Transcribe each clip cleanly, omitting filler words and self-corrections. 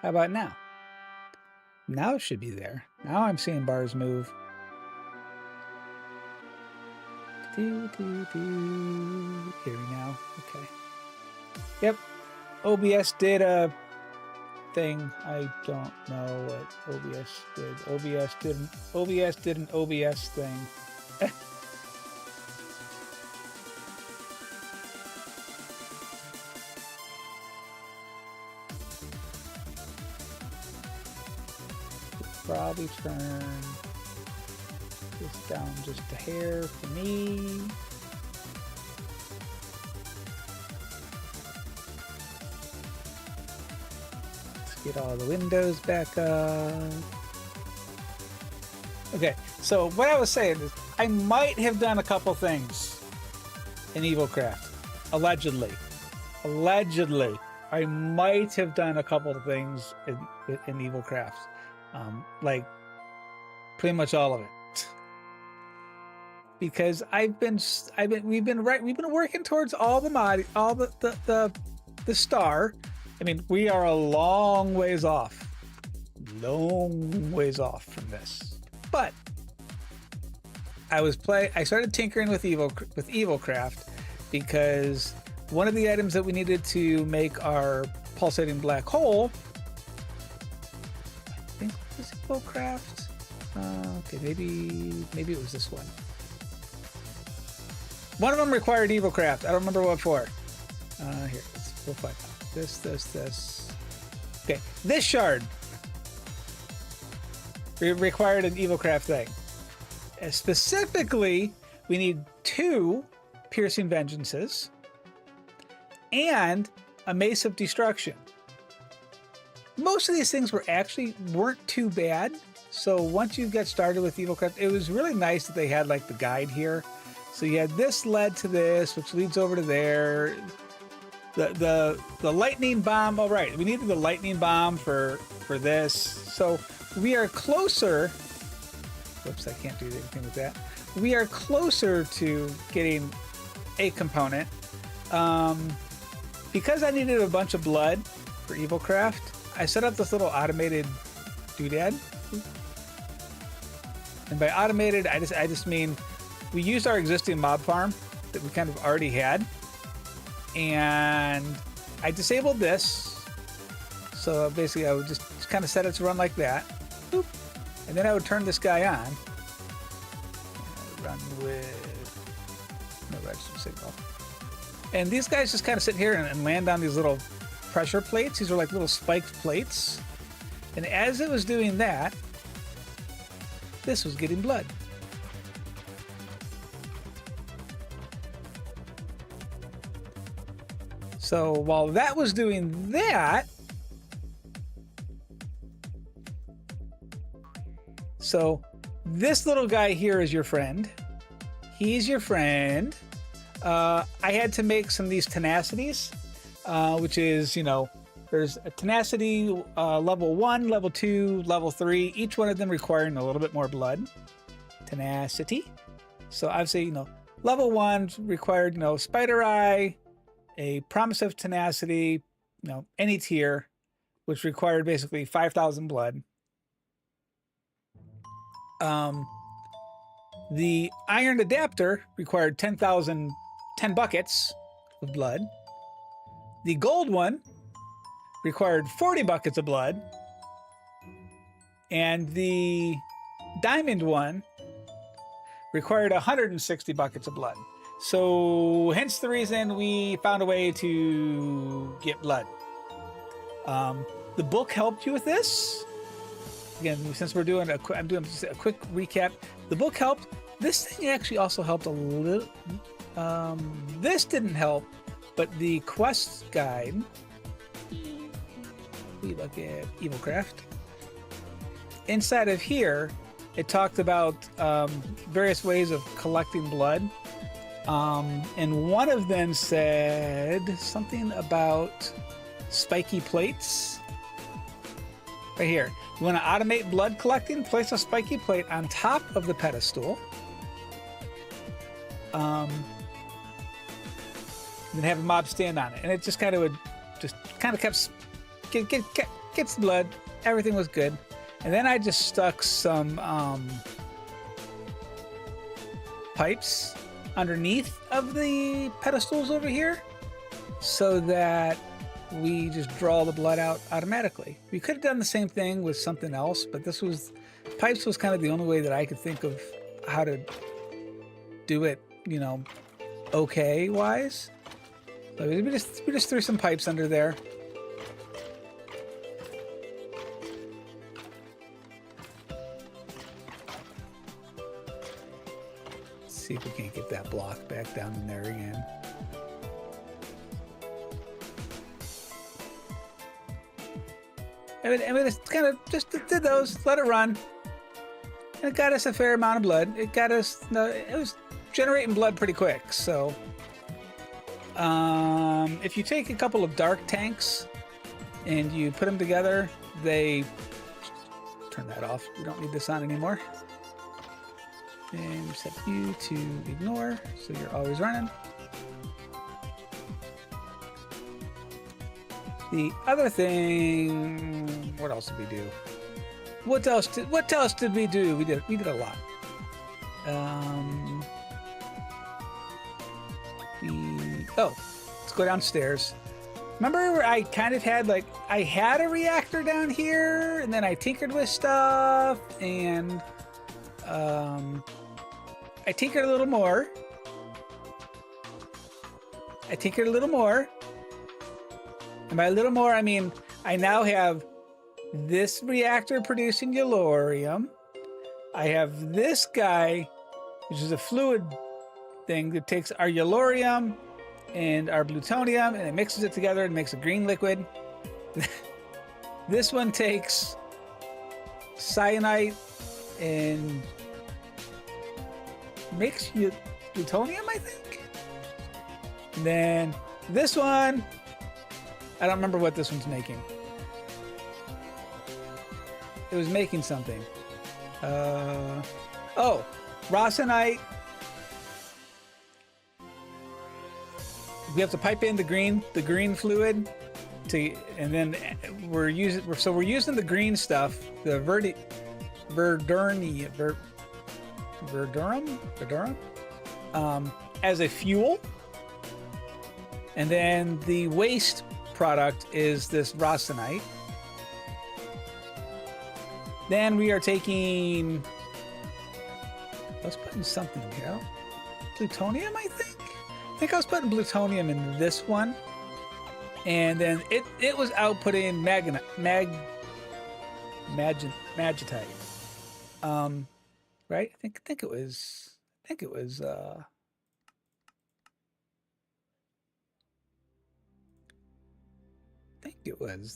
How about now? Now it should be there. Now I'm seeing bars move. Here we now. Okay. Yep. OBS did a thing. I don't know what OBS did. OBS did an OBS thing. Probably turn this down just a hair for me. Let's get all the windows back up. Okay, so what I was saying is I might have done a couple things in EvilCraft. Allegedly. Allegedly. I might have done a couple of things in EvilCraft. Like pretty much all of it, because we've been working towards all the star. I mean, we are a long ways off from this, but I started tinkering with EvilCraft because one of the items that we needed to make our pulsating black hole, I think it was EvilCraft. Okay, maybe it was this one. One of them required EvilCraft. I don't remember what for. Here, we'll find out. This. Okay, this shard required an EvilCraft thing. Specifically, we need 2 piercing vengeances and a mace of destruction. Most of these things weren't too bad. So once you get started with EvilCraft, it was really nice that they had like the guide here. So you had this led to this, which leads over to there. The lightning bomb. All right, we needed the lightning bomb for this. So we are closer. Whoops, I can't do anything with that. We are closer to getting a component. Because I needed a bunch of blood for EvilCraft, I set up this little automated doodad. And by automated, I just mean we used our existing mob farm that we kind of already had, and I disabled this. So basically, I would just kind of set it to run like that, boop, and then I would turn this guy on. Run with no register signal, and these guys just kind of sit here and land on these little pressure plates. These are like little spiked plates, and as it was doing that, this was getting blood. So while that was doing that, so this little guy here is your friend. He's your friend. I had to make some of these tenacities, which is, there's a tenacity level 1, level 2, level 3, each one of them requiring a little bit more blood. Tenacity. So obviously, level 1 required, spider eye, a promise of tenacity, any tier, which required basically 5,000 blood. The iron adapter required 10 buckets of blood. The gold one required 40 buckets of blood, and the diamond one required 160 buckets of blood. So hence the reason we found a way to get blood. The book helped you with this. Again, since I'm doing just a quick recap. The book helped. This thing actually also helped a little. This didn't help, but the quest guide. We look at EvilCraft. Inside of here, it talked about various ways of collecting blood. And one of them said something about spiky plates. Right here. You want to automate blood collecting? Place a spiky plate on top of the pedestal. Then have a mob stand on it. And it just kind of kept gets the blood. Everything was good. And then I just stuck some pipes underneath of the pedestals over here so that we just draw the blood out automatically. We could have done the same thing with something else, but this was, pipes was kind of the only way that I could think of how to do it, you know, okay wise. So we just threw some pipes under there. Let's see if we can't get that block back down in there again. I mean, it's kind of just did those, let it run. And it got us a fair amount of blood. It got us, it was generating blood pretty quick. So, if you take a couple of dark tanks and you put them together, they turn that off. We don't need this on anymore. And set you to ignore, so you're always running. The other thing, what else did we do? What else did we do? We did a lot. Let's go downstairs. Remember where I kind of had like, I had a reactor down here and then I tinkered with stuff and I tinkered a little more. And by a little more, I mean, I now have this reactor producing yellorium. I have this guy, which is a fluid thing that takes our yellorium and our plutonium and it mixes it together and makes a green liquid. This one takes cyanide and makes plutonium, I think. And then this one, I don't remember what this one's making. It was making something. Oh, rosinite. We have to pipe in the green fluid and then we're using the green stuff, the verdurum, as a fuel. And then the waste product is this rosinite. Then we are taking, I was putting something here. Plutonium, I think? I think I was putting plutonium in this one. And then it was outputting magitite. Right? I think it was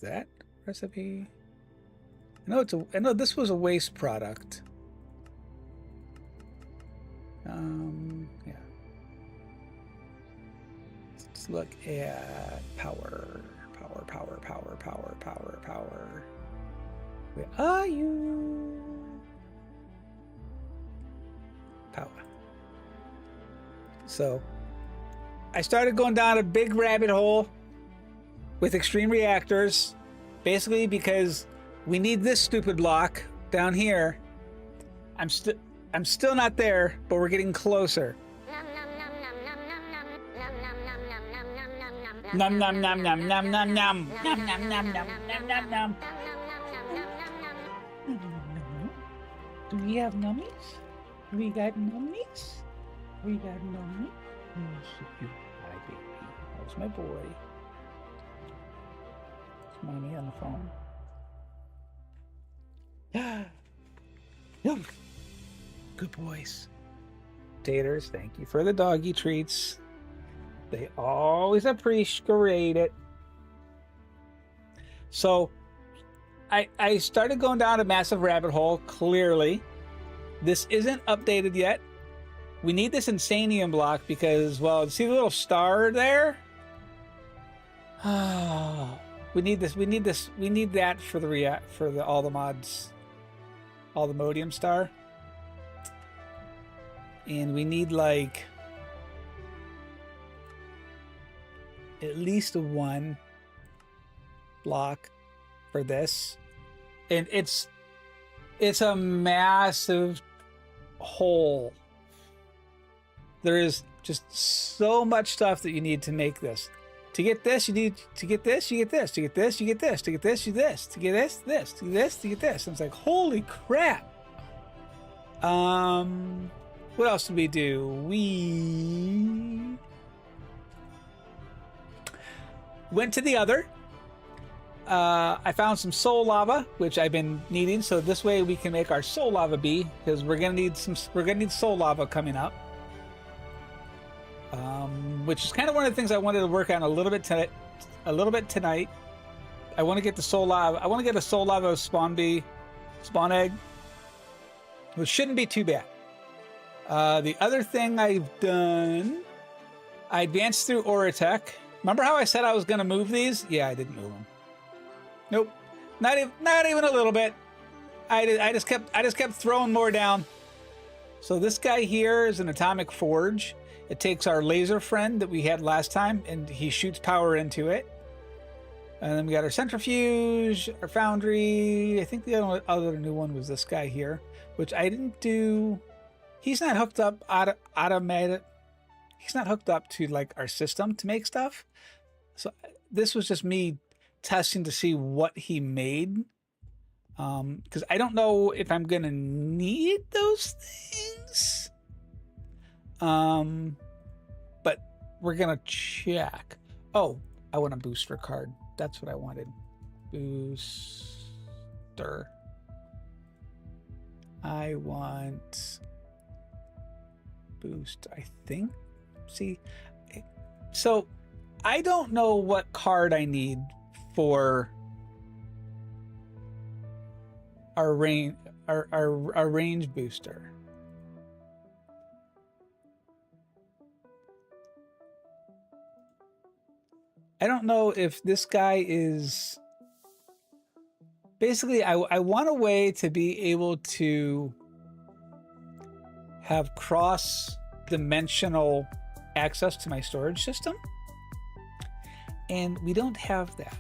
that recipe. I know this was a waste product. Yeah. Let's look at power. Where are you? Power. So I started going down a big rabbit hole with extreme reactors, basically because we need this stupid block down here. I'm still not there, but we're getting closer. Num num num num num num num num num num num num num. Do we have nummies? We got nummies? We got nummies? Hi, baby. How's my boy? It's mommy on the phone. Good boys. Taters, thank you for the doggy treats. They always appreciate it. So I started going down a massive rabbit hole, clearly. This isn't updated yet. We need this insanium block because, well, see the little star there? We need this. We need that for all the mods. All the Modium Star. And we need like at least a 1 block for this. And it's a massive hole. There is just so much stuff that you need to make this. To get this, you need to get this, you get this, to get this, you get this, to get this, you this, to get this, this, to get this, to get this. And it's like, holy crap. What else did we do? We went to the other. I found some soul lava, which I've been needing, so this way we can make our soul lava bee, because we're gonna need soul lava coming up. Which is kind of one of the things I wanted to work on a little bit tonight. I want to get the soul lava. I want to get a soul lava spawn egg, which shouldn't be too bad. The other thing I've done, I advanced through Oratech. Remember how I said I was going to move these? Yeah, I didn't move them. Nope, not even a little bit. I just kept throwing more down. So this guy here is an atomic forge. It takes our laser friend that we had last time, and he shoots power into it. And then we got our centrifuge, our foundry. I think the other new one was this guy here, which I didn't do. He's not hooked up automated. He's not hooked up to like our system to make stuff. So this was just me testing to see what he made. Because I don't know if I'm gonna need those things. But we're gonna check. Oh, I want a booster card. That's what I wanted. Booster. I want boost, I think. See, so I don't know what card I need for our range booster. I don't know if this guy is basically, I want a way to be able to have cross-dimensional access to my storage system, and we don't have that.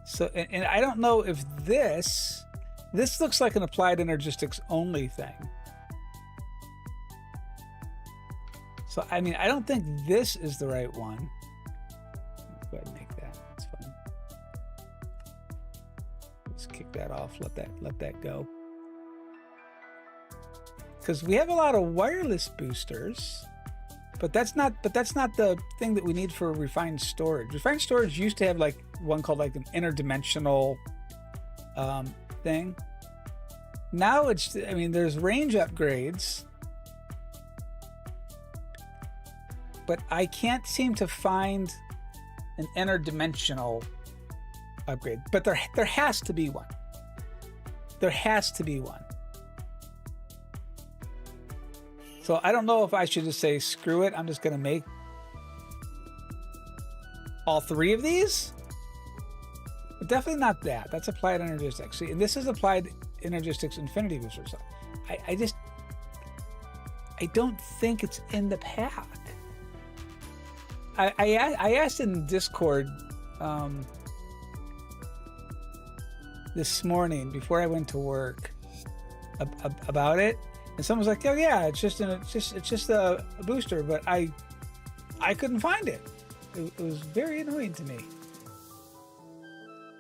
So, and I don't know if this looks like an applied energistics only thing. So, I mean, I don't think this is the right one. Let's go ahead and make that. That's fine. Let's kick that off. Let that go. Because we have a lot of wireless boosters, but that's not the thing that we need for refined storage. Refined storage used to have like one called like an interdimensional thing. Now it's, I mean, there's range upgrades, but I can't seem to find an interdimensional upgrade. But there has to be one. There has to be one. So I don't know if I should just say, screw it, I'm just going to make all three of these. But definitely not that. That's applied energistics. See, and this is applied energistics infinity booster. So I don't think it's in the pack. I asked in Discord this morning before I went to work about it, and someone was like, "Oh yeah, it's just a booster," but I couldn't find it. It was very annoying to me.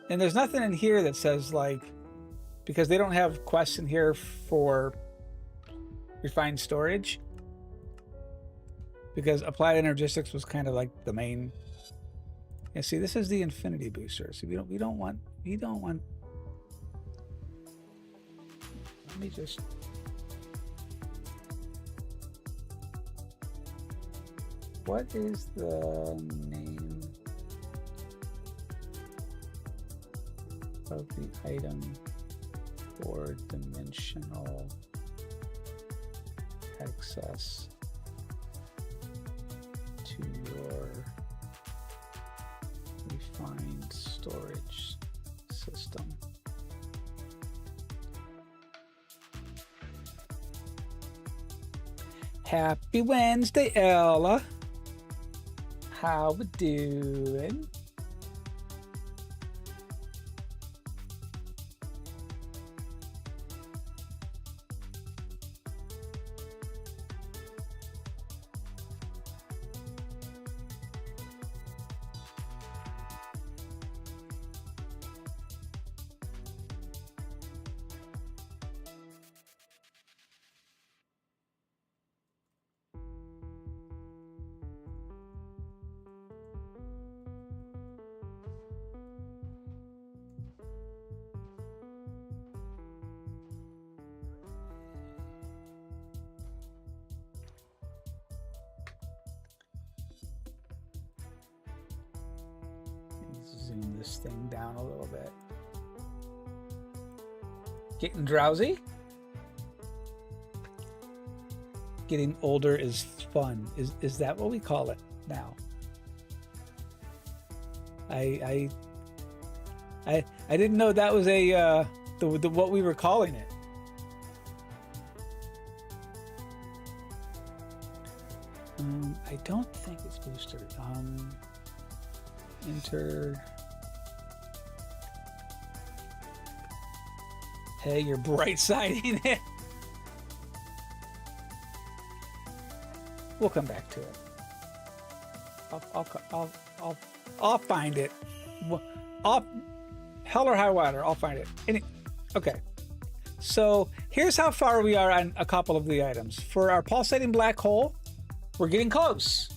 And there's nothing in here that says like, because they don't have quests in here for refined storage. Because applied energistics was kind of like the main. Yeah, see, this is the infinity booster. So we don't want. Let me just. What is the name of the item for dimensional access to your refined storage system? Happy Wednesday, Ella. How we doing? Zoom this thing down a little bit. Getting drowsy? Getting older is fun. Is that what we call it now? I didn't know that was a the what we were calling it. I don't think it's boosted. Enter. Hey, you're bright siding it. We'll come back to it. I'll find it. Hell or high water, I'll find it. Okay. So here's how far we are on a couple of the items. For our pulsating black hole, we're getting close.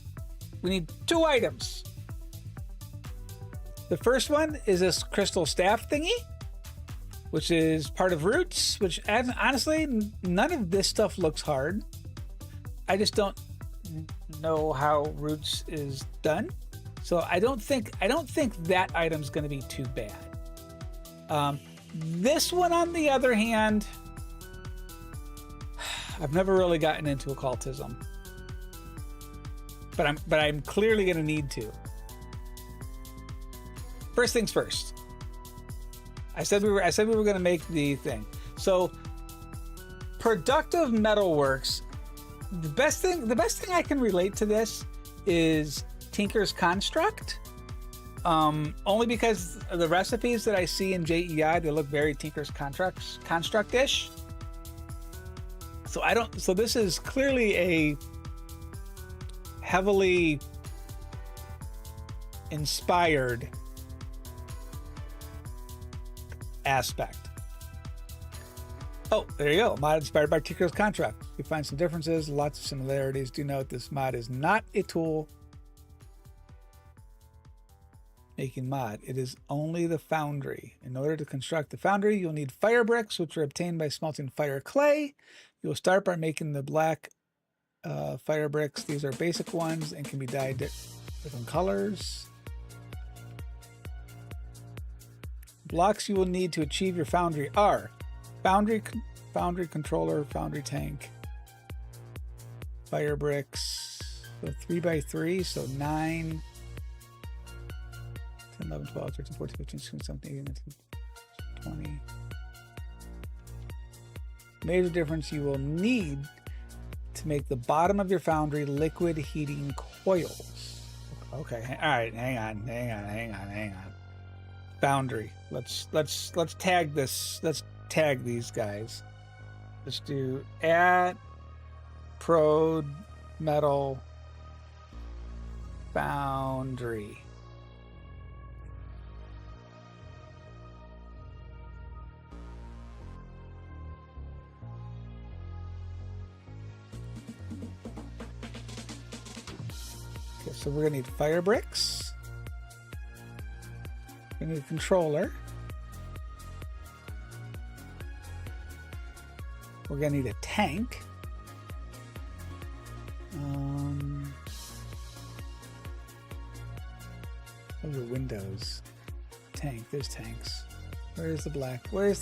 We need 2 items. The first one is this crystal staff thingy, which is part of Roots, which honestly, none of this stuff looks hard. I just don't know how Roots is done. So I don't think that item's going to be too bad. This one, on the other hand, I've never really gotten into occultism, but I'm clearly going to need to. First things first. I said we were going to make the thing. So productive metalworks. The best thing I can relate to this is Tinker's Construct. Only because the recipes that I see in JEI, they look very Tinker's Construct-ish. So this is clearly a heavily inspired aspect. Oh, there you go. Mod inspired by Tinker's Construct. You find some differences, lots of similarities. Do note this mod is not a tool making mod. It is only the foundry. In order to construct the foundry, you'll need fire bricks, which are obtained by smelting fire clay. You'll start by making the black fire bricks. These are basic ones and can be dyed different colors. Blocks you will need to achieve your foundry are foundry controller, foundry tank, fire bricks, so 3x3, so 9, 10, 11, 12, 13, 14, 15, 16, 17, 18, 19, 20. Major difference you will need to make the bottom of your foundry liquid heating coils. Okay, all right, hang on. Foundry. Let's tag this. Let's tag these guys. Let's do @prod metal foundry. Okay, so we're gonna need fire bricks. We need a controller. We're gonna need a tank. Those are windows. Tank, there's tanks. Where's the black? We're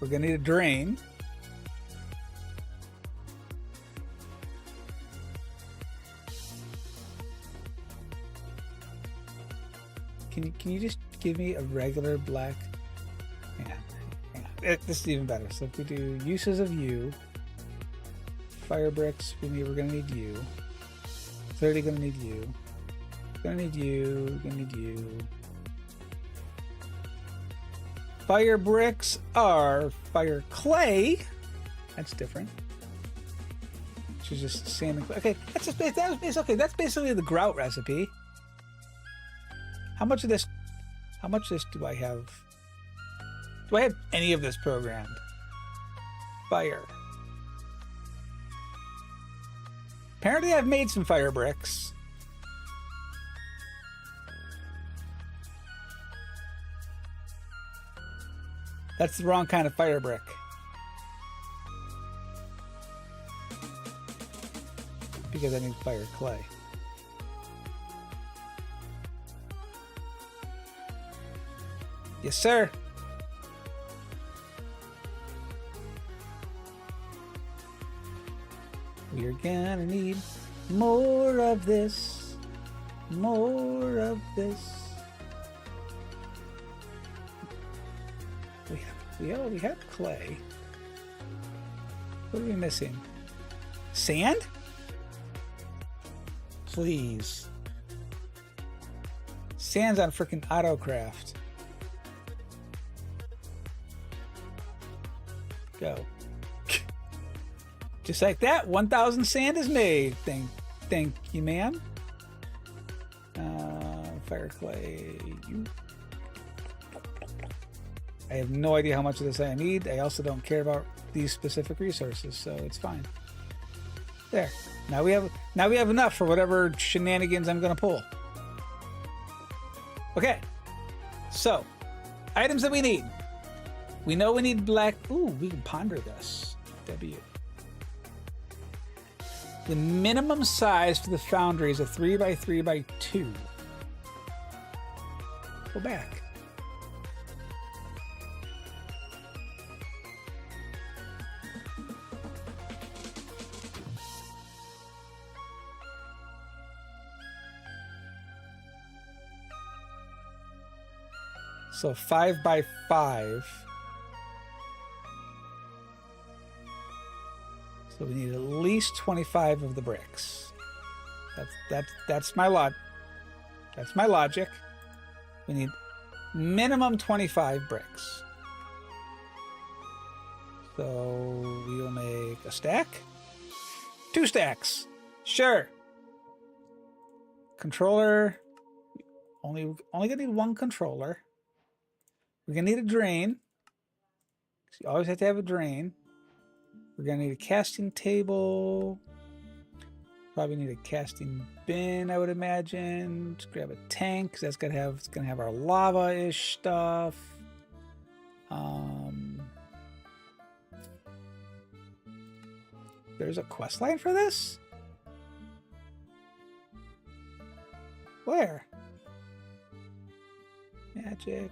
gonna need a drain. Can you just give me a regular black? Hang on. This is even better. So if we do uses of you, fire bricks, we're gonna need you. 30 gonna need you. Gonna need you. Gonna need you. Fire bricks are fire clay. That's different. Which is just sand and clay. Okay, that's just okay. That's basically the grout recipe. How much of this? How much of this do I have? Do I have any of this programmed? Fire. Apparently, I've made some fire bricks. That's the wrong kind of fire brick. Because I need fire clay. Yes, sir. We're gonna need more of this. More of this. We have clay. What are we missing? Sand? Please. Sand's on freaking AutoCraft. Go. Just like that, 1,000 sand is made. Thank you, ma'am. Fire clay. I have no idea how much of this I need. I also don't care about these specific resources, so it's fine. There. Now we have enough for whatever shenanigans I'm gonna pull. Okay. So, items that we need. We know we need black. Ooh, we can ponder this. W. The minimum size for the foundry is a 3x3x2. Go back. So 5x5. So we need at least 25 of the bricks. That's my That's my logic. We need minimum 25 bricks. So we'll make a stack. 2 stacks. Sure. Controller. Only gonna need 1 controller. We're gonna need a drain. You always have to have a drain. We're gonna need a casting table. Probably need a casting bin, I would imagine. Just grab a tank, because it's gonna have our lava-ish stuff. There's a quest line for this? Where? Magic.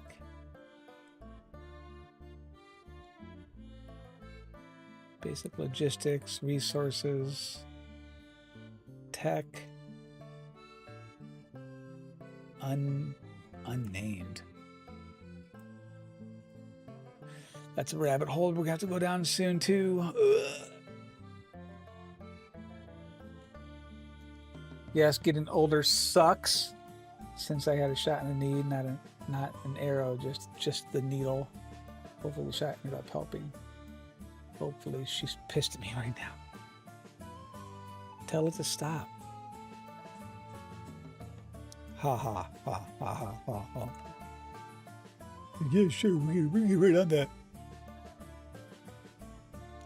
Basic logistics, resources, tech, unnamed. That's a rabbit hole we're gonna have to go down soon too. Ugh. Yes, getting older sucks. Since I had a shot in the knee, not an arrow, just the needle. Hopefully the shot ended up helping. Hopefully she's pissed at me right now. Tell her to stop. Ha ha ha ha ha ha ha. Yeah, sure, we're gonna get right on that.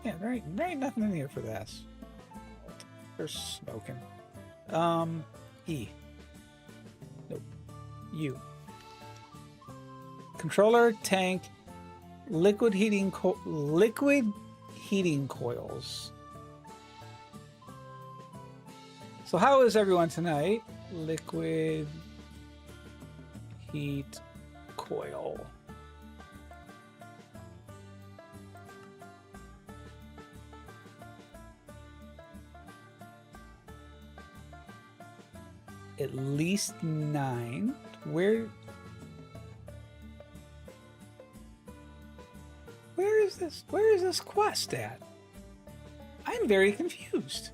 Yeah, there ain't nothing in here for this. They're smoking. E. Nope. U. Controller, tank, liquid heating coils. So how is everyone tonight? Liquid heat coil. At least 9. Where is this? Where is this quest at? I'm very confused.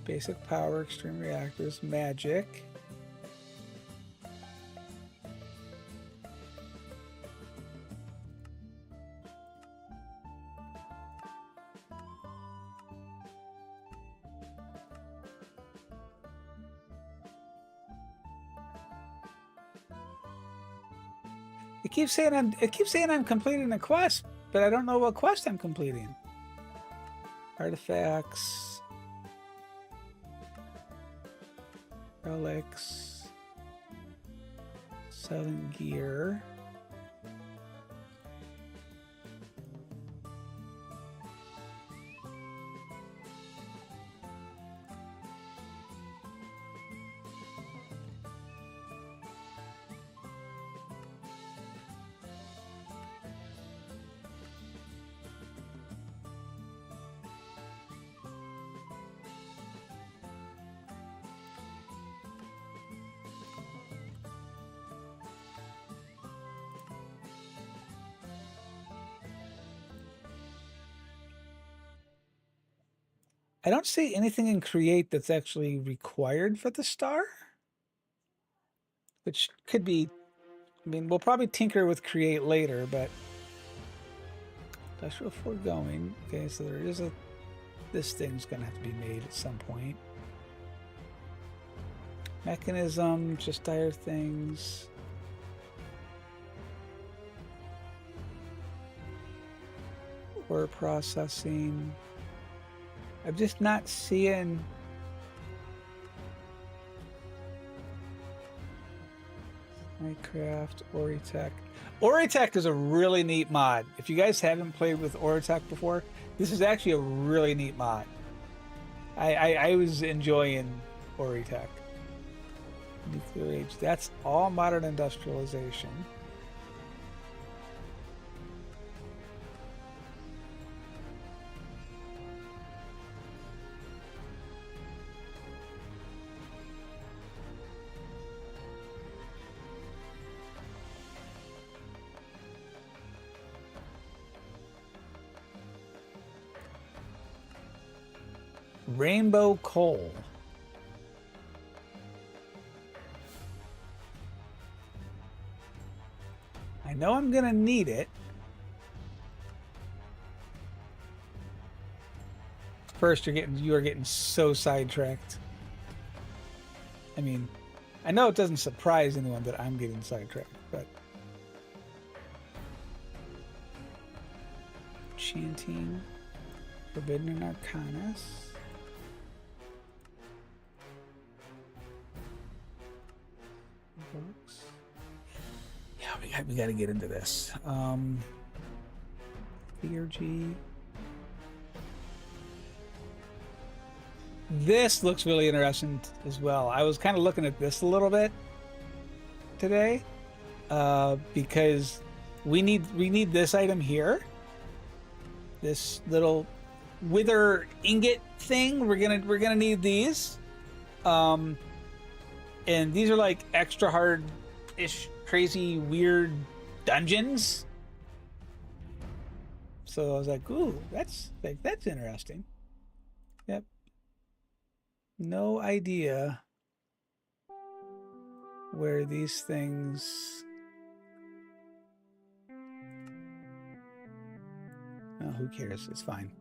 Basic power, extreme reactors, magic. It keeps saying I'm completing a quest, but I don't know what quest I'm completing. Artifacts, relics, selling gear. I don't see anything in Create that's actually required for the star, which could be, I mean, we'll probably tinker with Create later, but industrial foregoing. Okay, so there is this thing's gonna have to be made at some point. Mechanism, just dire things. Ore processing. I'm just not seeing Minecraft, Oritech. Oritech is a really neat mod. If you guys haven't played with Oritech before, this is actually a really neat mod. I was enjoying Oritech. Nuclear age. That's all modern industrialization. Rainbow coal. I know I'm gonna need it. First, you are getting so sidetracked. I mean, I know it doesn't surprise anyone that I'm getting sidetracked, but chanting, forbidden and arcanas. Books. Yeah, we got to get into this. Theurgy. This looks really interesting as well. I was kind of looking at this a little bit today because we need this item here. This little wither ingot thing. We're gonna need these. And these are like extra hard-ish, crazy, weird dungeons. So I was like, ooh, that's interesting. Yep. No idea where these things... Oh, who cares? It's fine.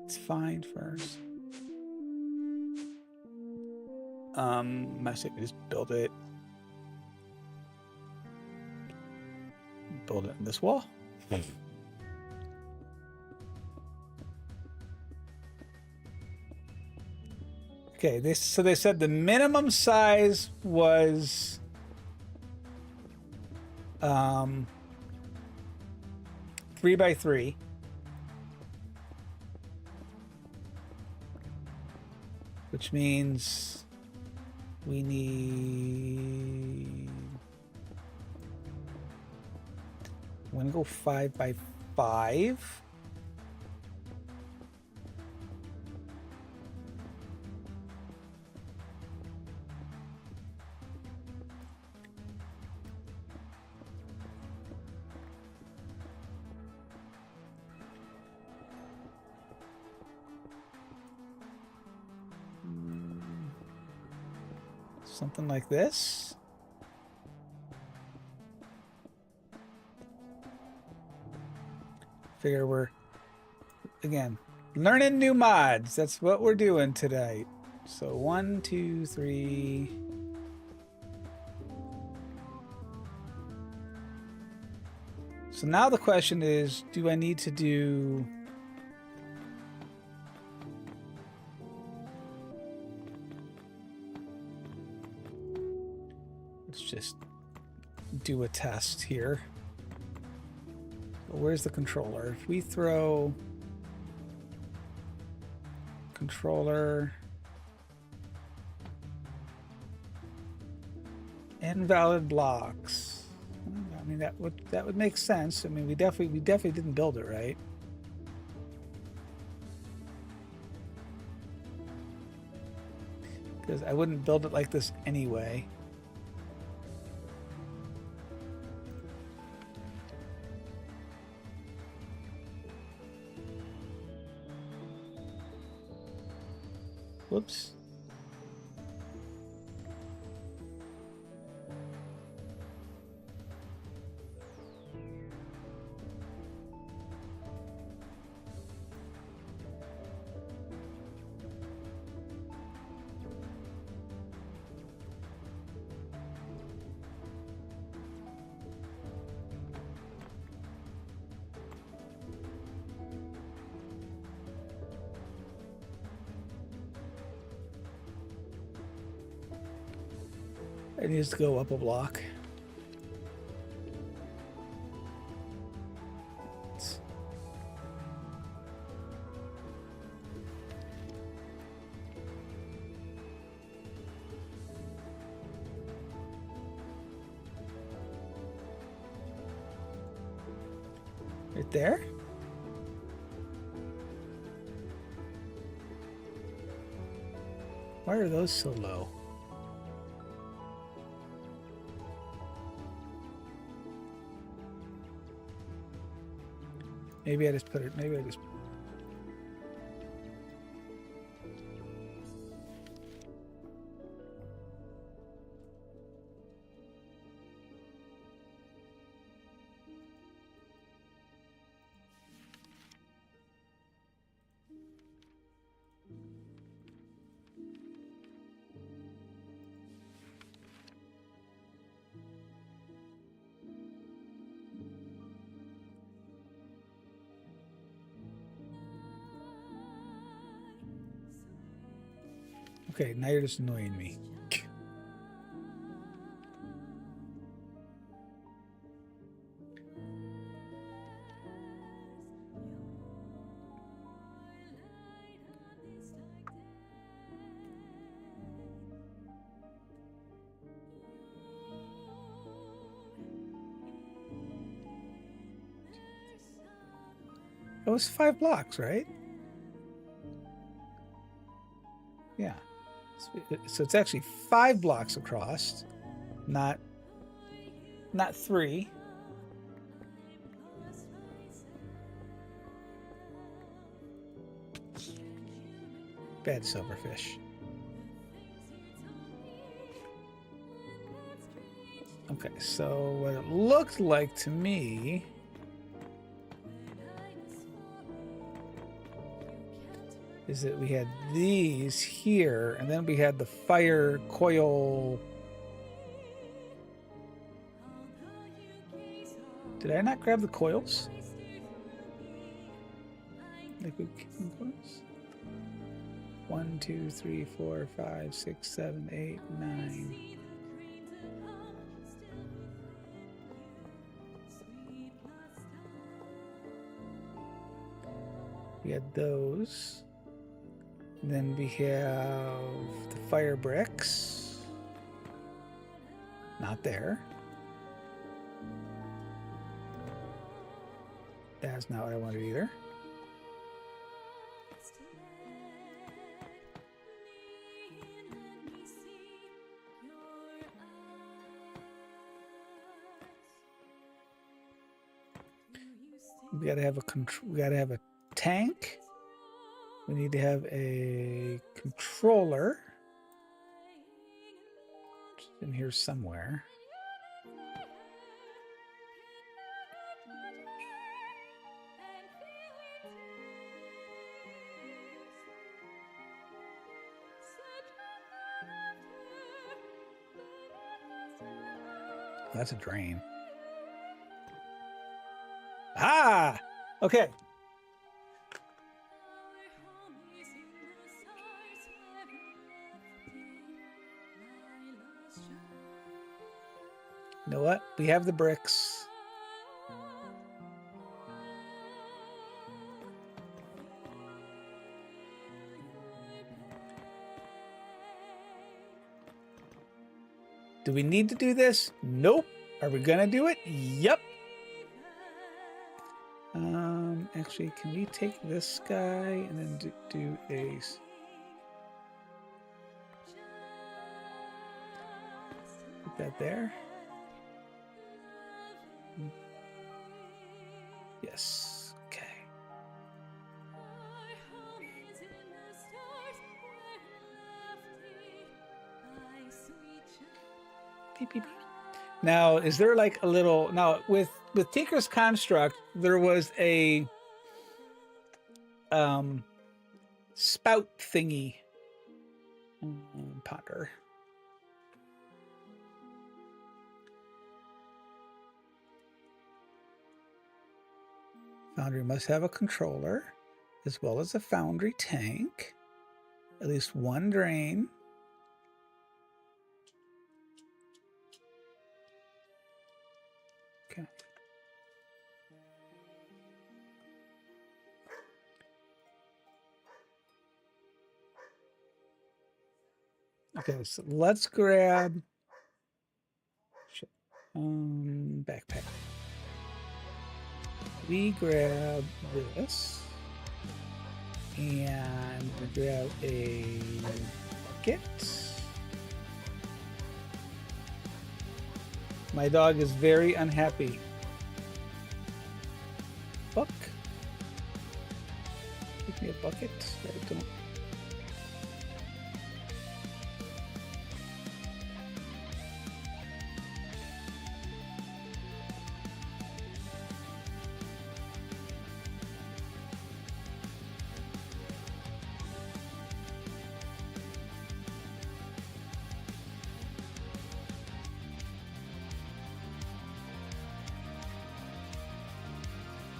It's fine first. Message, just build it. Build it in this wall. Okay, so they said the minimum size was 3 by 3. Which means we need... I'm gonna go 5 by 5. Something like this. Figure we're, again, learning new mods. That's what we're doing today. So 1, 2, 3. So now the question is, do I need to do... Let's just do a test here. Where's the controller? If we throw controller invalid blocks. I mean that would make sense. I mean we definitely didn't build it right. Because I wouldn't build it like this anyway. Whoops. It needs to go up a block. Right there. Why are those so low? Maybe I just put it, maybe I just... Okay, now you're just annoying me. It was 5 blocks, right? Yeah. So it's actually 5 blocks across, not 3. Bad silverfish. Okay, so what it looked like to me is that we had these here, and then we had the fire coil. Did I not grab the coils? Liquid coils? 1, 2, 3, 4, 5, 6, 7, 8, 9. We had those. And then we have the fire bricks. Not there. That's not what I wanted either. We gotta have a tank. We need to have a controller. in here somewhere. That's a drain. Ah! Okay. You know what? We have the bricks. Do we need to do this? Nope. Are we gonna do it? Yep. Actually, can we take this guy and then do a... Put that there. Yes. Okay. Beep, beep, beep. Now, is there like a little... Now, with Tinker's Construct, there was a spout thingy. Ponder. Foundry must have a controller, as well as a foundry tank. At least one drain. Okay. Okay, so let's grab backpack. We grab this and we grab a bucket. My dog is very unhappy. Buck. Give me a bucket. I don't.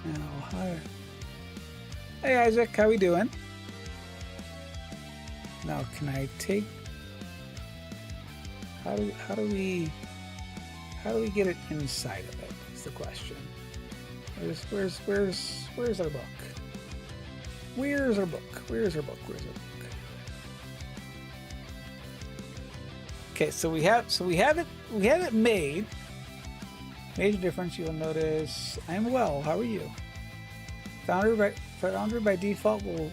Now, hi. Hey Isaac, how we doing? Now, can I take? How do we get it inside of it? Is the question. Where's our book? Where's our book? Where's our book? Where's our book? Okay, so we have it made. Major difference, you'll notice. I'm well. How are you? Foundry by default will.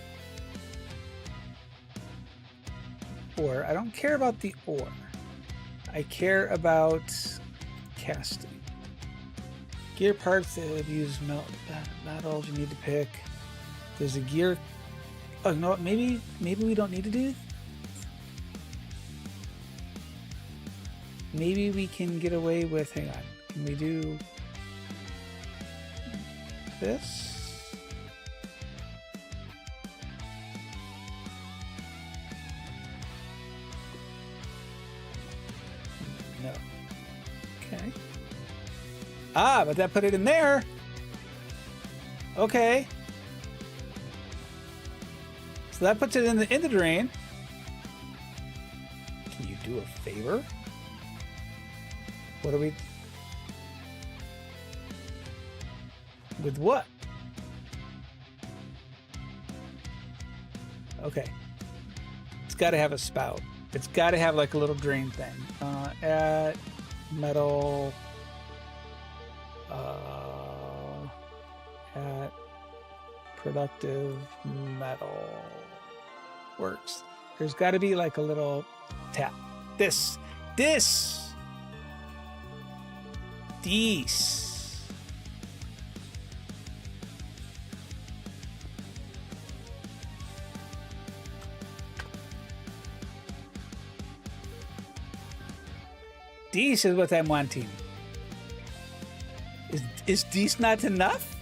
Ore. I don't care about the ore. I care about casting. Gear parts that use metals you need to pick. There's a gear. Oh, you know what? Maybe we don't need to do. Maybe we can get away with. Hang on. Can we do this? No. Okay. Ah, but that put it in there. Okay. So that puts it in the drain. Can you do a favor? What are we... With what? Okay. It's got to have a spout. It's got to have like a little drain thing. At metal. At productive metal works. There's got to be like a little tap. These. This is what I'm wanting. Is this not enough?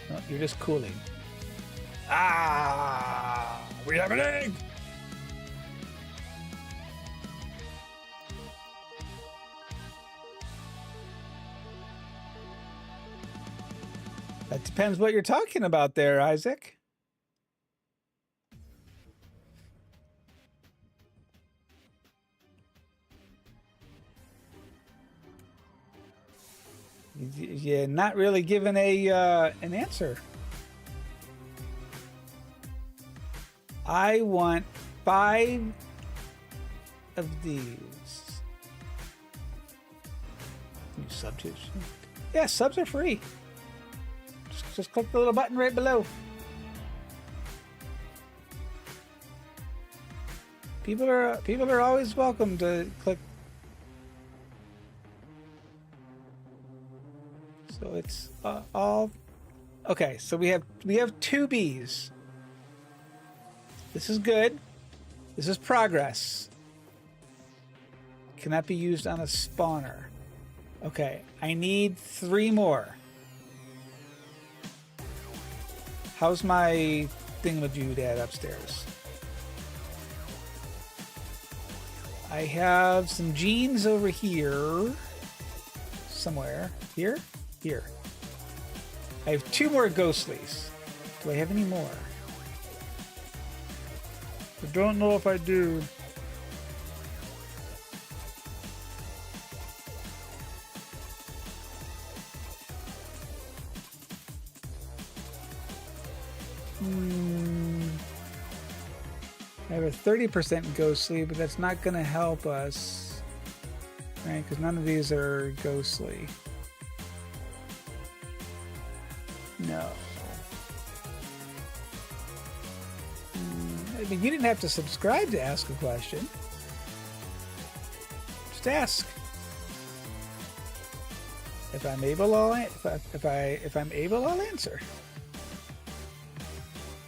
No, you're just cooling. Ah! We have an egg! That depends what you're talking about there, Isaac. You're not really given an answer. I want 5 of these. New subs. Yeah, subs are free. Just click the little button right below. People are always welcome to click. So it's all okay. So we have 2 bees. This is good. This is progress. Cannot be used on a spawner. Okay, I need 3 more. How's my thingamajig upstairs? I have some jeans over here. Somewhere. Here? Here. I have 2 more ghostlies. Do I have any more? I don't know if I do. I have a 30% ghostly, but that's not going to help us, right? Because none of these are ghostly. No. I mean, you didn't have to subscribe to ask a question. Just ask. If I'm able, I'll answer.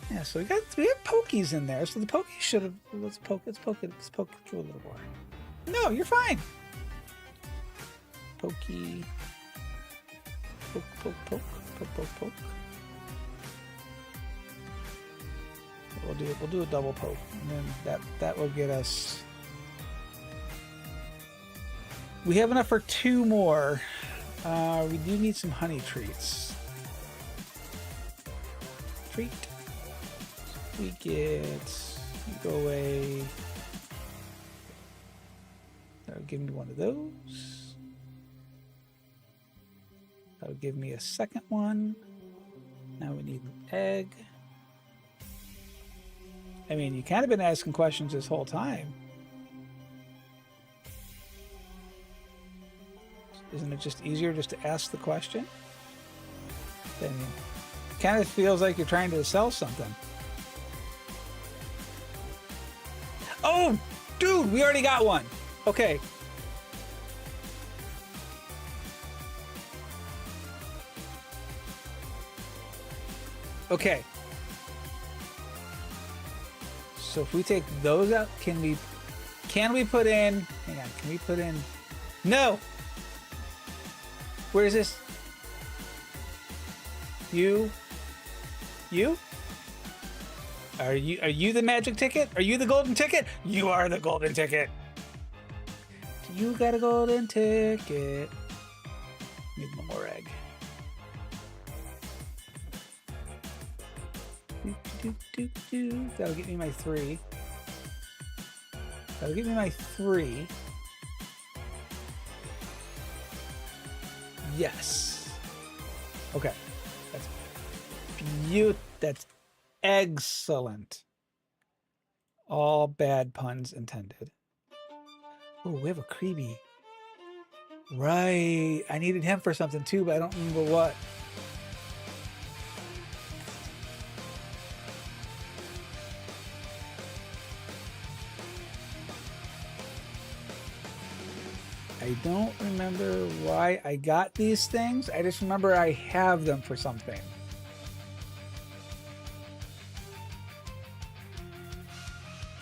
Yeah, so we have pokies in there, so the pokies should have. Let's poke through a little more. No, you're fine. Pokey. Poke. We'll do a double poke, and then that will get us. We have enough for 2 more. We do need some honey treats. Treat. We get. Go away. That'll give me one of those. That'll give me a second one. Now we need an egg. I mean, you kind of been asking questions this whole time. Isn't it just easier just to ask the question? I mean, it kind of feels like you're trying to sell something. Oh, dude, we already got one. Okay. Okay. So if we take those out, can we put in, hang on, can we put in, no! Where is this? You? Are you the magic ticket? Are you the golden ticket? You are the golden ticket. You got a golden ticket. Need one more egg. That'll get me my 3. That'll give me my 3. Yes. Okay. That's beautiful. That's excellent. All bad puns intended. Oh, we have a Creepy. Right. I needed him for something too, but I don't remember what. I don't remember why I got these things. I just remember I have them for something.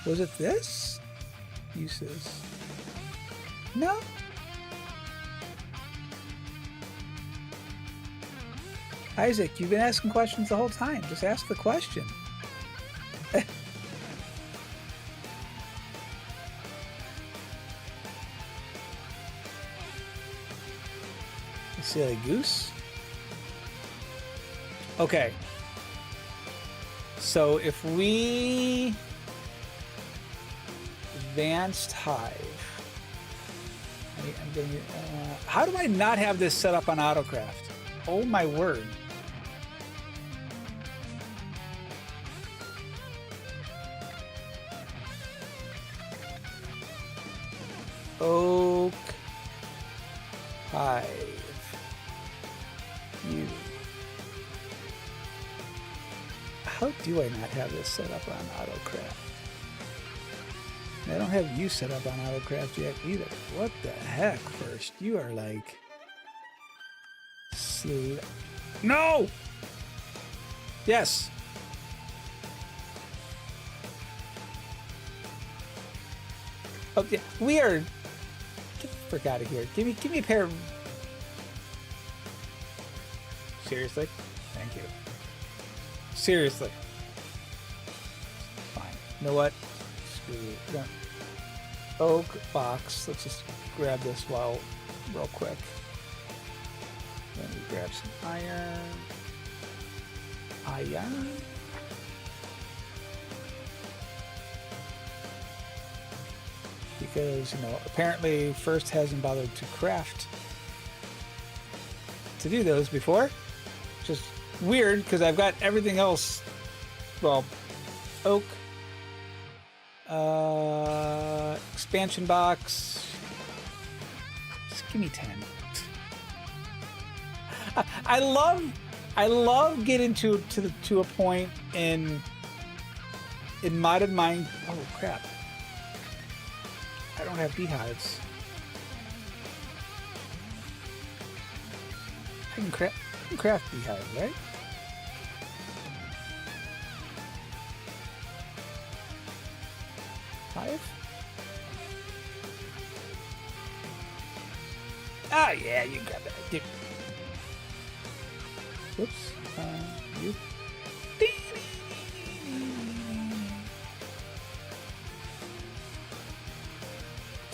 Was it this? Uses. No? Isaac, you've been asking questions the whole time. Just ask the question. Silly goose. Okay. So if we advanced hive, I'm getting. How do I not have this set up on AutoCraft? Oh my word! Oak hive. You. How do I not have this set up on AutoCraft? I don't have you set up on AutoCraft yet either. What the heck? First, you are like... No! Yes! Oh, yeah. We are... Get the frick out of here. Give me a pair of... Seriously? Thank you. Seriously. Fine. You know what? Screw you. Oak box. Let's just grab this real quick. Then we grab some iron. Iron. Because, you know, apparently First hasn't bothered to craft to do those before. Just weird because I've got everything else. Well, oak, expansion box. Just give me 10. I love getting to a point in modded mine. Oh crap! I don't have beehives. I can craft beehives, right? Hive? Ah, yeah, you got that. Dude. Whoops. You.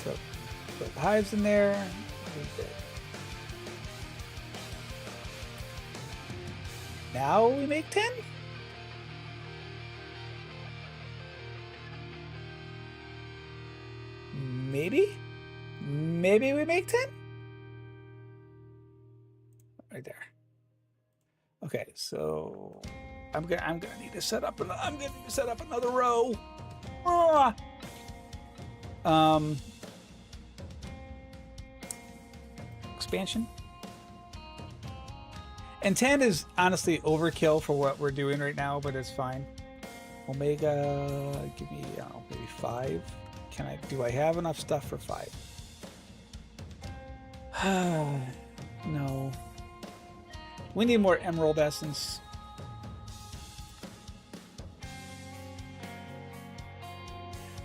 So, put the hives in there. Now we make 10? Maybe? Maybe we make 10? Right there. Okay, so I'm gonna need to set up another row. Ah! Expansion. And 10 is honestly overkill for what we're doing right now, but it's fine. Omega, give me, maybe 5. Do I have enough stuff for 5? No. We need more emerald essence.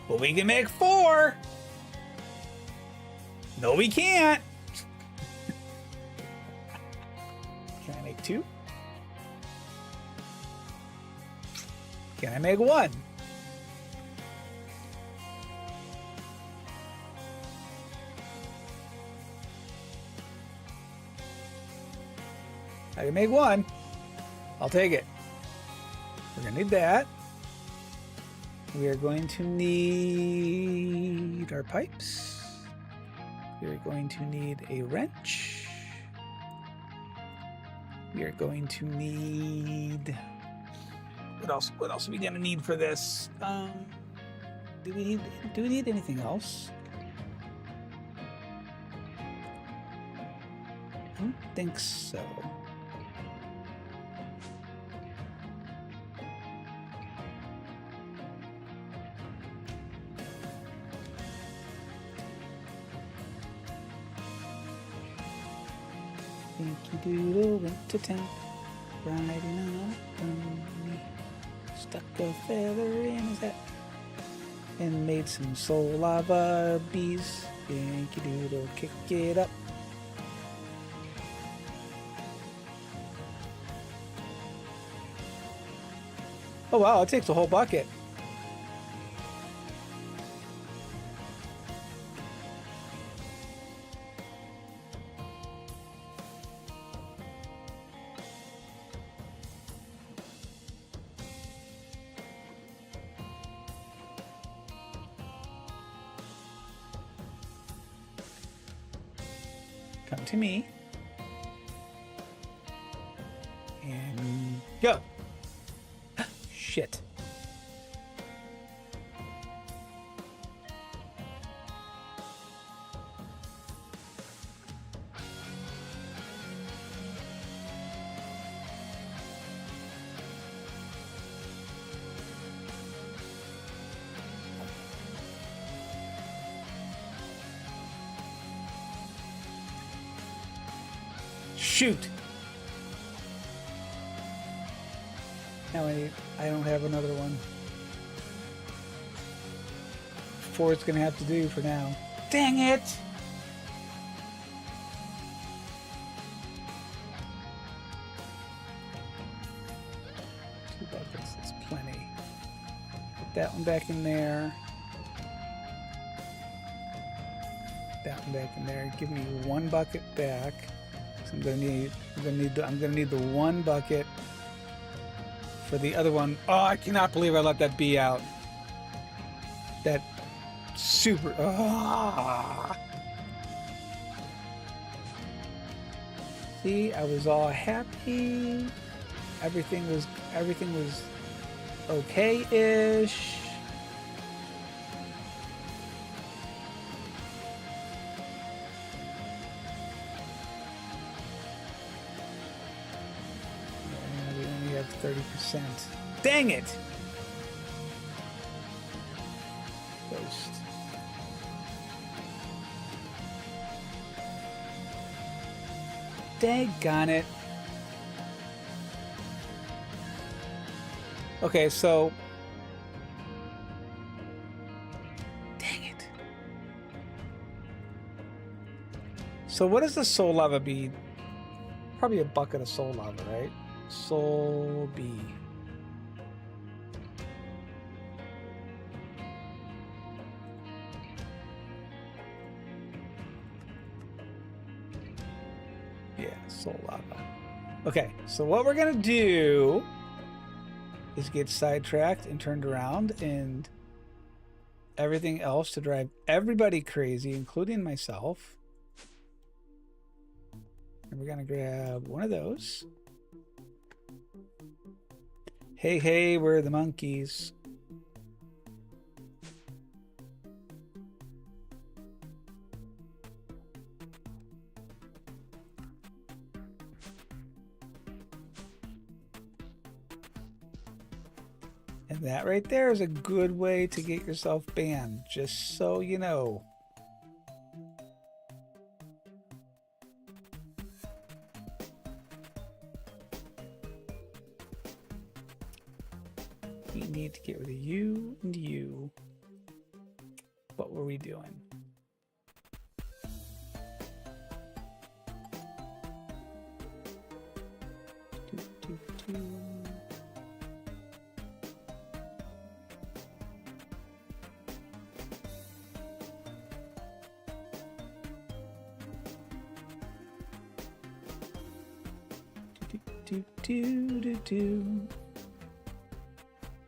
But we can make 4. No, we can't. Can I make 2? Can I make 1? I can make 1. I'll take it. We're gonna need that. We are going to need our pipes. We are going to need a wrench. We are going to need... What else are we gonna need for this? Do we need anything else? I don't think so. Yankee Doodle went to town, riding on a pony, stuck a feather in his hat. and made some soul lava bees. Yankee Doodle, kick it up. Oh wow, it takes a whole bucket. Come to me. And go. Shit. Shoot. Now I don't have another one. 4 it's gonna have to do for now. Dang it! 2 buckets, that's plenty. Put that one back in there. That one back in there. Give me 1 bucket back. So I'm gonna need the 1 bucket for the other one. Oh, I cannot believe I let that bee out. That super. Oh. See, I was all happy. Everything was okay-ish. We only have 30%. Dang it! Ghost. Daggone it. Okay, so... Dang it. So what is the soul lava bead? Probably a bucket of soul lava, right? Soul bee. Yeah, soul lava. Okay, so what we're gonna do is get sidetracked and turned around and everything else to drive everybody crazy, including myself. And we're gonna grab one of those. Hey, hey, we're the monkeys. And that right there is a good way to get yourself banned, just so you know. We need to get rid of you and you. What were we doing?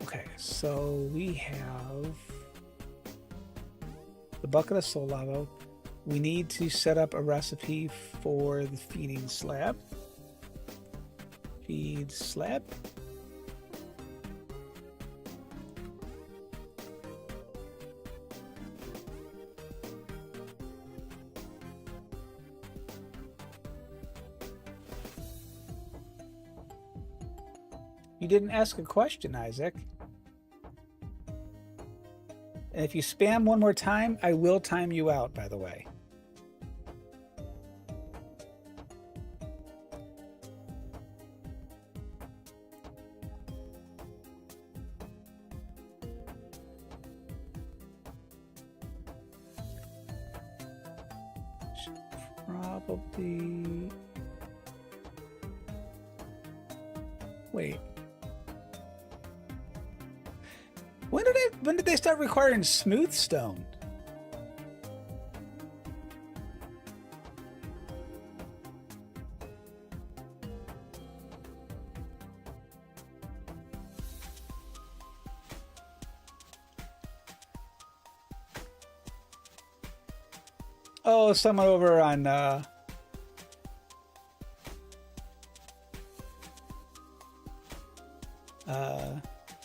Okay, so we have the bucket of soul lava. We need to set up a recipe for the feeding slab. Feed slab. You didn't ask a question, Isaac. And if you spam one more time, I will time you out, by the way. probably... Wait. When did they start requiring smooth stone? Oh, someone over on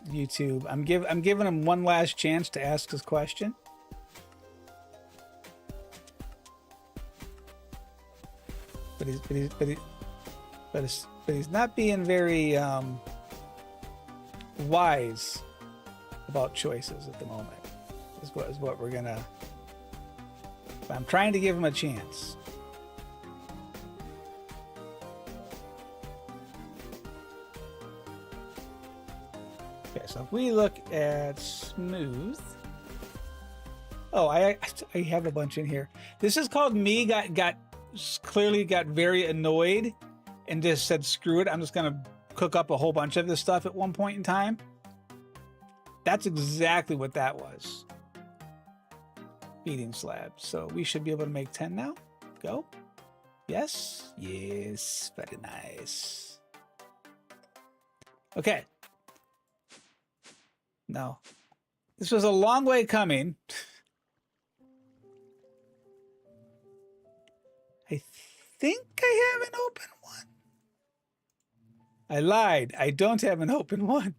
YouTube. I'm giving him one last chance to ask his question. But he's not being very wise about choices at the moment. Is what we're gonna. I'm trying to give him a chance. Okay, so if we look at smooth. Oh, I have a bunch in here. This is called me clearly got very annoyed and just said, screw it. I'm just gonna cook up a whole bunch of this stuff at one point in time. That's exactly what that was. Feeding slab. So we should be able to make 10 now. Go. Yes. Yes. Very nice. Okay. No. This was a long way coming. I think I have an open one. I lied. I don't have an open one.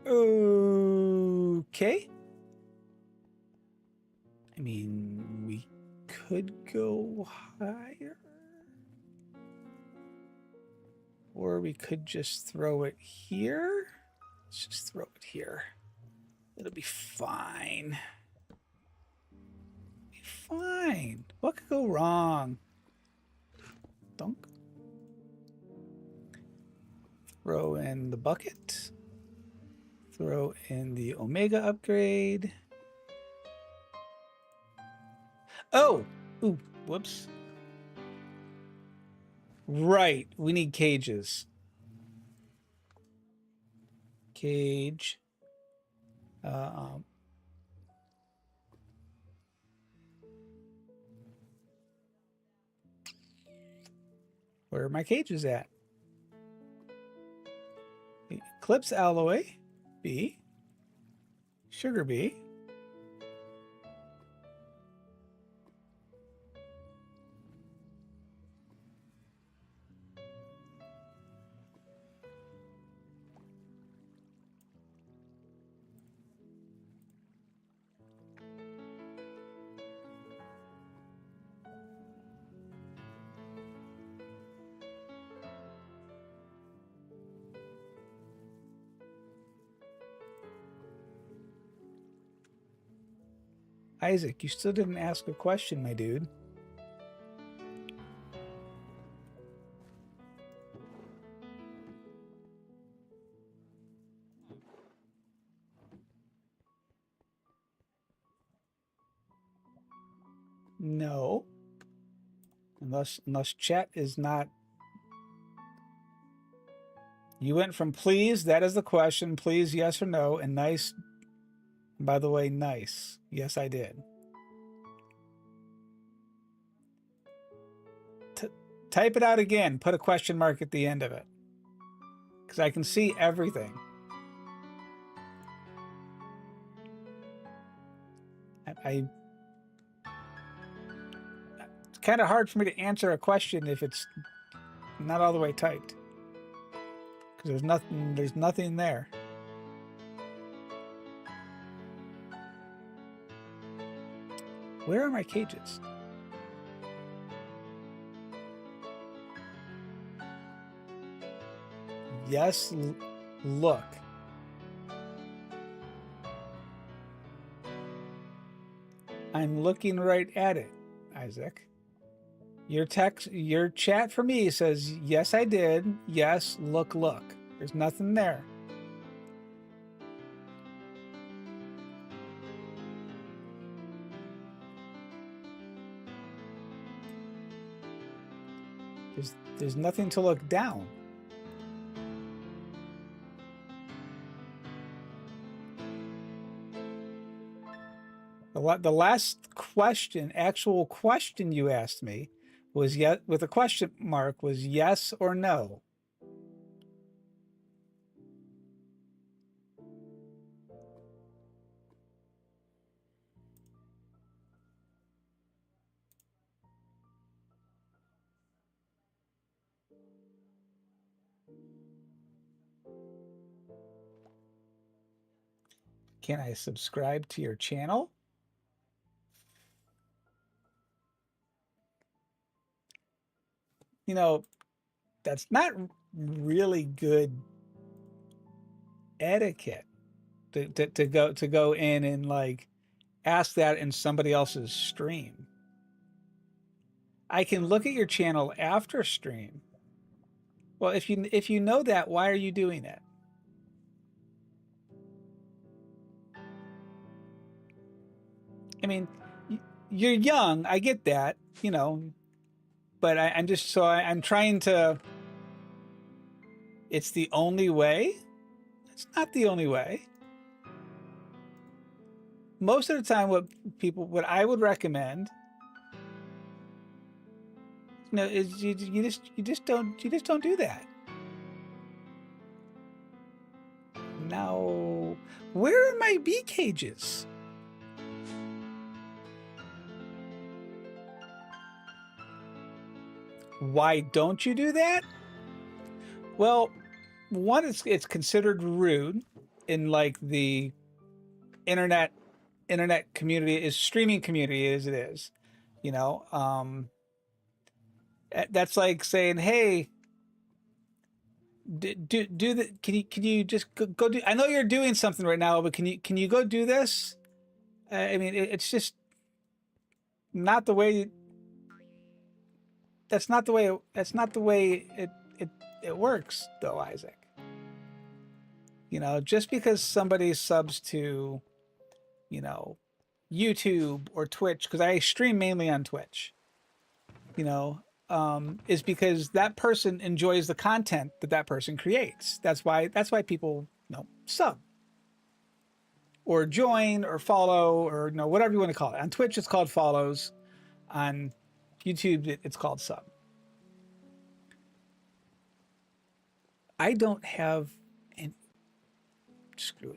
Okay. I mean, we could go higher. Or we could just throw it here. Let's just throw it here. It'll be fine. Be fine. What could go wrong? Dunk. Throw in the bucket. Throw in the Omega upgrade. Oh! Ooh, whoops. Right, we need cages. Cage. Where are my cages at? Eclipse alloy, B. Sugar bee. Isaac, you still didn't ask a question, my dude. No. Unless chat is not... You went from please, that is the question, please, yes or no, and nice. By the way, nice. Yes, I did. Type it out again. Put a question mark at the end of it. Because I can see everything. It's kind of hard for me to answer a question if it's not all the way typed. Because there's nothing there. Where are my cages? Yes, look. I'm looking right at it, Isaac. Your chat for me says, yes, I did. Yes, look. There's nothing there. There's nothing to look down. The last question, actual question you asked me was yet with a question mark was yes or no. Can I subscribe to your channel? You know, that's not really good etiquette to go in and like ask that in somebody else's stream. I can look at your channel after stream. Well, if you know that, why are you doing it? I mean, you're young. I get that, you know, but I'm trying to. It's the only way. It's not the only way. Most of the time, what I would recommend, you know, is you just don't do that. Now, where are my bee cages? Why don't you do that? Well, one, it's considered rude in like the internet community, is streaming community as it is, you know. That's like saying, hey, do the can you just go do, I know you're doing something right now, but can you go do this? I mean, it's just not the way. That's not the way it works, though, Isaac. You know, just because somebody subs to, you know, YouTube or Twitch, because I stream mainly on Twitch, you know, is because that person enjoys the content that person creates. That's why people, you know, sub or join or follow or, you know, whatever you want to call it. On Twitch, it's called follows. On YouTube, it's called sub. I don't have any. Screw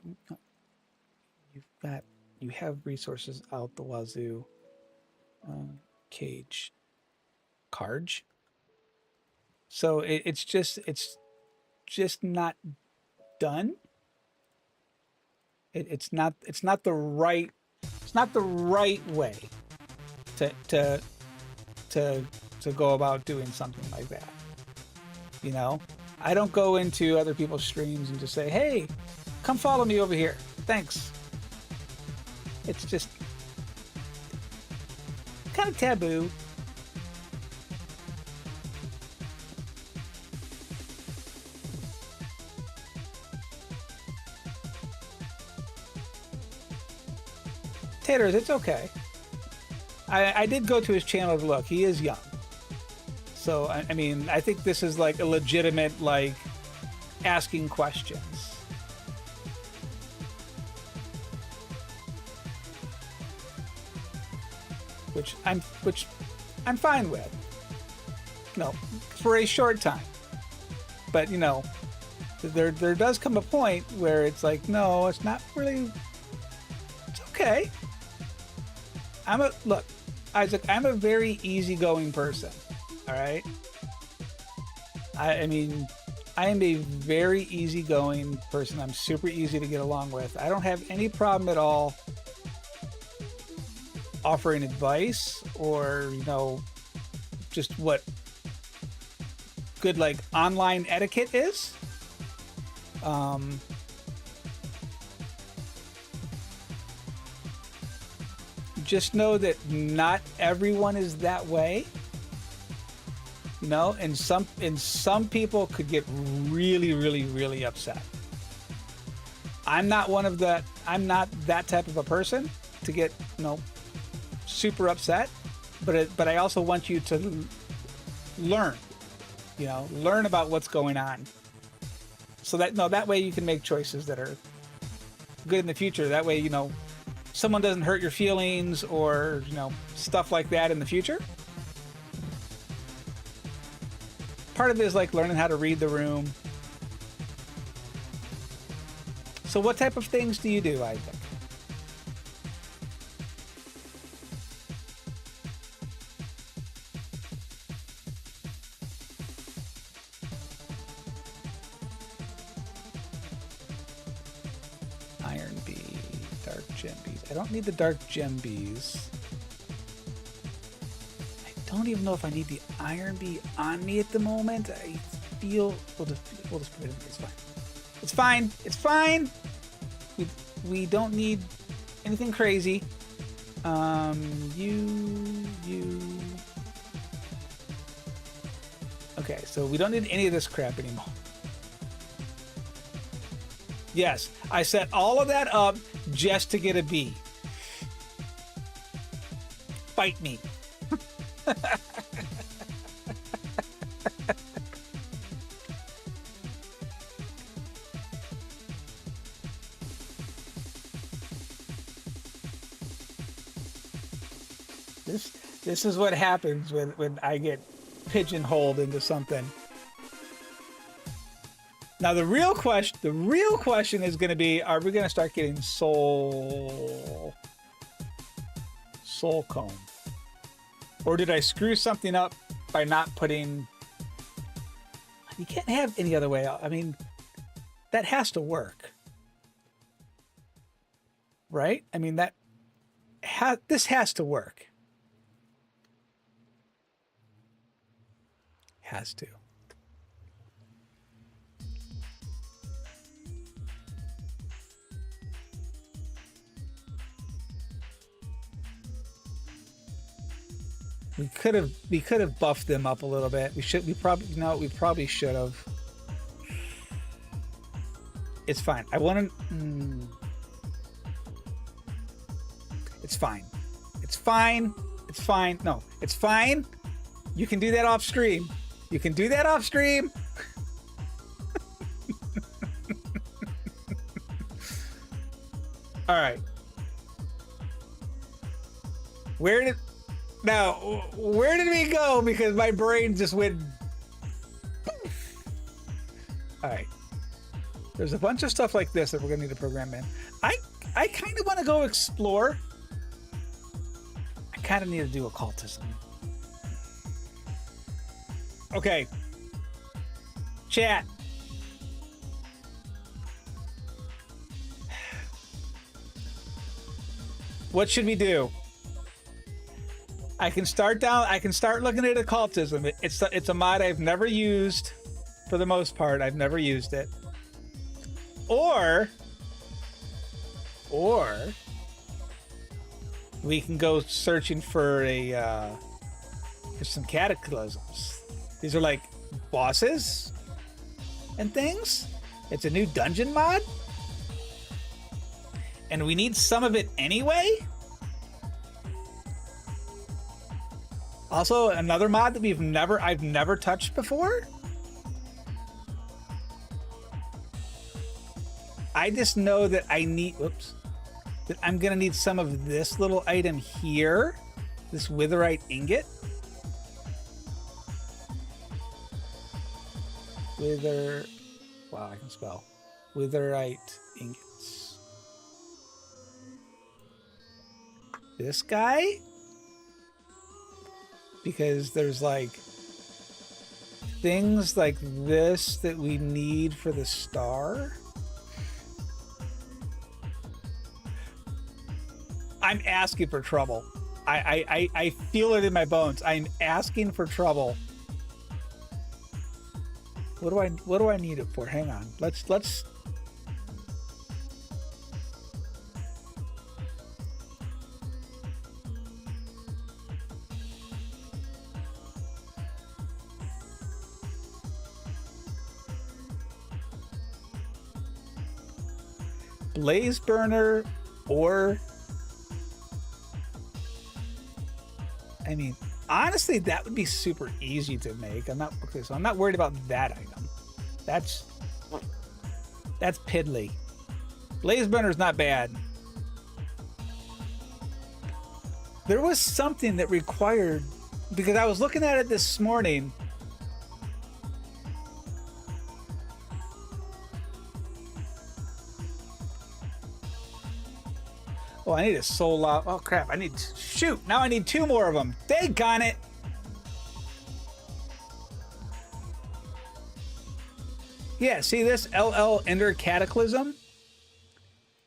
it. You have resources out the wazoo. Cage. Carge. So it's just not done. It's not the right way to go about doing something like that. You know, I don't go into other people's streams and just say, hey, come follow me over here. Thanks. It's just kind of taboo. Taters, it's okay. I did go to his channel to look. He is young. So, I mean, I think this is like a legitimate, like, asking questions. Which I'm fine with. No, for a short time. But, you know, there does come a point where it's like, no, it's not really, it's okay. Look, Isaac, I'm a very easygoing person. All right. I mean, I am a very easygoing person. I'm super easy to get along with. I don't have any problem at all offering advice or, you know, just what good like online etiquette is. Just know that not everyone is that way. You know, and some people could get really, really, really upset. I'm not that type of a person to get, you know, super upset, but I also want you to learn. You know, learn about what's going on. So that way you can make choices that are good in the future. That way, you know, someone doesn't hurt your feelings or, you know, stuff like that in the future. Part of it is like learning how to read the room. So what type of things do you do, Isaac? Iron bee, dark gem bees. I don't need the dark gem bees. I don't even know if I need the iron bee on me at the moment. I feel we'll just put it in. It's fine. It's fine. It's fine. We don't need anything crazy. Okay, so we don't need any of this crap anymore. Yes, I set all of that up just to get a bee. Fight me. This is what happens when I get pigeonholed into something. Now the real question is going to be: are we going to start getting soul comb, or did I screw something up by not putting? You can't have any other way. I mean, that has to work, right? I mean this has to work. Has to. We could have buffed them up a little bit. We probably should have. It's fine. I want to. It's fine. It's fine. It's fine. No, it's fine. You can do that off stream. You can do that off stream. All right. Where did we go? Because my brain just went. All right. There's a bunch of stuff like this that we're gonna need to program in. I kind of want to go explore. I kind of need to do occultism. Okay. Chat. What should we do? I can start looking at occultism. It's a mod I've never used for the most part. I've never used it. Or we can go searching for some cataclysms. These are like bosses and things. It's a new dungeon mod. And we need some of it anyway. Also, another mod that I've never touched before. I just know that that I'm gonna need some of this little item here. This witherite ingot. Wow, I can spell. Witherite ingots. This guy? Because there's like things like this that we need for the star. I'm asking for trouble. I feel it in my bones. I'm asking for trouble. What do I need it for? Hang on. Let's blaze burner or I mean, honestly, that would be super easy to make. I'm not okay, so I'm not worried about that item. That's piddly. Blaze burner's not bad. There was something that required, because I was looking at it this morning. Oh, I need a soul out. Oh crap! I need shoot. Now I need 2 more of them. Daggone it! Yeah, see this LL Ender Cataclysm?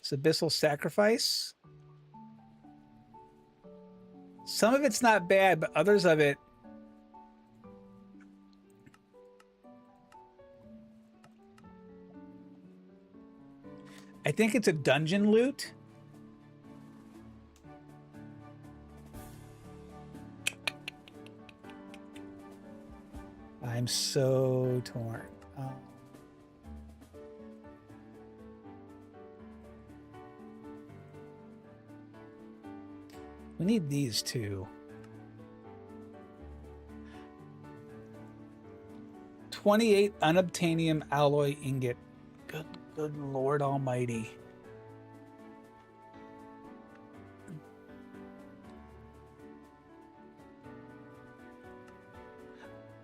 It's Abyssal Sacrifice. Some of it's not bad, but others of it. I think it's a dungeon loot. I'm so torn. We need these 2. 28 unobtainium alloy ingot. Good Lord Almighty.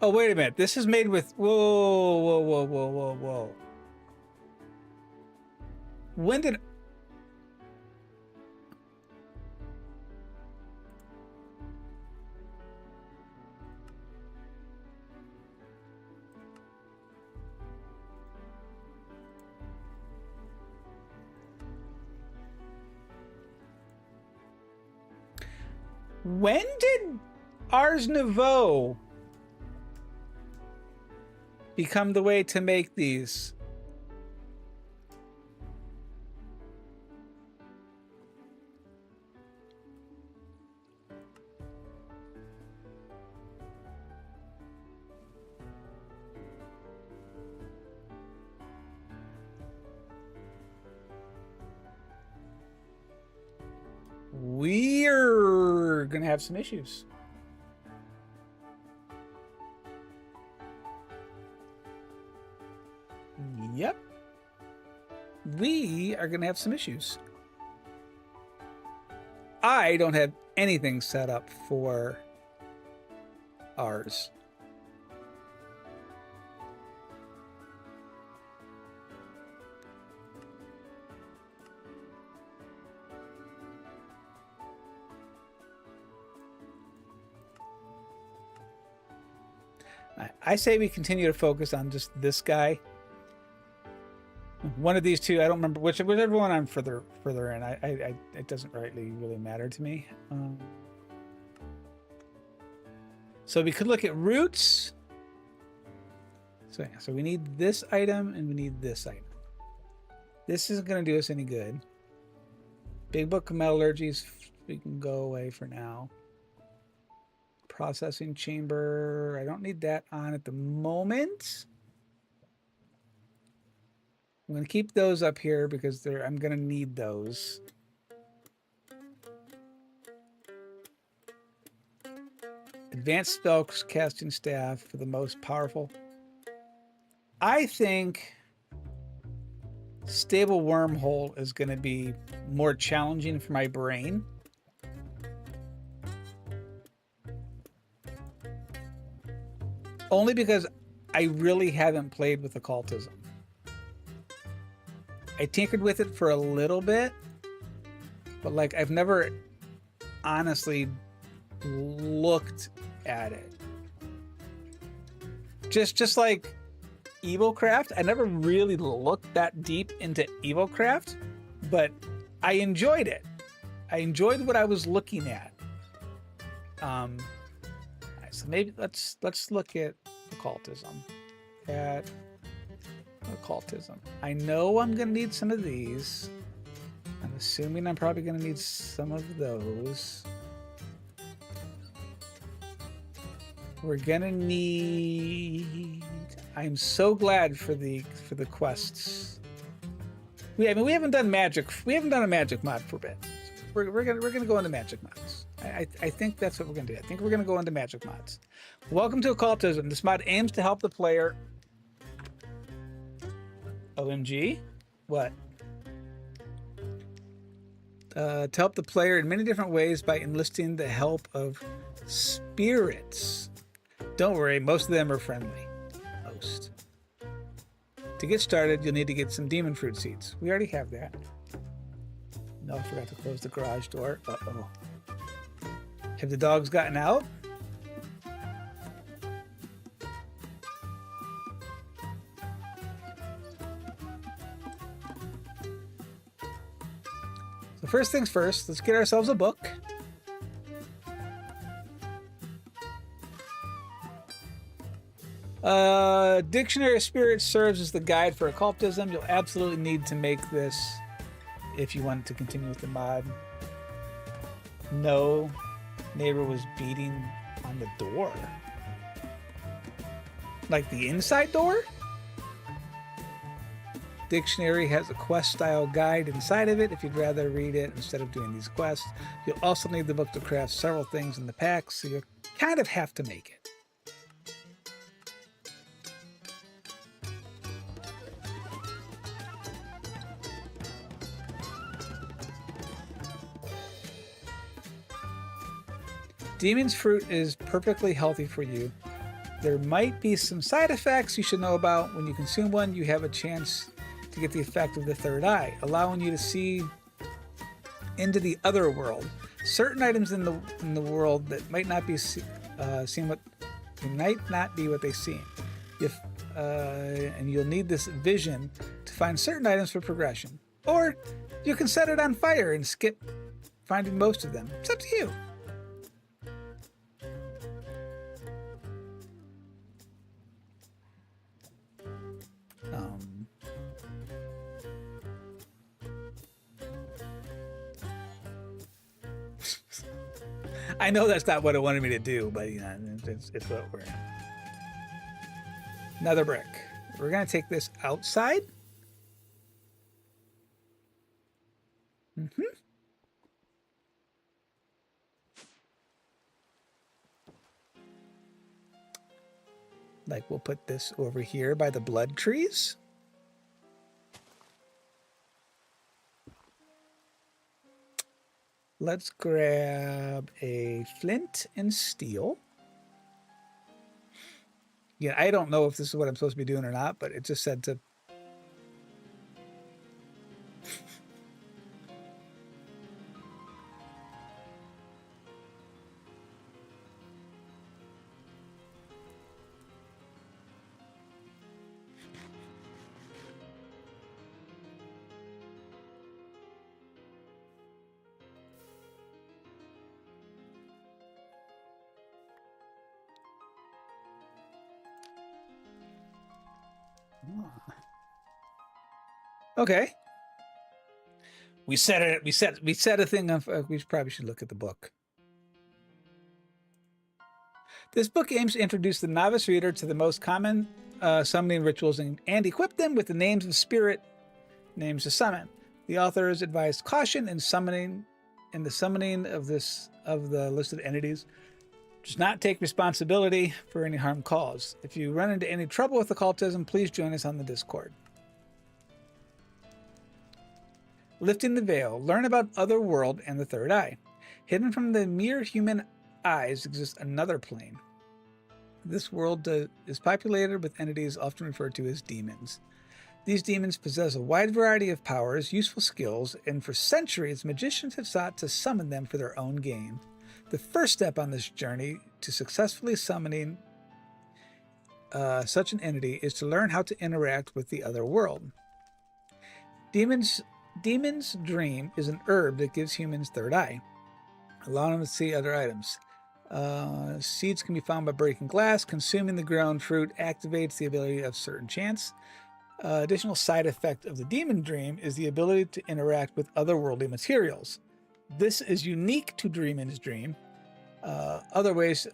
Oh, wait a minute. This is made with... Whoa. When did... When did Ars Nouveau become the way to make these? We're gonna have some issues. Yep. We are gonna have some issues. I don't have anything set up for ours. I say we continue to focus on just this guy. One of these 2, I don't remember whichever one I'm further in. It doesn't really matter to me. So we could look at roots. So we need this item and we need this item. This isn't going to do us any good. Big Book of Metallurgies, we can go away for now. Processing chamber, I don't need that on at the moment. I'm going to keep those up here because I'm going to need those. Advanced spell casting staff for the most powerful. I think stable wormhole is going to be more challenging for my brain. Only because I really haven't played with occultism. I tinkered with it for a little bit, but like I've never honestly looked at it. Just like Evilcraft, I never really looked that deep into Evilcraft, but I enjoyed it. I enjoyed what I was looking at. So maybe let's look at occultism. I know I'm gonna need some of these. I'm assuming I'm probably gonna need some of those. We're gonna need. I'm so glad for the quests. We haven't done magic. We haven't done a magic mod for a bit. we're gonna go into magic mods. I think that's what we're gonna do. I think we're gonna go into magic mods. Welcome to Occultism. This mod aims to help the player. OMG, what? To help the player in many different ways by enlisting the help of spirits. Don't worry, most of them are friendly. Most. To get started, you'll need to get some demon fruit seeds. We already have that. No, I forgot to close the garage door. Uh-oh. Have the dogs gotten out? So first things first, let's get ourselves a book. Dictionary of Spirits serves as the guide for occultism. You'll absolutely need to make this if you want to continue with the mod. No, neighbor was beating on the door. Like the inside door? Dictionary has a quest style guide inside of it if you'd rather read it instead of doing these quests. You'll also need the book to craft several things in the pack, so you kind of have to make it. Demon's fruit is perfectly healthy for you. There might be some side effects you should know about. When you consume one, you have a chance to get the effect of the third eye, allowing you to see into the other world. Certain items in the world that might not be might not be what they seem. And you'll need this vision to find certain items for progression. Or you can set it on fire and skip finding most of them. It's up to you. I know that's not what it wanted me to do, but you know, it's what we're in. Another brick. We're going to take this outside. Like we'll put this over here by the blood trees. Let's grab a flint and steel. Yeah, I don't know if this is what I'm supposed to be doing or not, but it just said to... Okay. We set a thing of we probably should look at the book. This book aims to introduce the novice reader to the most common summoning rituals and equip them with the names of spirit names to summon. The authors advised caution in the summoning of the listed entities. Does not take responsibility for any harm caused. If you run into any trouble with occultism, please join us on the Discord. Lifting the veil. Learn about Otherworld and the Third Eye. Hidden from the mere human eyes exists another plane. This world is populated with entities often referred to as demons. These demons possess a wide variety of powers, useful skills, and for centuries, magicians have sought to summon them for their own gain. The first step on this journey to successfully summoning such an entity is to learn how to interact with the other world. Demon's Dream is an herb that gives humans third eye, allowing them to see other items. Seeds can be found by breaking glass. Consuming the grown fruit activates the ability of certain chance. Additional side effect of the Demon Dream is the ability to interact with otherworldly materials. This is unique to Demon's Dream. Other ways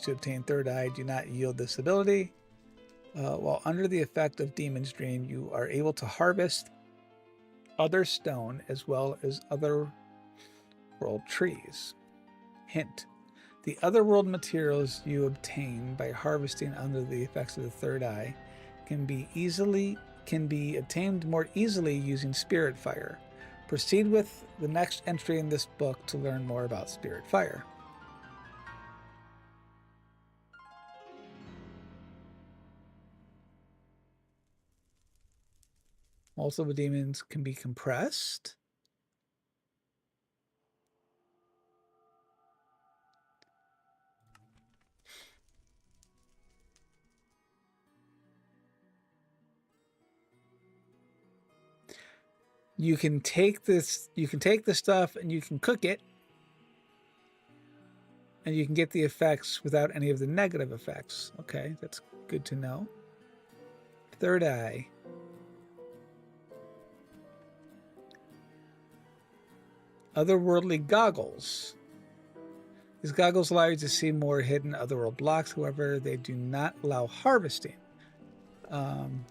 to obtain third eye do not yield this ability. While under the effect of Demon's Dream, you are able to harvest other stone as well as other world trees. Hint: the otherworld materials you obtain by harvesting under the effects of the third eye can be obtained more easily using spirit fire. Proceed with the next entry in this book to learn more about spirit fire. Most of the demons can be compressed. You can take the stuff and you can cook it, and you can get the effects without any of the negative effects. Okay, that's good to know. Third eye. Otherworldly goggles. These goggles allow you to see more hidden otherworld blocks. However, they do not allow harvesting.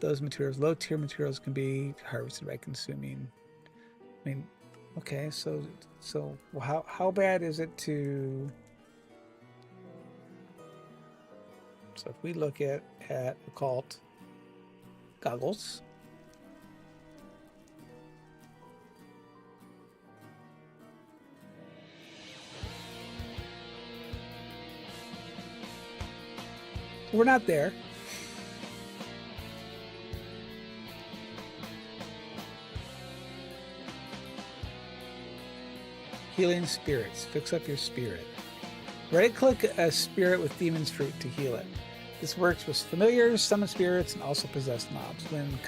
Those materials, low-tier materials, can be harvested by consuming. I mean, okay, so how bad is it to? So if we look at occult goggles, we're not there. Healing spirits. Fix up your spirit. Right-click a spirit with demon's fruit to heal it. This works with familiars, summon spirits, and also possessed mobs. When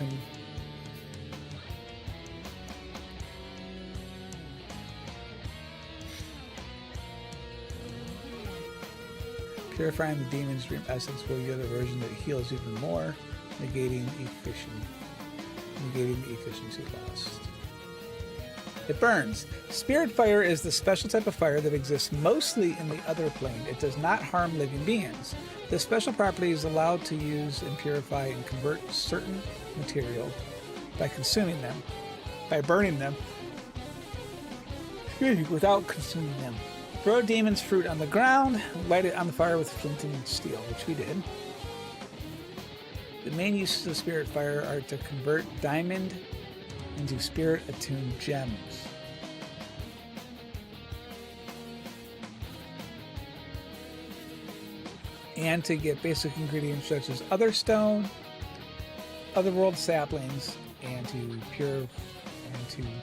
purifying the demon's dream essence will yield a version that heals even more, negating the efficiency lost. It burns. Spirit fire is the special type of fire that exists mostly in the other plane. It does not harm living beings. This special property is allowed to use and purify and convert certain material by consuming them, by burning them, without consuming them. Throw demon's fruit on the ground, light it on the fire with flint and steel, which we did. The main uses of spirit fire are to convert diamond into spirit-attuned gems. And to get basic ingredients such as other stone, otherworld saplings, and to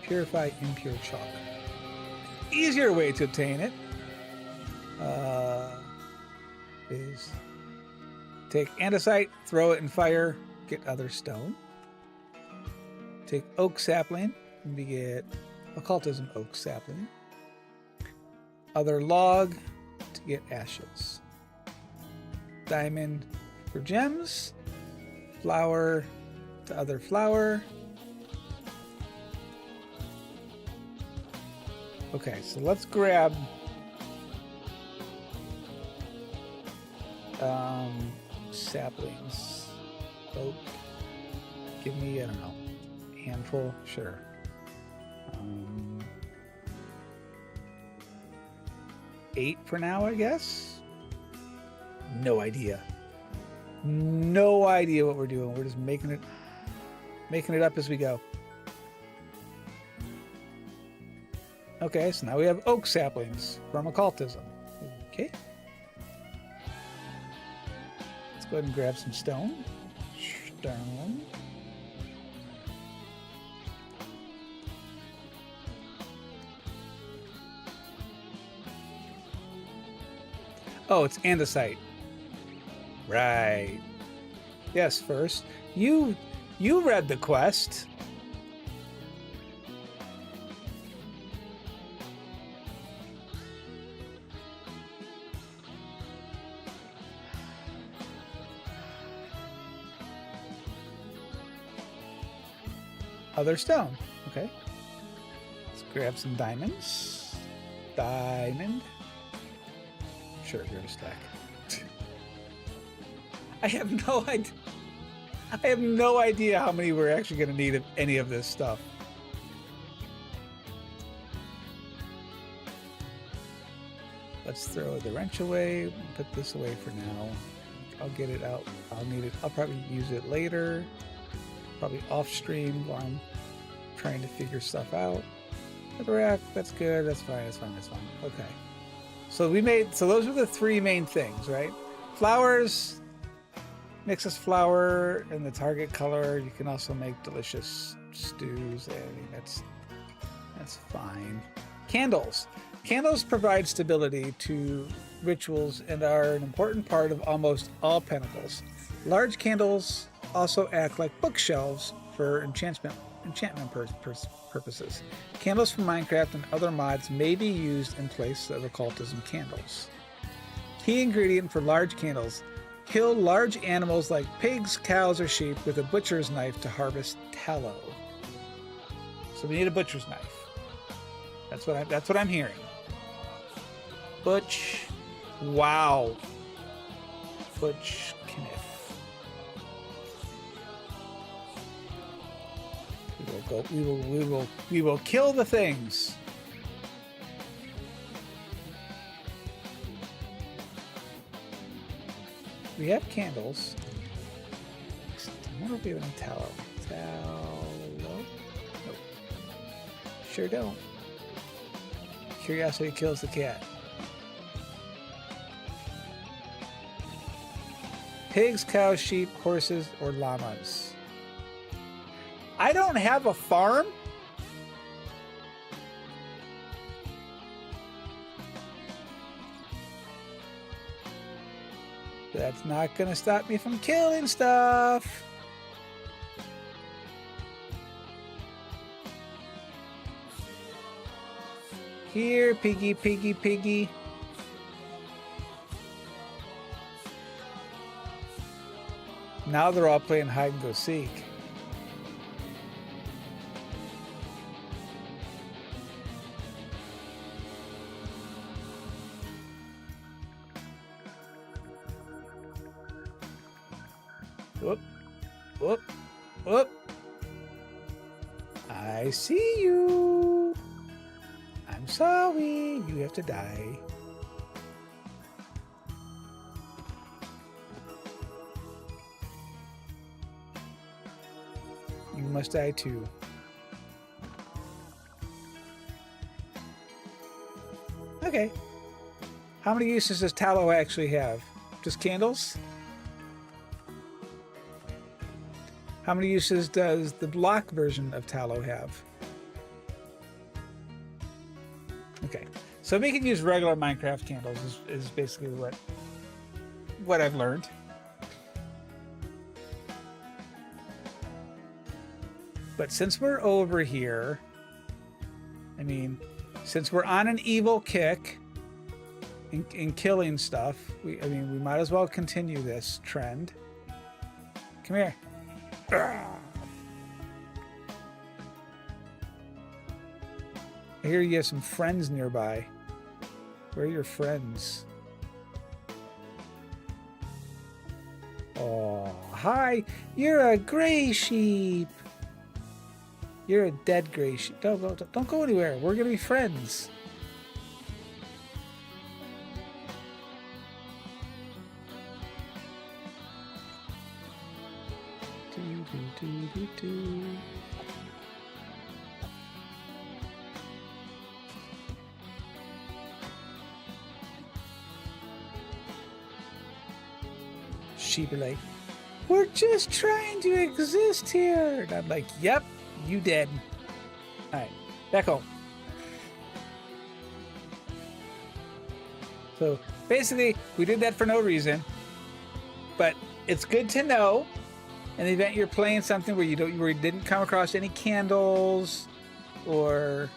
purify impure chalk. Easier way to obtain it is take andesite, throw it in fire, get other stone. Take oak sapling, and we get occultism oak sapling. Other log to get ashes. Diamond for gems. Flower to other flower. Okay, so let's grab saplings. Oak. Give me, I don't know, handful, sure. 8 for now, I guess. No idea. No idea what we're doing. We're just making it up as we go. Okay, so now we have oak saplings from occultism. Okay. Let's go ahead and grab some stone. Stone. Oh, it's andesite. Right. Yes, first. You read the quest. Other stone. Okay. Let's grab some diamonds. Diamond. Sure, you're a stack. I have no idea. I have no idea how many we're actually going to need of any of this stuff. Let's throw the wrench away. Put this away for now. I'll get it out. I'll need it. I'll probably use it later. Probably off stream while I'm trying to figure stuff out. The rack, that's good. That's fine. That's fine. That's fine. Okay. So those are the three main things, right? Flowers, mixes flour and the target color. You can also make delicious stews. I mean, that's fine. Candles. Candles provide stability to rituals and are an important part of almost all pinnacles. Large candles also act like bookshelves for enchantment purposes. Candles from Minecraft and other mods may be used in place of occultism candles. Key ingredient for large candles: kill large animals like pigs, cows, or sheep with a butcher's knife to harvest tallow. So we need a butcher's knife. That's what I'm hearing. Butch, wow. Butch Kniff. We will kill the things. We have candles. I wonder if we have any tallow. Tallow? Nope. Sure don't. Curiosity kills the cat. Pigs, cows, sheep, horses, or llamas. I don't have a farm. That's not going to stop me from killing stuff. Here, piggy, piggy, piggy. Now they're all playing hide and go seek. Whoop, whoop, whoop. I see you. I'm sorry, you have to die. You must die too. Okay. How many uses does tallow actually have? Just candles? How many uses does the block version of tallow have? Okay, so we can use regular Minecraft candles is basically what I've learned. But since we're over here, I mean, since we're on an evil kick in killing stuff, we might as well continue this trend. Come here. I hear you have some friends nearby. Where are your friends? Oh, hi. You're a gray sheep. You're a dead gray sheep. Don't go anywhere. We're gonna be friends. Sheep are like, we're just trying to exist here. And I'm like, yep, you dead. All right, back home. So basically, we did that for no reason, but it's good to know in the event you're playing something where you didn't come across any candles or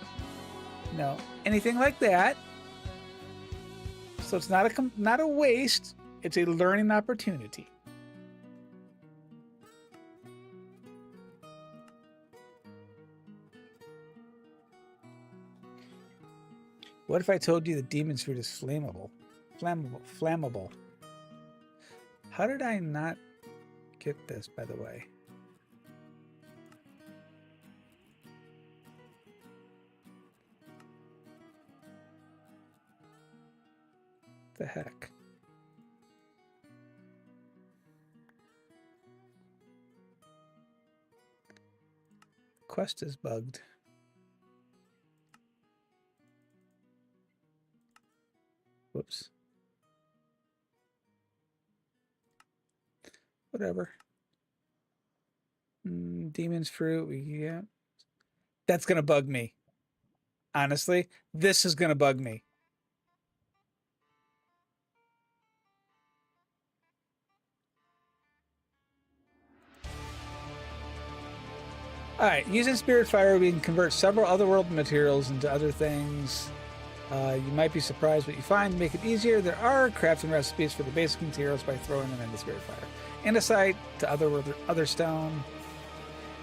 anything like that. So it's not a waste. It's a learning opportunity. What if I told you the demon's fruit is flammable? Flammable. How did I not get this, by the way? The heck? Quest is bugged. Whoops. Whatever. Demon's fruit. Yeah. That's going to bug me. Honestly, this is going to bug me. All right, using Spirit Fire, we can convert several otherworld materials into other things. You might be surprised what you find. To make it easier, there are crafting recipes for the basic materials by throwing them into Spirit Fire. Andesite to other stone.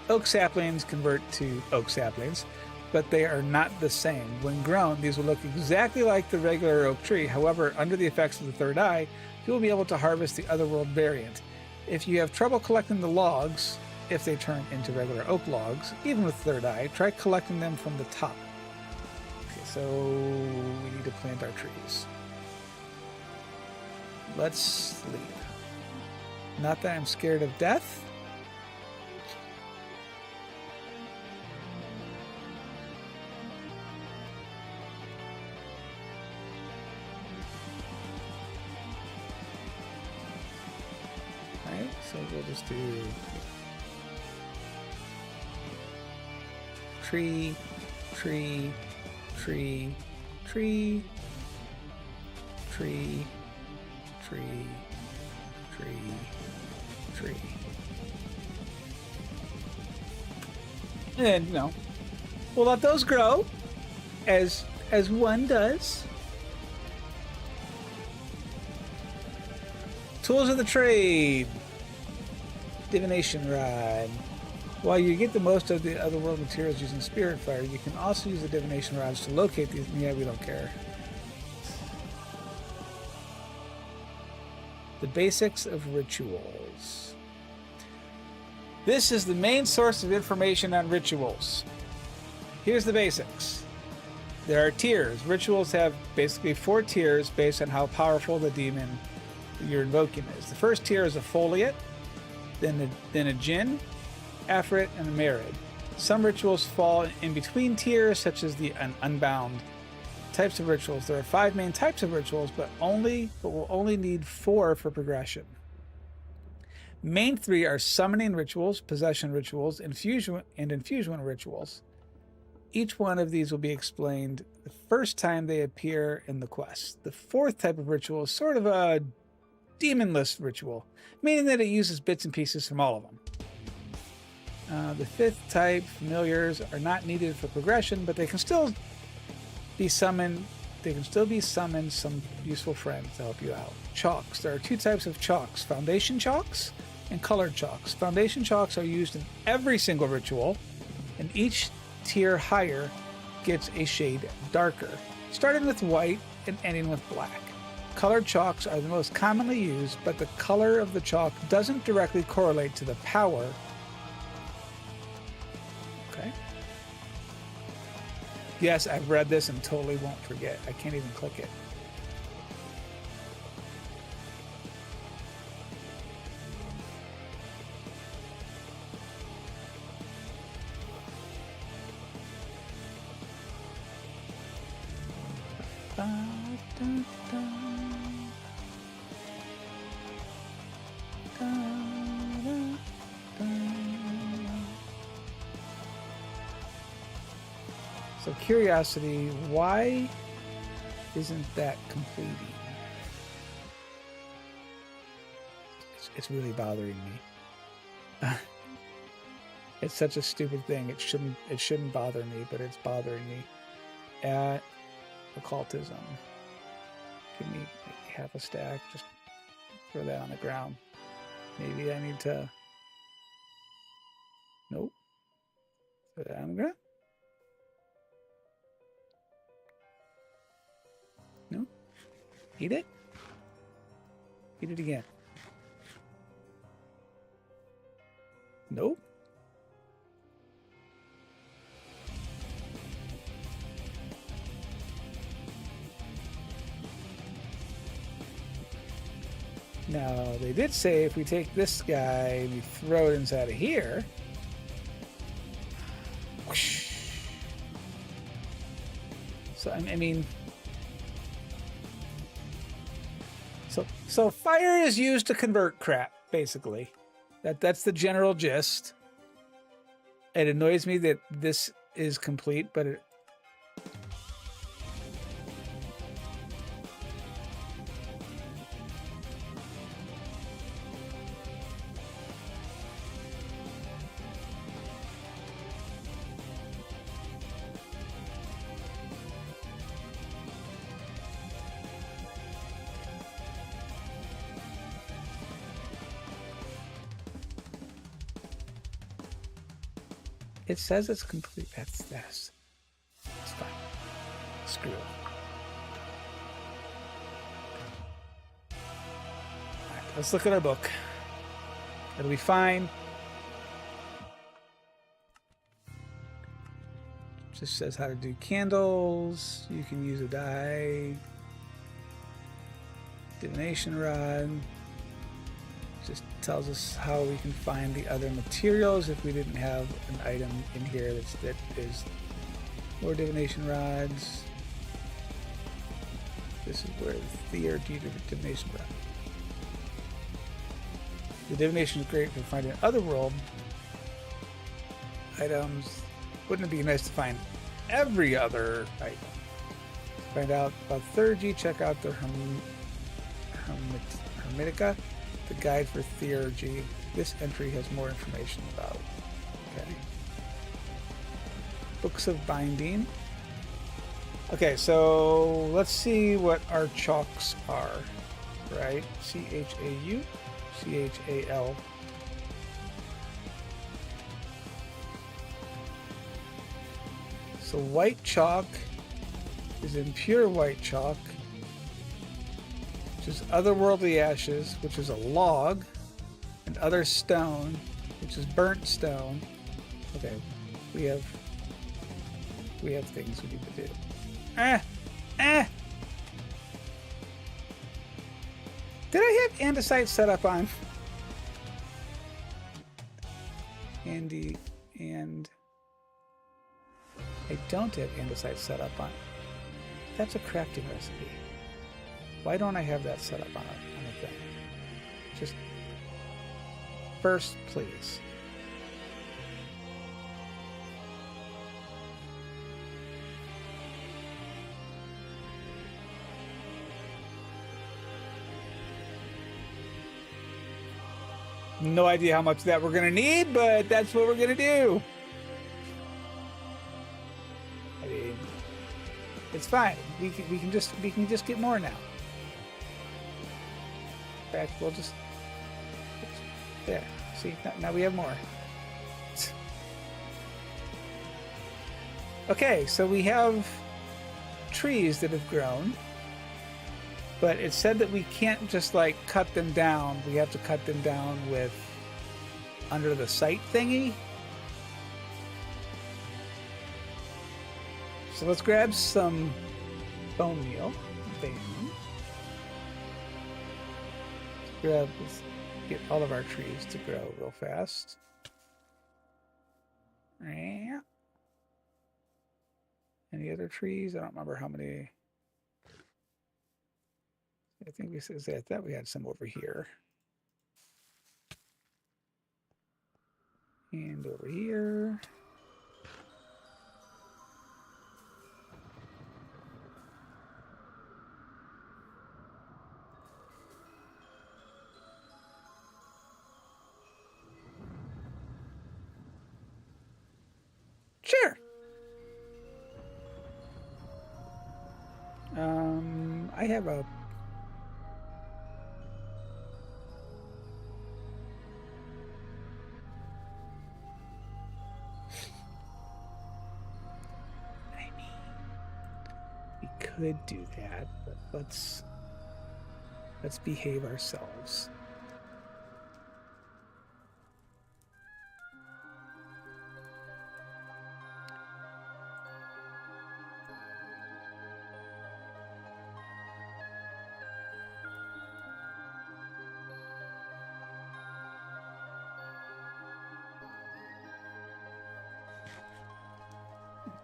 Oak saplings convert to oak saplings, but they are not the same. When grown, these will look exactly like the regular oak tree. However, under the effects of the third eye, you will be able to harvest the otherworld variant. If you have trouble collecting the logs, if they turn into regular oak logs, even with third eye, try collecting them from the top. Okay, so we need to plant our trees. Let's sleep. Not that I'm scared of death. Alright, so we'll just do tree, tree, tree, tree, tree, tree, tree, tree. And, you know, we'll let those grow as one does. Tools of the trade. Divination rod. While you get the most of the otherworld materials using Spirit Fire, you can also use the divination rods to locate these. Yeah, we don't care. The basics of rituals. This is the main source of information on rituals. Here's the basics. There are tiers. Rituals have basically 4 tiers based on how powerful the demon you're invoking is. The first tier is a foliate, then a djinn, Afrit, and a Merid. Some rituals fall in between tiers, such as the unbound. Types of rituals. There are 5 main types of rituals, but we'll only need 4 for progression. Main 3 are summoning rituals, possession rituals, infusion rituals. Each one of these will be explained the first time they appear in the quest. The 4th type of ritual is sort of a demonless ritual, meaning that it uses bits and pieces from all of them. The 5th type, familiars, are not needed for progression, but they can still be summoned. They can still be summoned some useful friends to help you out. Chalks. There are 2 types of chalks: foundation chalks and colored chalks. Foundation chalks are used in every single ritual, and each tier higher gets a shade darker, starting with white and ending with black. Colored chalks are the most commonly used, but the color of the chalk doesn't directly correlate to the power. Okay. Yes, I've read this and totally won't forget. I can't even click it. So curiosity, why isn't that completing? It's really bothering me. It's such a stupid thing. It shouldn't bother me, but it's bothering me. At occultism. Give me half a stack. Just throw that on the ground. Maybe I need to... Nope. Throw that on the ground. No? Eat it? Eat it again. Nope. Now, they did say if we take this guy and we throw it inside of here, whoosh. So, I mean, so fire is used to convert crap, basically. That's the general gist. It annoys me that this is complete, but it says it's complete. That's fine. Screw it. All right, let's look at our book. It'll be fine. Just says how to do candles. You can use a dye. Divination rod. Just tells us how we can find the other materials if we didn't have an item in here that is more divination rods. This is where the divination rod. The divination is great for finding otherworld items. Wouldn't it be nice to find every other item? To find out about theurgy, check out the Hermetica, the guide for theurgy. This entry has more information about. Okay. Books of binding. Okay, so let's see what our chalks are. Right? C-H-A-U, C-H-A-L. So white chalk is impure white chalk, which is otherworldly ashes, which is a log, and other stone, which is burnt stone. Okay, we have things we need to do. Did I have andesite set up on? And I don't have andesite set up on. That's a crafting recipe. Why don't I have that set up on a thing? Just first, please. No idea how much of that we're gonna need, but that's what we're gonna do. I mean, it's fine. We can just get more now. In fact, we'll just there. See, now we have more. Okay, so we have trees that have grown, but it said that we can't just like cut them down. We have to cut them down with under the sight thingy. So let's grab some bone meal. Bam. Let's get all of our trees to grow real fast. Yeah. Any other trees? I don't remember how many. I think we said I thought we had some over here. And over here. Sure. I have a we could do that, but let's behave ourselves.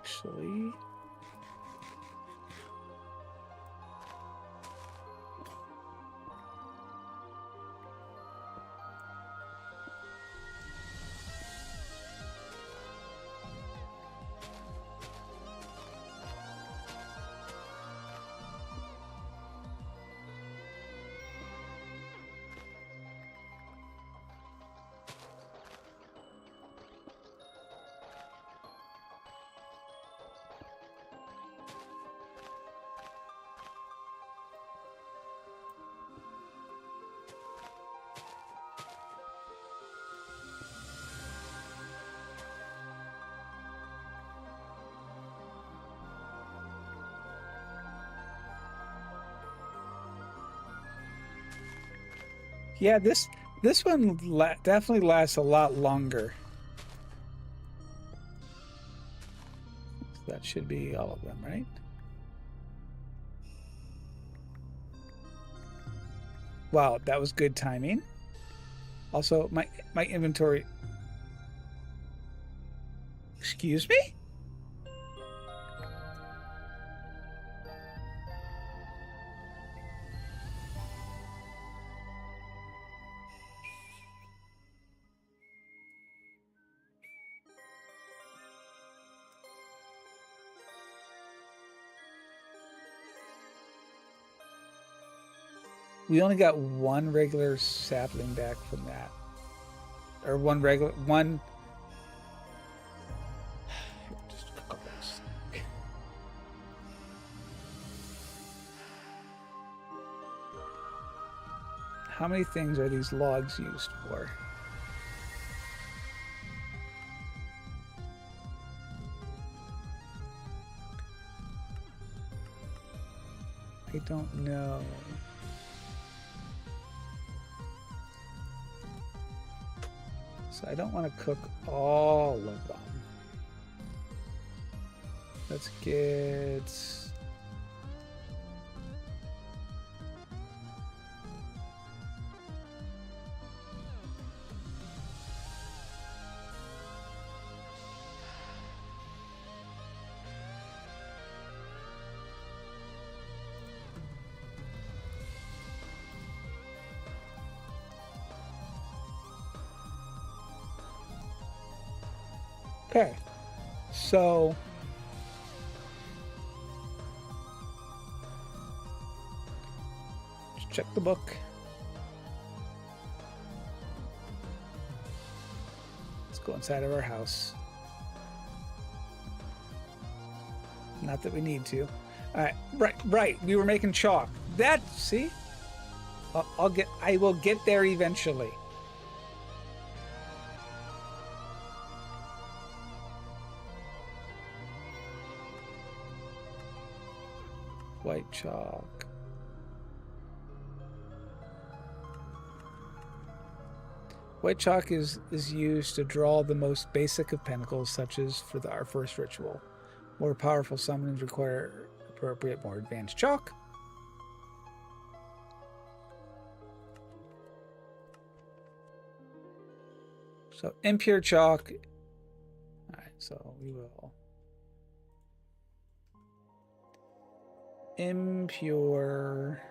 actually. Yeah, this one definitely lasts a lot longer. So that should be all of them, right? Wow, that was good timing. Also, my inventory. Excuse me? We only got one regular sapling back from that. Or one. Just a couple of... How many things are these logs used for? I don't know. So I don't want to cook all of them. Let's get... Okay, so let's check the book. Let's go inside of our house. Not that we need to. All right, right. We were making chalk. That, see? I will get there eventually. White chalk. White chalk is used to draw the most basic of pentacles, such as for our first ritual. More powerful summonings require appropriate, more advanced chalk. So impure chalk. All right, so we will. Impure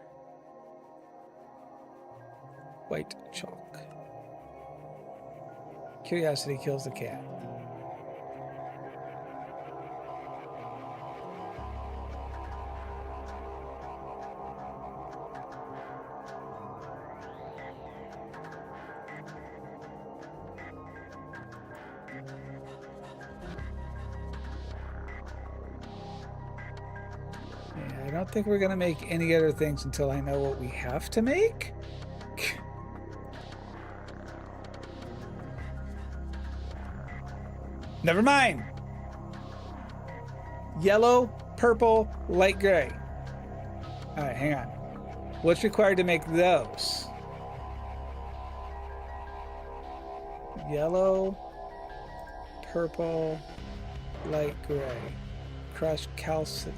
white chalk. Curiosity kills the cat. Yeah, I don't think we're gonna make any other things until I know what we have to make. Never mind. Yellow, purple, light gray. All right, hang on. What's required to make those? Yellow, purple, light gray. Crushed calcite.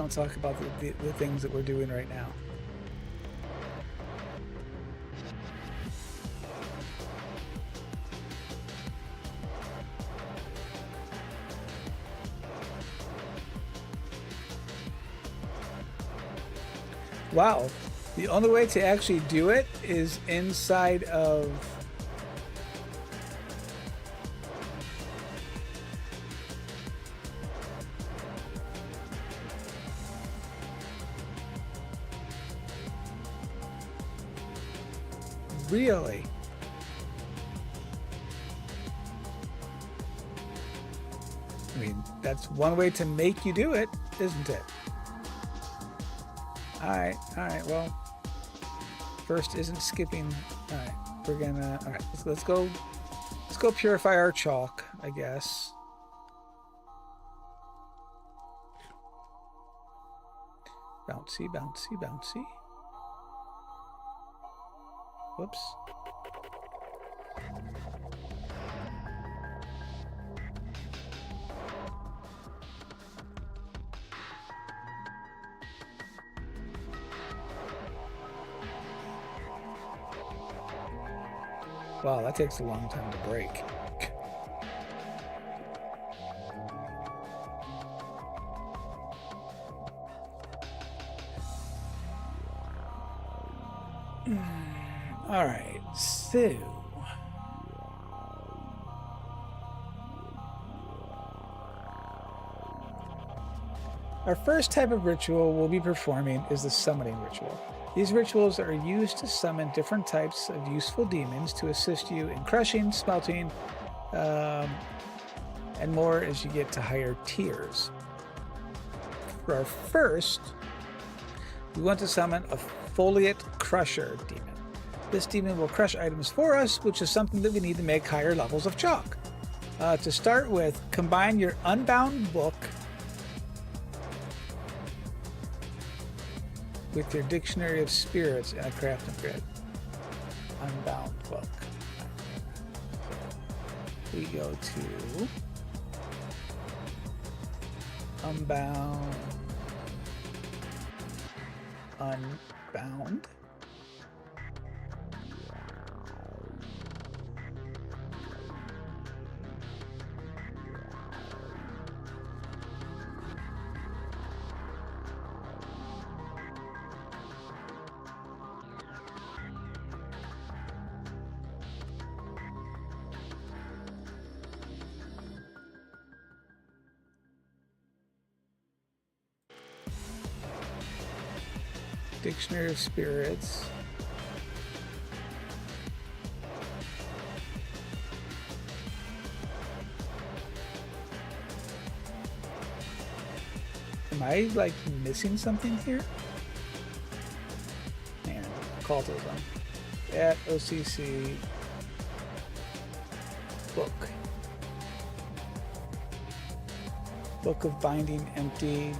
don't talk about the things that we're doing right now. Wow, the only way to actually do it is inside of... Really? I mean, that's one way to make you do it, isn't it? All right, well, first isn't skipping. All right, we're gonna, all right, let's go purify our chalk, I guess. Bouncy, bouncy, bouncy. Whoops. Wow, that takes a long time to break. All right, so our first type of ritual we'll be performing is the summoning ritual. These rituals are used to summon different types of useful demons to assist you in crushing, smelting, and more as you get to higher tiers. For our first, we want to summon a Foliate Crusher demon. This demon will crush items for us, which is something that we need to make higher levels of chalk. To start with, combine your Unbound book with your Dictionary of Spirits and a crafting grid. Unbound book. We go to Unbound. Unbound. Dictionary of Spirits. Am I like missing something here? Man, call those on. At OCC book. Book of Binding empty.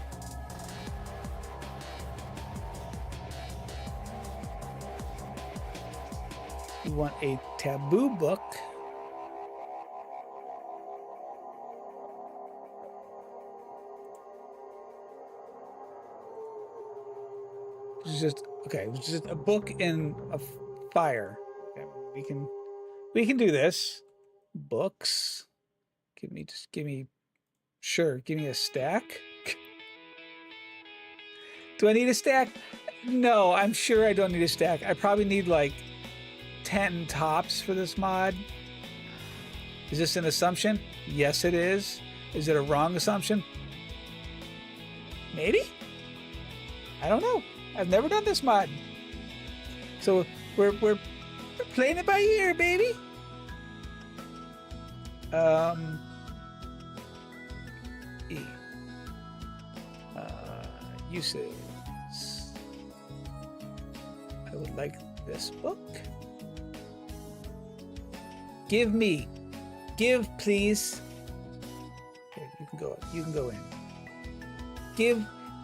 You want a taboo book. It's just okay. It's just a book in a fire. Okay, we can do this. Books. Give me Sure. Give me a stack. Do I need a stack? No, I'm sure I don't need a stack. I probably need like 10 tops for this mod. Is this an assumption? Yes, it is. Is it a wrong assumption? Maybe? I don't know. I've never done this mod. So we're playing it by ear, baby. Uses. I would like this book. Give, please. Okay, you can go in.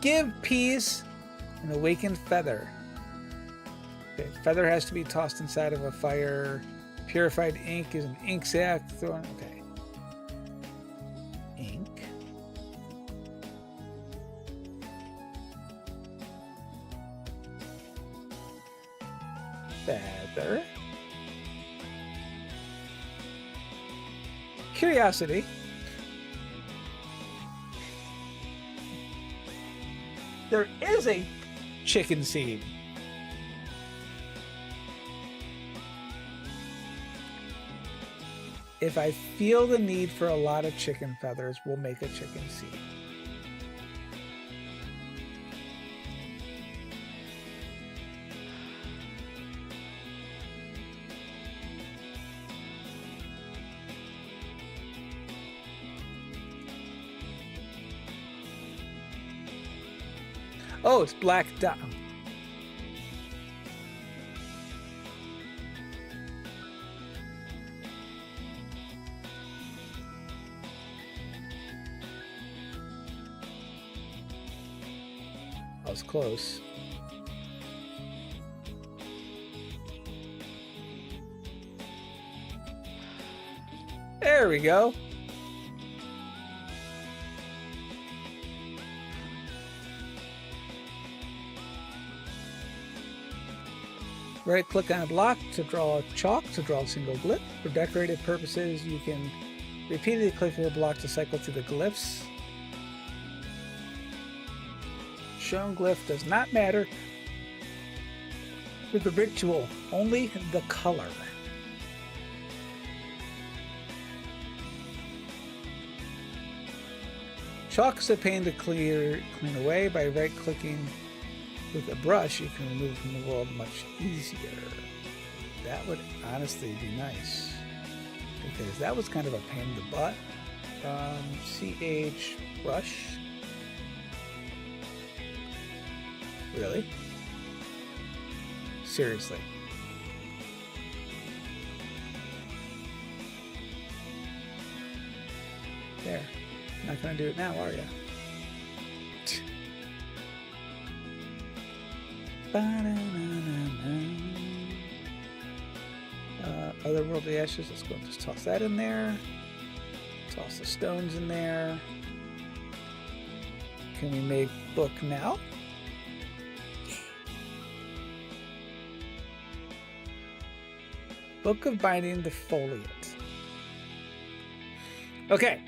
Give, please, an awakened feather. Okay, feather has to be tossed inside of a fire. Purified ink is an ink sac thrown. Okay. Ink. feather. Curiosity. There is a chicken seed. If I feel the need for a lot of chicken feathers, we'll make a chicken seed. Oh, it's black dye. I was close. There we go. Right-click on a block to draw chalk to draw a single glyph. For decorative purposes, you can repeatedly click the block to cycle through the glyphs. Shown glyph does not matter for the ritual, only the color. Chalk is a pain to clean away. By right-clicking with a brush, you can remove it from the world much easier. That would honestly be nice, because that was kind of a pain in the butt. CH brush. Really? Seriously. There. Not gonna do it now, are ya? Otherworldly ashes. Let's go. Just toss that in there. Toss the stones in there. Can we make book now? Book of Binding the Foliate. Okay.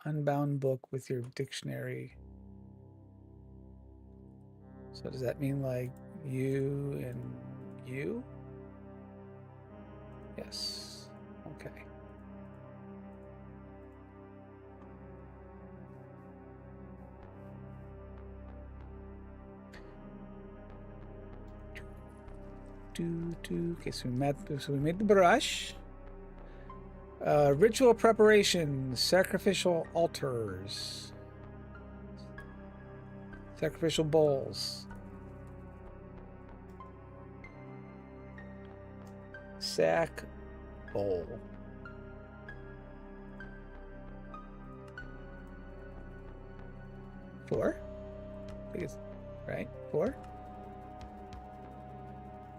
Unbound book with your dictionary. So does that mean like you and you? Yes. Okay. Okay, so we made the brush. Ritual preparation, sacrificial altars, sacrificial bowls, sack bowl. Four? I think it's right. Four?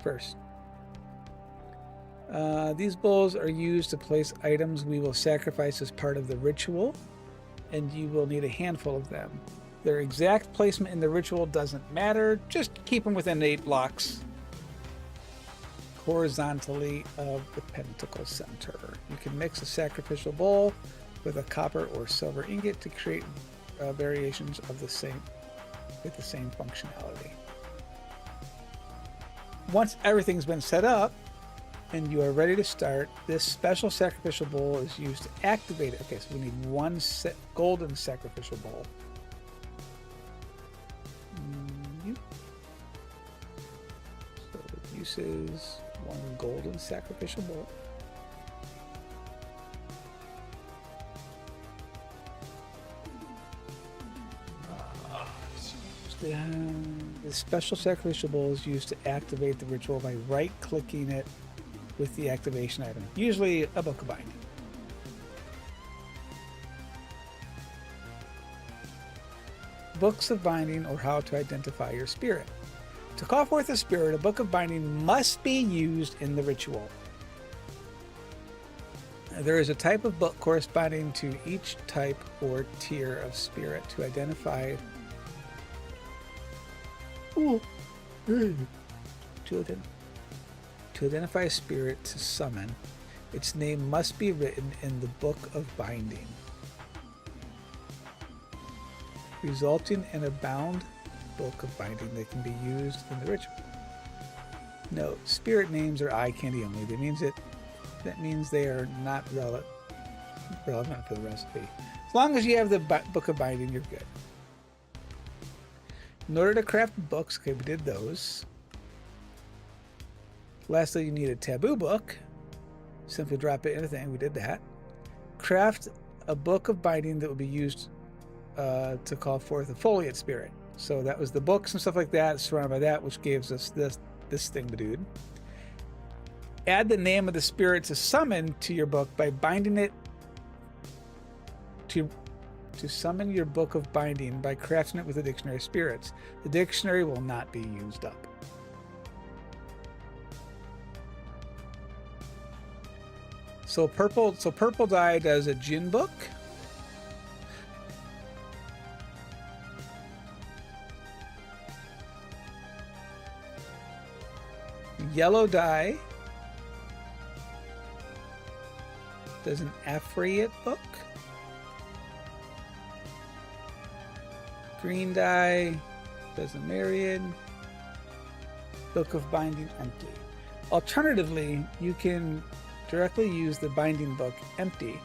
First. These bowls are used to place items we will sacrifice as part of the ritual, and you will need a handful of them. Their exact placement in the ritual doesn't matter, just keep them within 8 blocks horizontally of the pentacle center. You can mix a sacrificial bowl with a copper or silver ingot to create variations of the same functionality. Once everything's been set up and you are ready to start, this special sacrificial bowl is used to activate it. Okay, so we need one golden sacrificial bowl. So the use is one golden sacrificial bowl. The special sacrificial bowl is used to activate the ritual by right-clicking it with the activation item, usually a book of binding. Books of binding, or how to identify your spirit. To call forth a spirit, a book of binding must be used in the ritual. There is a type of book corresponding to each type or tier of spirit to identify to identify a spirit to summon. Its name must be written in the book of binding, resulting in a bound book of binding that can be used in the ritual. Note, spirit names are eye candy only. That means they are not relevant for the recipe. As long as you have the book of binding, you're good. In order to craft books, okay, we did those. Lastly, you need a taboo book. Simply drop it in a thing. We did that. Craft a book of binding that will be used to call forth a foliate spirit. So that was the books and stuff like that, surrounded by that, which gives us this thing, dude. Add the name of the spirit to summon to your book by binding it to summon your book of binding by crafting it with a dictionary of spirits. The dictionary will not be used up. So purple dye does a gin book. Yellow dye does an Afriate book. Green dye does a Marian. Book of binding empty. Alternatively, you can directly use the binding book empty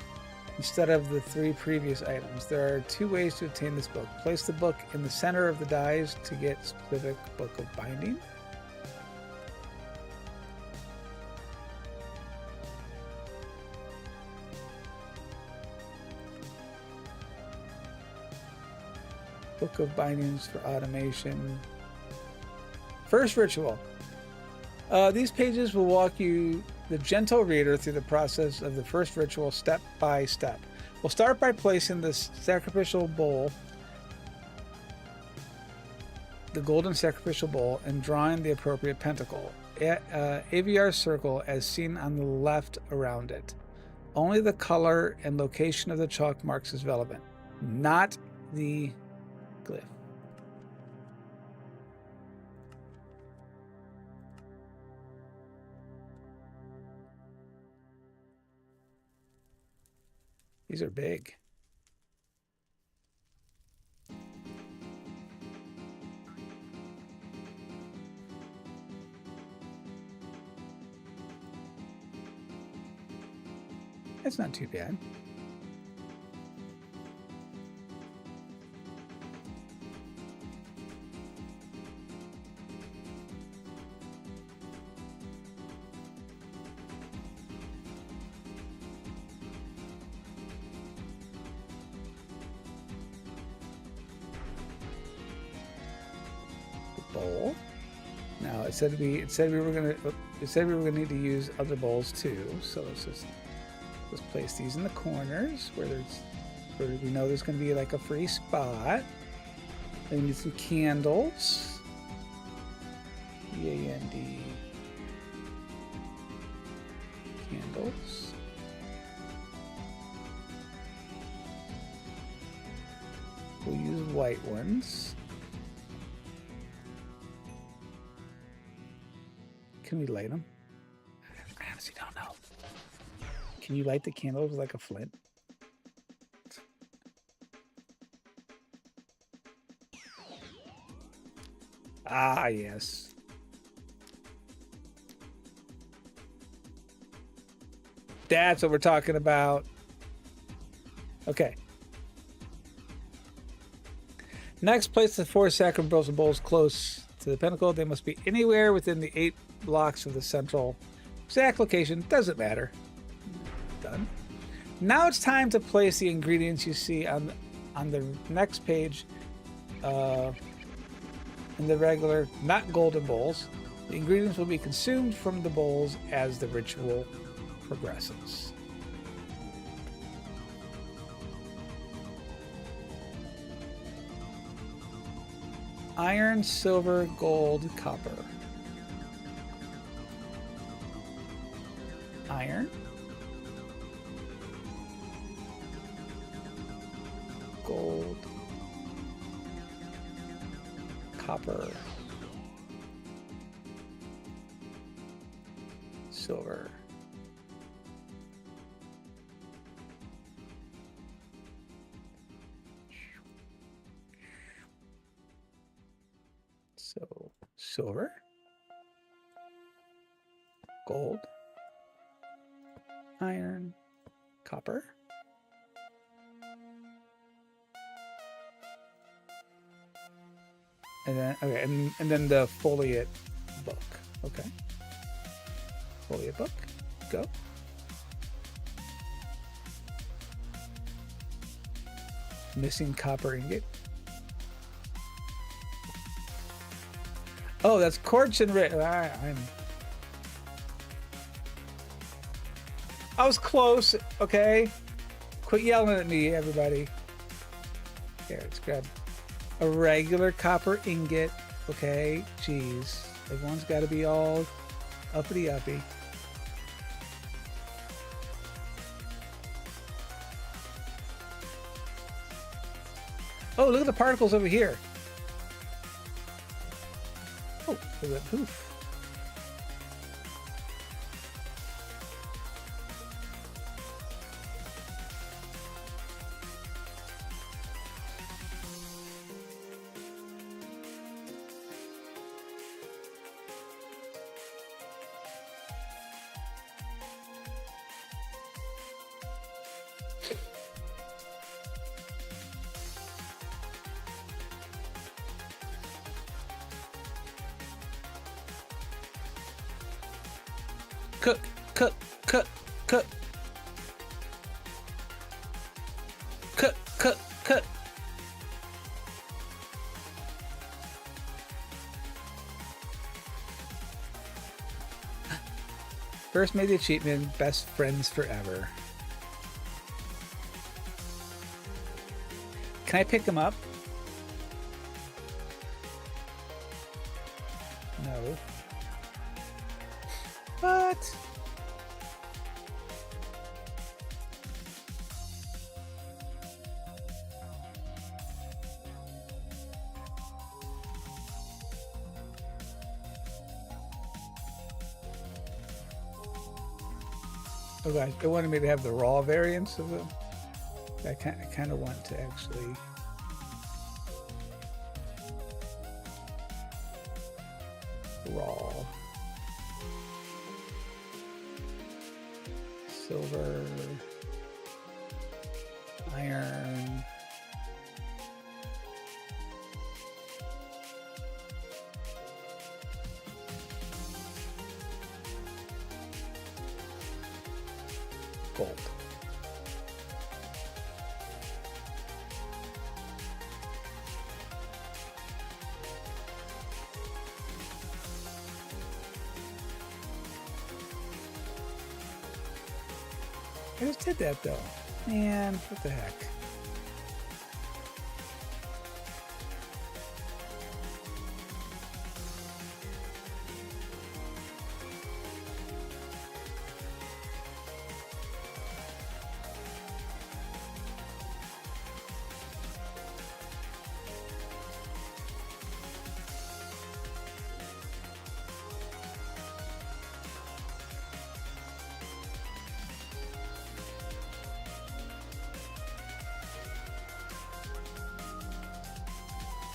instead of the 3 previous items. There are 2 ways to obtain this book. Place the book in the center of the dies to get specific book of binding. Book of bindings for automation. First ritual. These pages will walk you, the gentle reader, through the process of the first ritual step by step. We'll start by placing the sacrificial bowl, the golden sacrificial bowl, and drawing the appropriate pentacle. AVR circle as seen on the left around it. Only the color and location of the chalk marks is relevant, not the glyph. These are big. That's not too bad. Bowl. Now it said we were gonna need to use other bowls too. So let's place these in the corners where we know there's gonna be like a free spot. Then we need some candles. EAND candles. We'll use white ones. Can we light them? I honestly don't know. Can you light the candles with like a flint? Ah, yes. That's what we're talking about. Okay. Next, place the 4 sacrificial bowls close to the pinnacle. They must be anywhere within the 8 blocks of the central exact location. Doesn't matter. Done. Now it's time to place the ingredients you see on the next page in the regular, not golden bowls. The ingredients will be consumed from the bowls as the ritual progresses. Iron, silver, gold, copper. Iron. Gold. Copper. Silver. So, silver, gold, iron, copper. And then, okay, and then the foliate book. Okay. Foliate book. Go. Missing copper ingot. Oh, that's quartz and red. I was close. Okay. Quit yelling at me, everybody. Here, let's grab a regular copper ingot. Okay. Jeez. Everyone's got to be all uppity uppy. Oh, look at the particles over here. Oh, look at that poof. Cook, cook, cook, cook. Cook, cook, cook. First made the achievement, best friends forever. Can I pick them up? No. What? Oh god, they wanted me to have the raw variants of them. I kind of want to actually raw. Silver, iron, gold. I just did that though. Man, what the heck?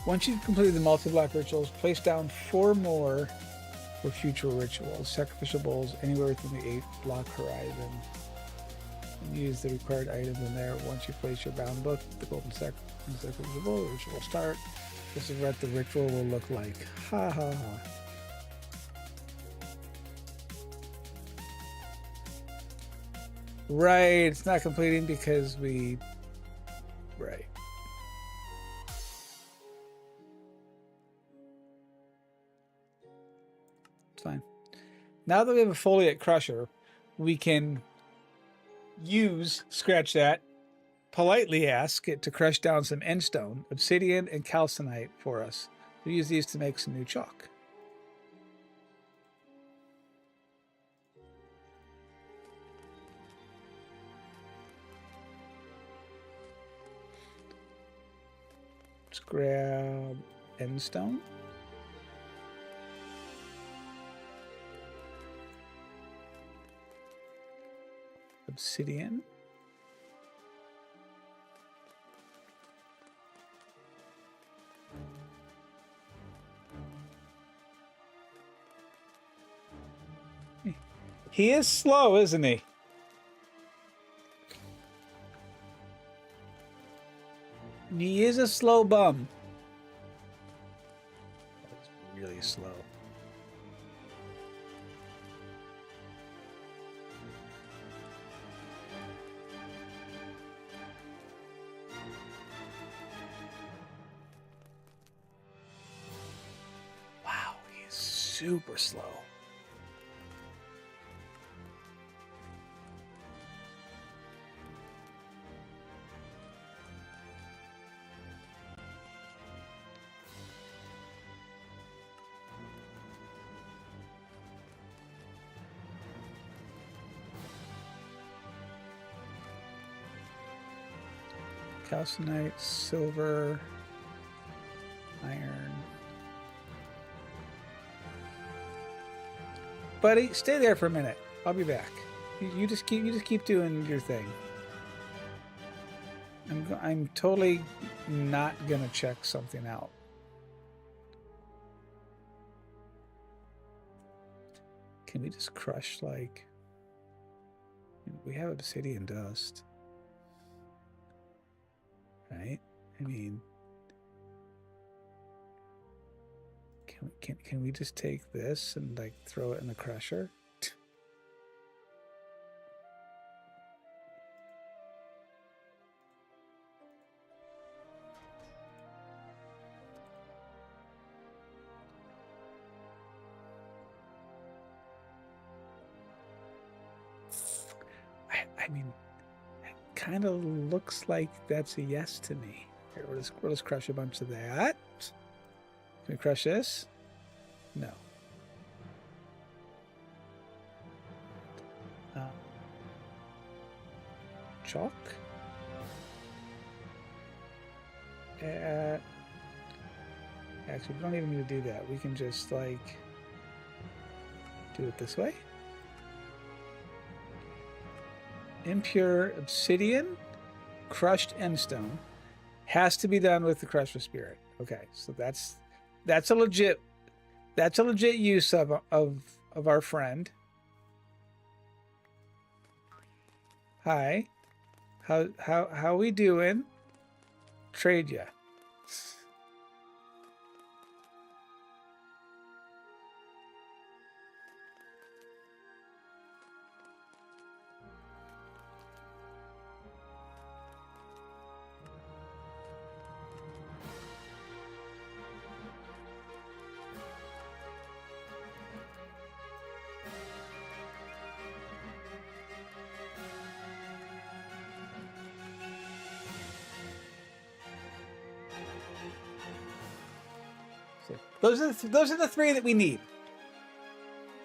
Once you've completed the multi-block rituals, place down 4 more for future rituals. Sacrificial bowls anywhere within the 8-block horizon. And use the required items in there. Once you place your bound book, the golden sacrificial bowl, the ritual will start. This is what the ritual will look like. Ha ha ha. Right, it's not completing because we... Right. It's fine. Now that we have a foliate crusher, we can scratch that, politely ask it to crush down some endstone, obsidian, and calcinite for us. We'll use these to make some new chalk. Let's grab endstone. Obsidian. He is slow, isn't he? He is a slow bum. That's really slow. Wow, he is super slow. Calcinite, silver, iron. Buddy, stay there for a minute. I'll be back. You just keep doing your thing. I'm totally not gonna check something out. Can we just crush, like, we have obsidian dust, right? I mean, can we just take this and like throw it in the crusher? I mean, it kind of looks like that's a yes to me. Here, we'll just crush a bunch of that. Can we crush this? No. Chalk? Actually, we don't even need to do that. We can just, like, do it this way. Impure obsidian, crushed endstone. Has to be done with the crusher spirit. Okay, so that's a legit use of our friend. Hi. How we doing? Trade ya. Those are the three that we need.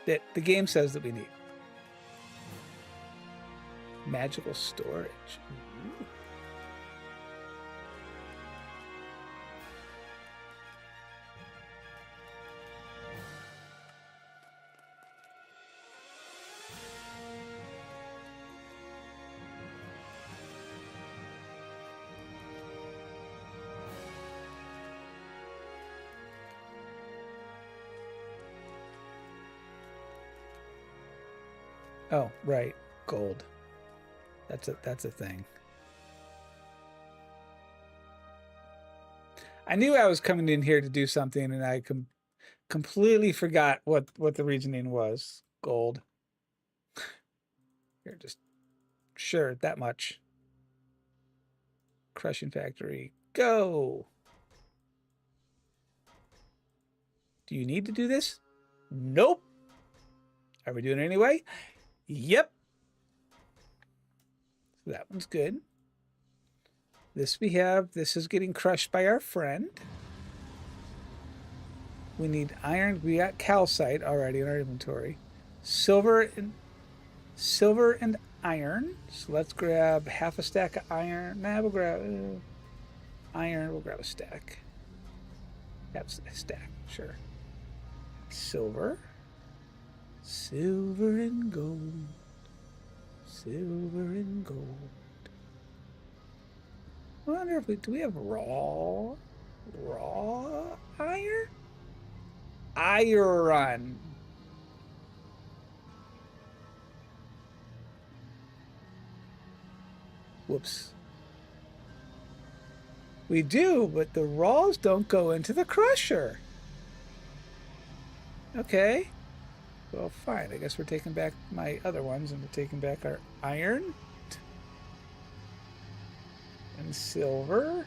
That the game says that we need. Magical storage. Ooh. Oh, right. Gold. That's a thing. I knew I was coming in here to do something, and I completely forgot what the reasoning was. Gold. Here, just sure, that much. Crushing factory. Go. Do you need to do this? Nope. Are we doing it anyway? Yep. So that one's good. This we have. This is getting crushed by our friend. We need iron. We got calcite already in our inventory. Silver and iron. So let's grab half a stack of iron. Nah, we'll grab iron. We'll grab a stack. Have a stack, sure. Silver. Silver and gold. Silver and gold. I wonder if do we have raw iron? Iron. Whoops. We do, but the raws don't go into the crusher. Okay. Well, fine. I guess we're taking back my other ones, and we're taking back our iron and silver.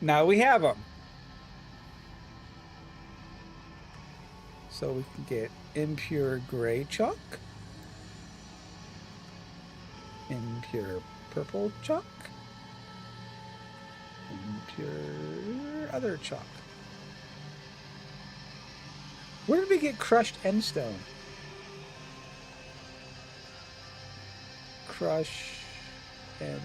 Now we have them. So we can get impure gray chalk, impure purple chalk, impure other chalk. Where did we get crushed endstone? Crush and...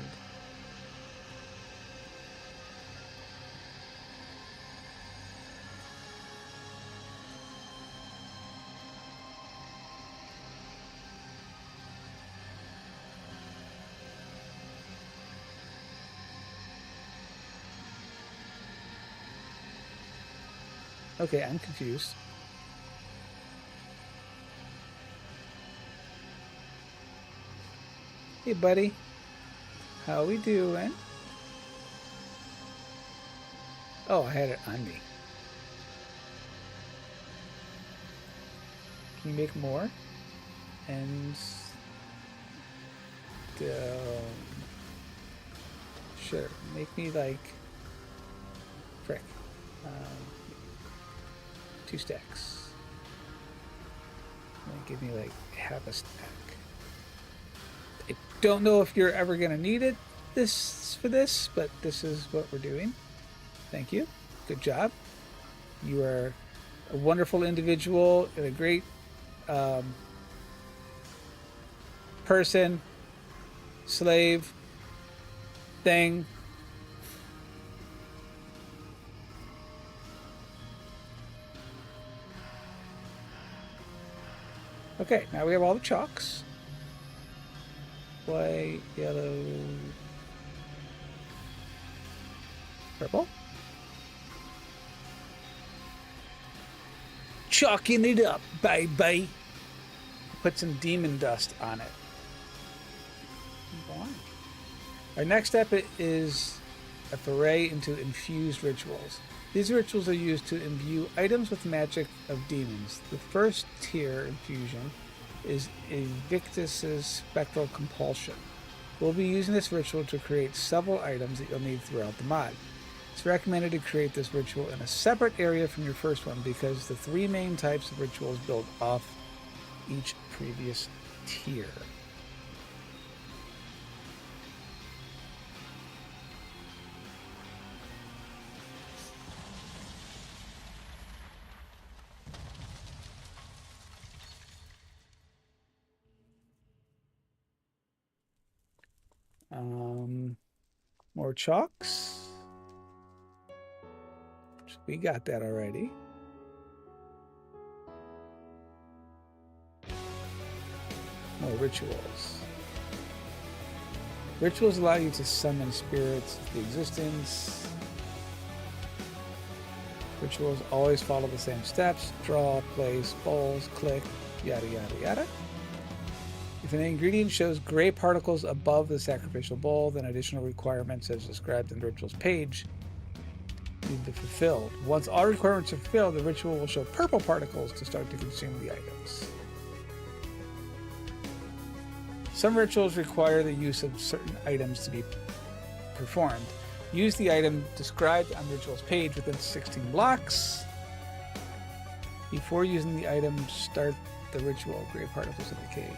Okay, I'm confused. Hey, buddy. How we doing? Oh, I had it on me. Can you make more? And... sure. Make me like... frick. 2 stacks. Give me like half a stack. I don't know if you're ever gonna need it for this, but this is what we're doing. Thank you. Good job. You are a wonderful individual and a great person, slave, thing. Okay, now we have all the chalks. White, yellow, purple. Chalking it up, baby. Put some demon dust on it. Our next step is a foray into infused rituals. These rituals are used to imbue items with magic of demons. The first tier infusion is Invictus's Spectral Compulsion. We'll be using this ritual to create several items that you'll need throughout the mod. It's recommended to create this ritual in a separate area from your first one because the 3 main types of rituals build off each previous tier. More chalks. We got that already. More rituals. Rituals allow you to summon spirits to existence. Rituals always follow the same steps. Draw, place, bowls, click, yada yada yada. If an ingredient shows gray particles above the sacrificial bowl, then additional requirements as described in the rituals page need to be fulfilled. Once all requirements are fulfilled, the ritual will show purple particles to start to consume the items. Some rituals require the use of certain items to be performed. Use the item described on the rituals page within 16 blocks. Before using the item, start the ritual. Grave particles indicate.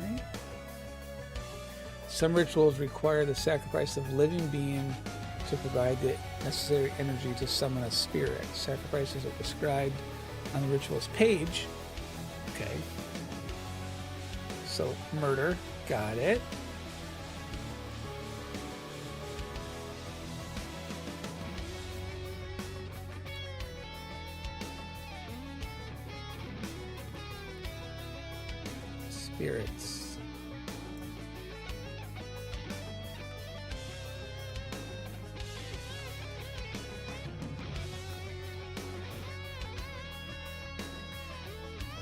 Okay. Some rituals require the sacrifice of a living being to provide the necessary energy to summon a spirit. Sacrifices are described on the rituals page. Okay. So, murder. Got it. Spirits.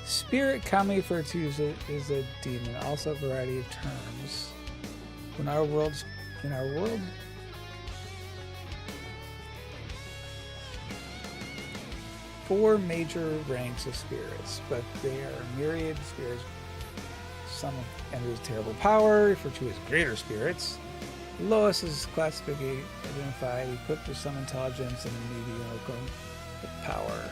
Spirit, commonly referred to is a demon, also a variety of terms. In our world, four major ranks of spirits, but they are myriad spirits. Some enter with terrible power, referred to as greater spirits. The lowest is classified, identified, equipped with some intelligence and a mediocre with power.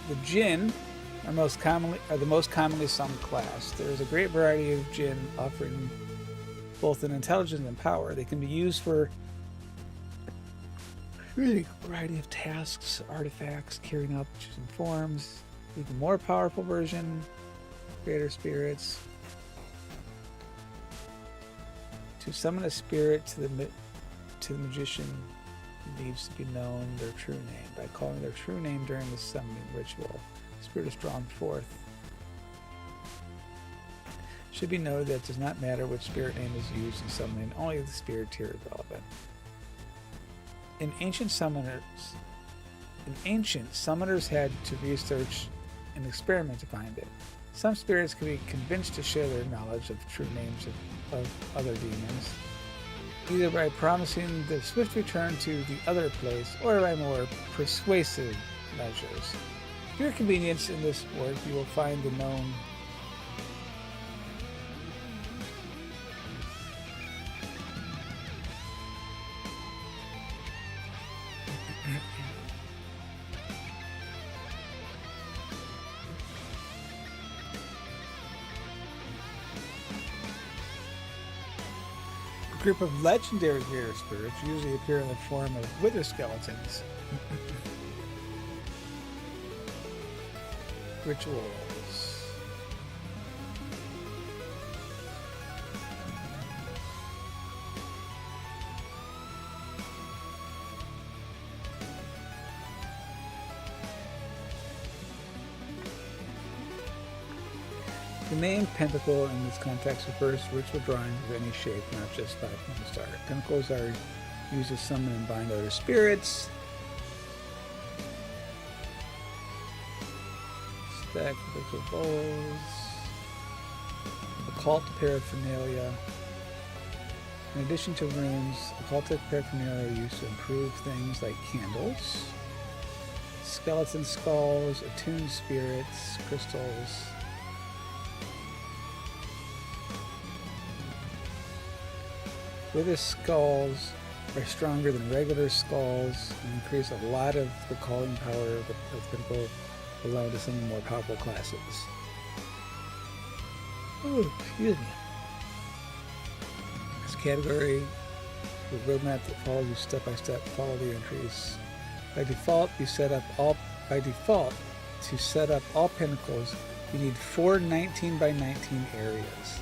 The jinn are the most commonly summoned class. There is a great variety of jinn offering both an intelligence and power. They can be used for really a variety of tasks, artifacts, carrying out choosing forms. Even more powerful version, greater spirits. To summon a spirit to the magician needs to be known their true name. By calling their true name during the summoning ritual, the spirit is drawn forth. It should be noted that it does not matter which spirit name is used in summoning, only the spirit tier is relevant. In ancient, summoners had to research and experiment to find it. Some spirits can be convinced to share their knowledge of true names of other demons, either by promising the swift return to the other place or by more persuasive measures. For your convenience in this work, you will find the known group of legendary greater spirits usually appear in the form of wither skeletons. Rituals. The name pentacle in this context refers to ritual drawings of any shape, not just 5-pointed star. Pentacles are used to summon and bind other spirits. Stack of ritual bowls. Occult paraphernalia. In addition to runes, occultic paraphernalia are used to improve things like candles, skeleton skulls, attuned spirits, crystals. Wither skulls are stronger than regular skulls and increase a lot of the calling power of the pinnacle, allowing to summon more powerful classes. Oh, excuse me. This category, the roadmap that follows you step by step, follow the entries. By default, to set up all pinnacles, you need 4 19 by 19 areas.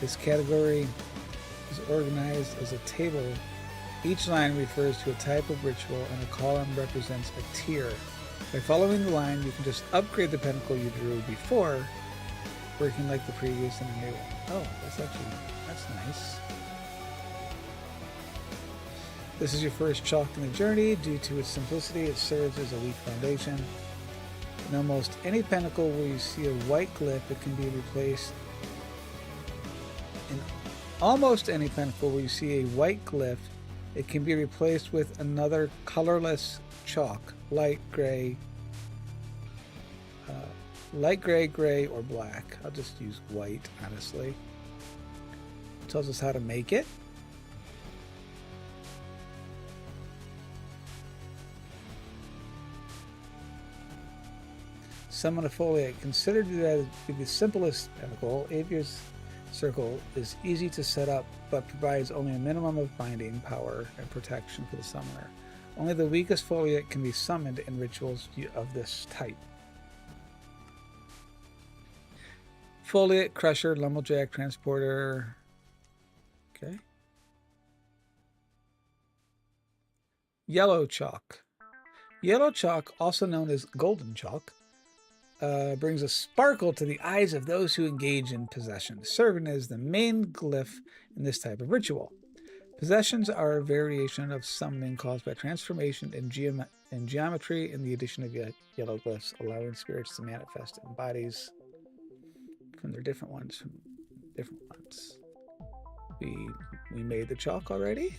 This category is organized as a table. Each line refers to a type of ritual and a column represents a tier. By following the line, you can just upgrade the pinnacle you drew before, working like the previous and the new one. Oh, that's nice. This is your first chalk in the journey. Due to its simplicity, it serves as a weak foundation. In almost any pinnacle where you see a white glyph, it can be replaced. In almost any pinnacle where you see a white glyph, it can be replaced with another colorless chalk, light gray, Light gray, gray, or black. I'll just use white, honestly. It tells us how to make it. Summon a foliate. Considered to be the simplest pinnacle, Aviar's Circle is easy to set up, but provides only a minimum of binding power and protection for the summoner. Only the weakest foliate can be summoned in rituals of this type. Foliate, Crusher, Lumberjack, Transporter. Okay. Yellow Chalk. Yellow Chalk, also known as Golden Chalk, brings a sparkle to the eyes of those who engage in possession, serving as the main glyph in this type of ritual. Possessions are a variation of summoning caused by transformation in geometry and the addition of yellow glyphs, allowing spirits to manifest in bodies from their different ones. We made the chalk already.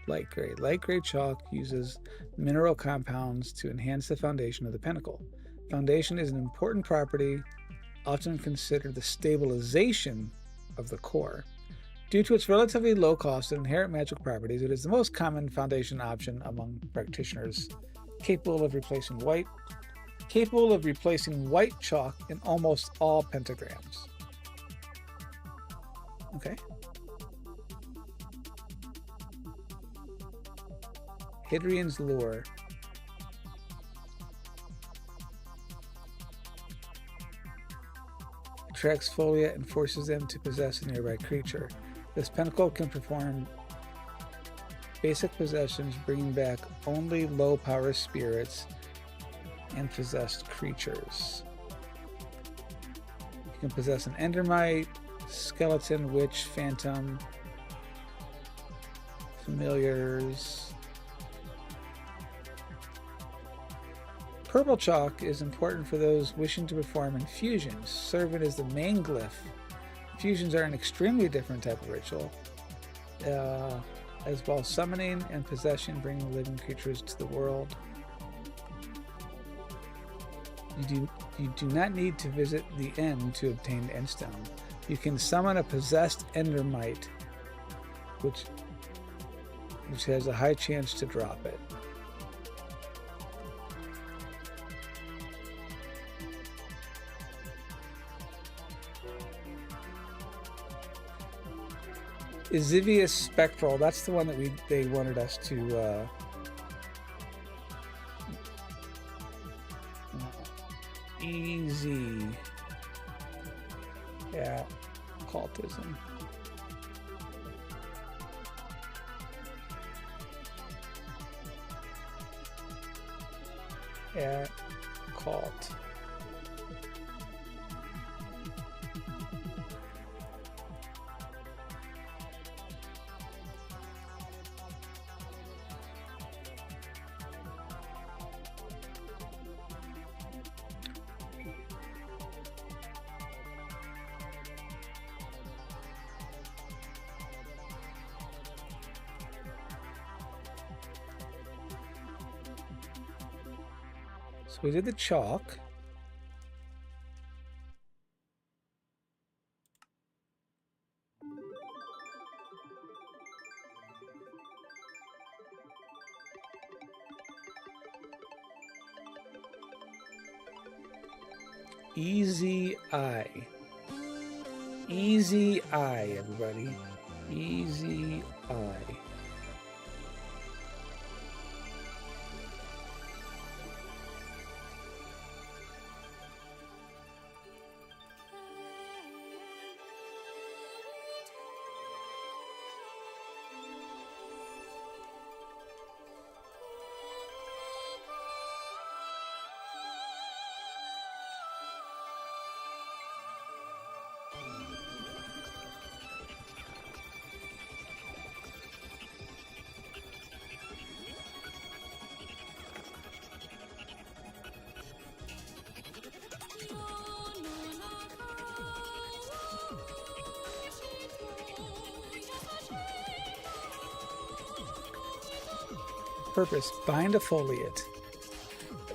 Light gray. Light gray chalk uses mineral compounds to enhance the foundation of the pinnacle. Foundation is an important property, often considered the stabilization of the core. Due to its relatively low cost and inherent magic properties, it is the most common foundation option among practitioners, capable of replacing white chalk in almost all pentagrams. Okay. Hadrian's Lure. Attracts foliate and forces them to possess a nearby creature. This pinnacle can perform basic possessions, bringing back only low-power spirits and possessed creatures. You can possess an endermite, skeleton, witch, phantom, familiars. Purple chalk is important for those wishing to perform infusions, serving as the main glyph. Infusions are an extremely different type of ritual, as well summoning and possession, bringing living creatures to the world. You do not need to visit the end to obtain Endstone. You can summon a possessed endermite, which has a high chance to drop it. Isivius Spectral, that's the one that they wanted us to easy. Yeah, cultism. Yeah, cult. So we did the chalk. Easy eye. Easy eye, everybody. Easy eye. Purpose, bind a foliate.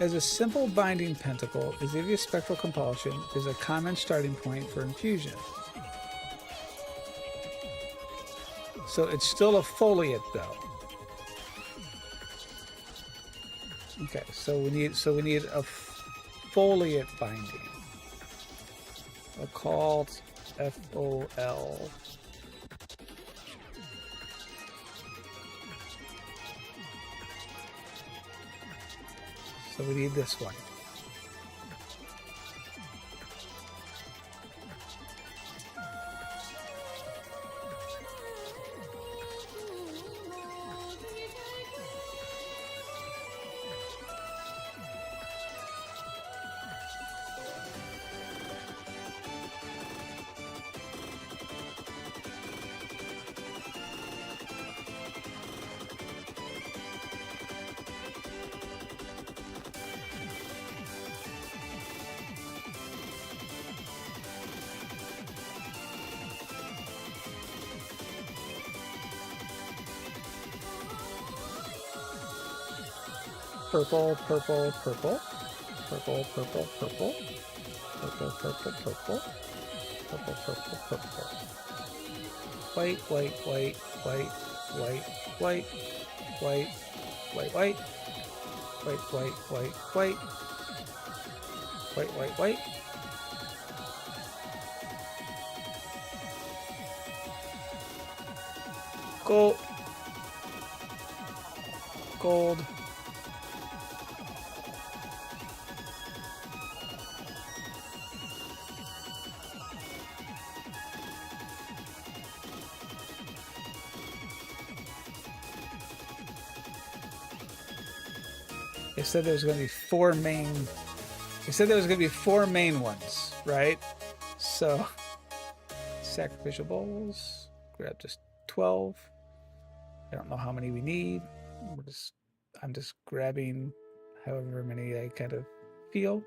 As a simple binding pentacle, Xavier Spectral Compulsion is a common starting point for infusion. So it's still a foliate though. Okay, so we need a foliate binding. Occult FOL. So we need this one. Purple, purple, purple. Purple, purple, purple. Purple, purple, purple. Purple, purple, purple. White, white, white, white, white, white, white, white, white. White, white, white, white. White, white, white. Gold. Gold. They said there was going to be four main. They said there was going to be four main ones, right? So, sacrificial bowls. Grab just 12. I don't know how many we need. I'm just grabbing however many I kind of feel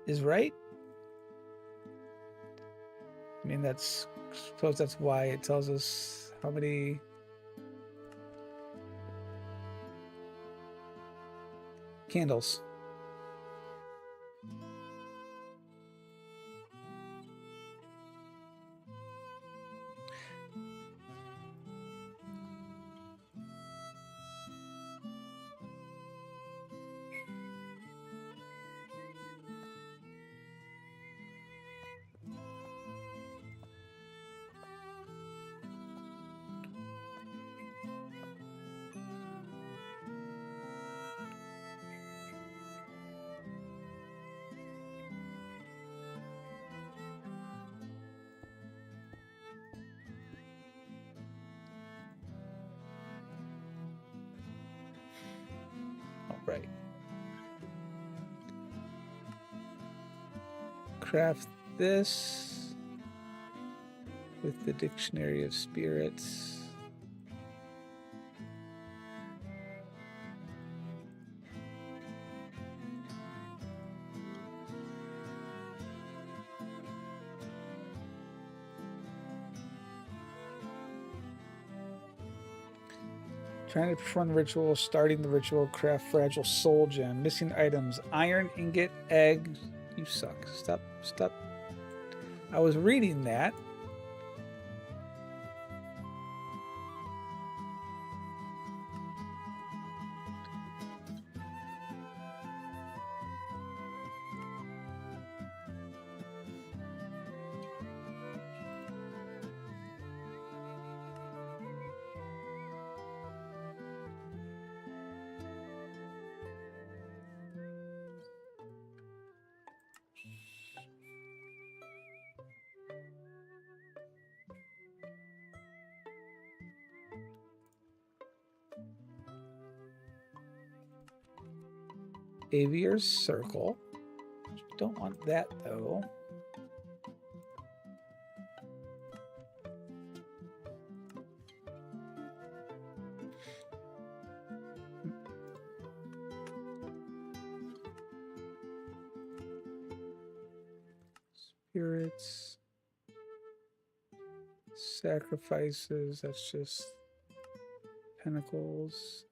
is right. I mean, I suppose that's why it tells us how many. Candles. Right. Craft this with the Dictionary of Spirits. Trying to perform the ritual, starting the ritual, craft fragile soul gem, missing items, iron ingot, egg. You suck. Stop, stop. I was reading that. Avier's circle. Don't want that though. Spirits. Sacrifices. That's just pentacles.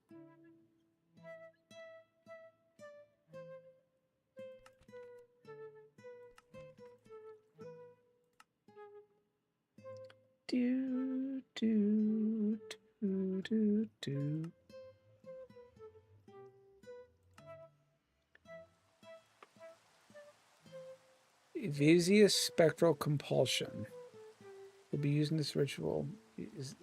Do, do, do, do, do. Evasius spectral compulsion. We'll be using this ritual. Is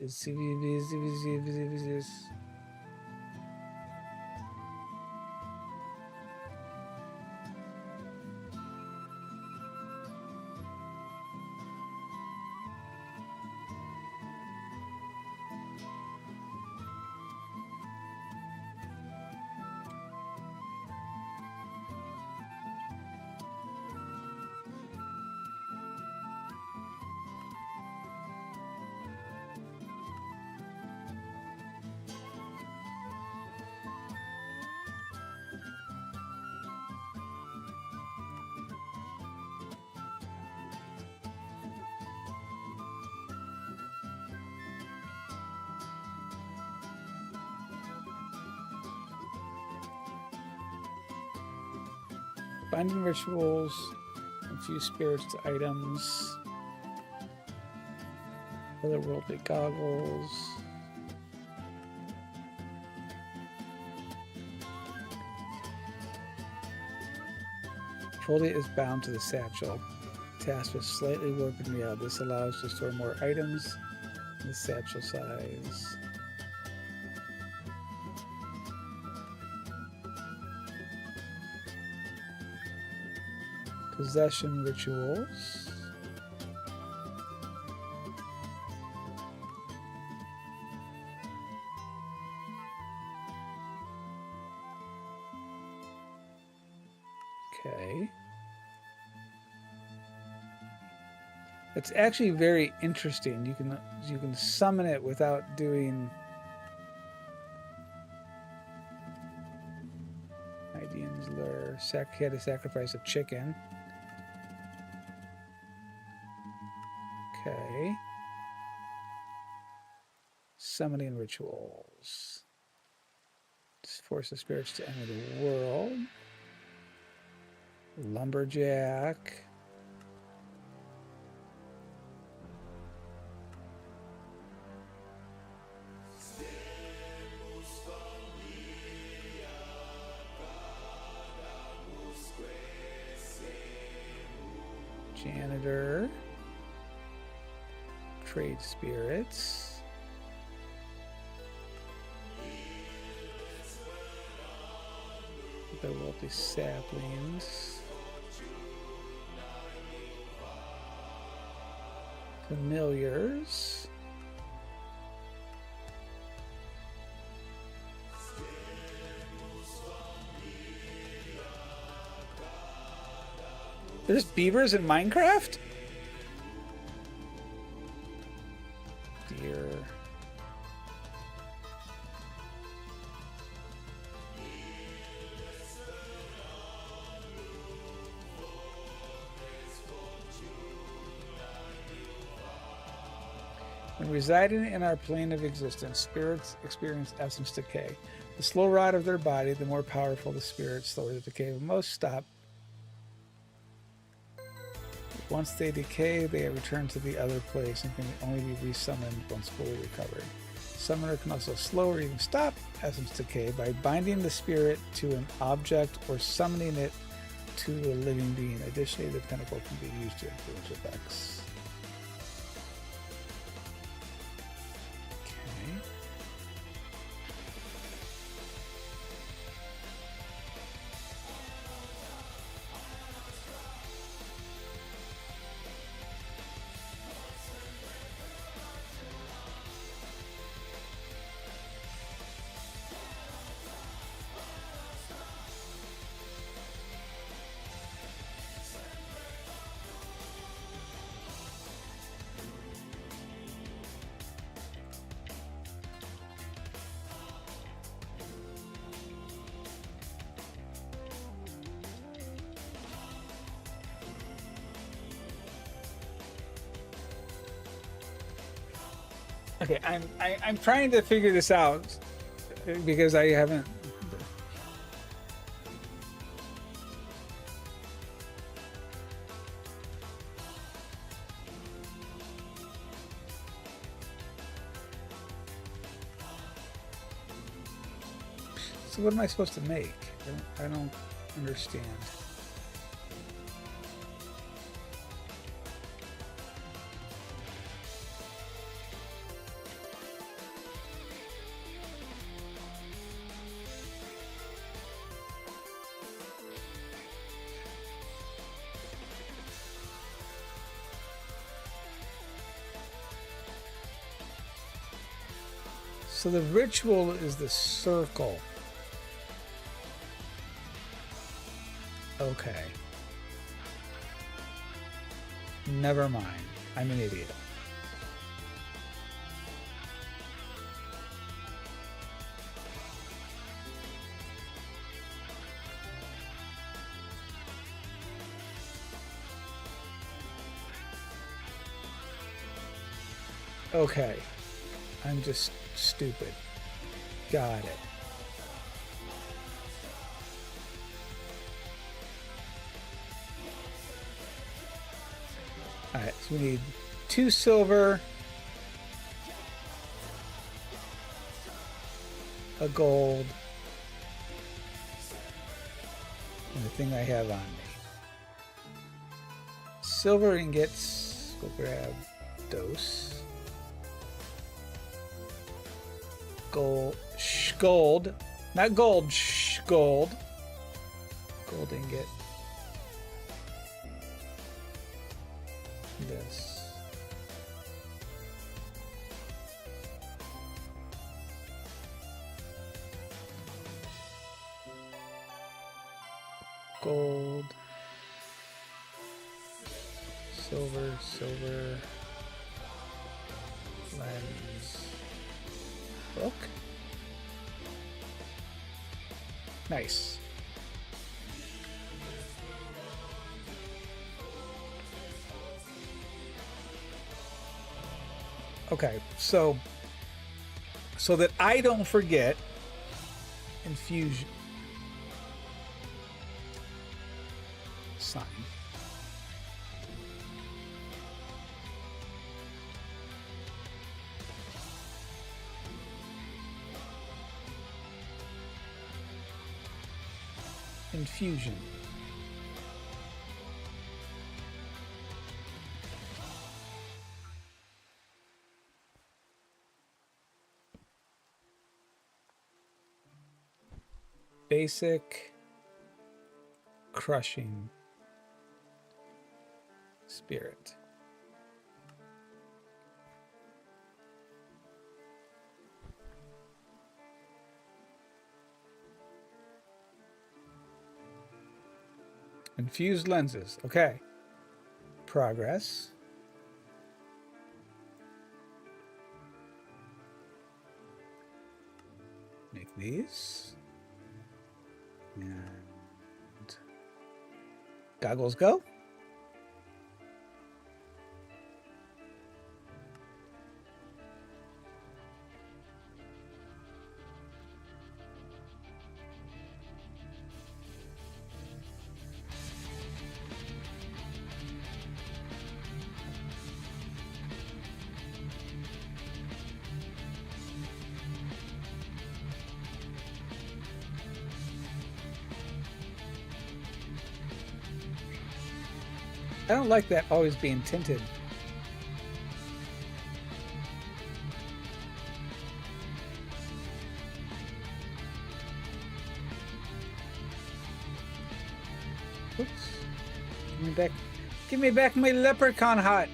binding rituals, infuse spirits to items, otherworldly goggles. Folia is bound to the satchel. Tasked with slightly warping reality. This allows to store more items in the satchel size. Possession rituals. Okay. It's actually very interesting. You can summon it without doing Idean's lure. He had to sacrifice a chicken. Okay. Summoning rituals. Just force the spirits to enter the world. Lumberjack. Janitor. Trade spirits. There will be saplings. Familiars. There's beavers in Minecraft? Deer. When residing in our plane of existence, spirits experience essence decay. The slow rot of their body, the more powerful the spirit, slower the decay. When most stop. Once they decay, they return to the other place and can only be resummoned once fully recovered. Summoner can also slow or even stop essence decay by binding the spirit to an object or summoning it to a living being. Additionally, the pinnacle can be used to influence effects. Okay, I'm trying to figure this out because I haven't. So what am I supposed to make? I don't understand. So the ritual is the circle. Okay. Never mind. I'm an idiot. Okay. I'm just stupid. Got it. Alright, so we need 2 silver, a gold, and the thing I have on me. Silver ingots, we'll grab those. Gold, not gold, gold. Gold ingot. This. Gold. Silver, silver. Lens. Book. Nice. Okay, so that I don't forget, infusion. Sign. Infusion. Basic. Crushing. Spirit. Infused lenses. Okay. Progress. Make these. And goggles go. I don't like that always being tinted. Oops. Give me back. Give me back my leprechaun hat.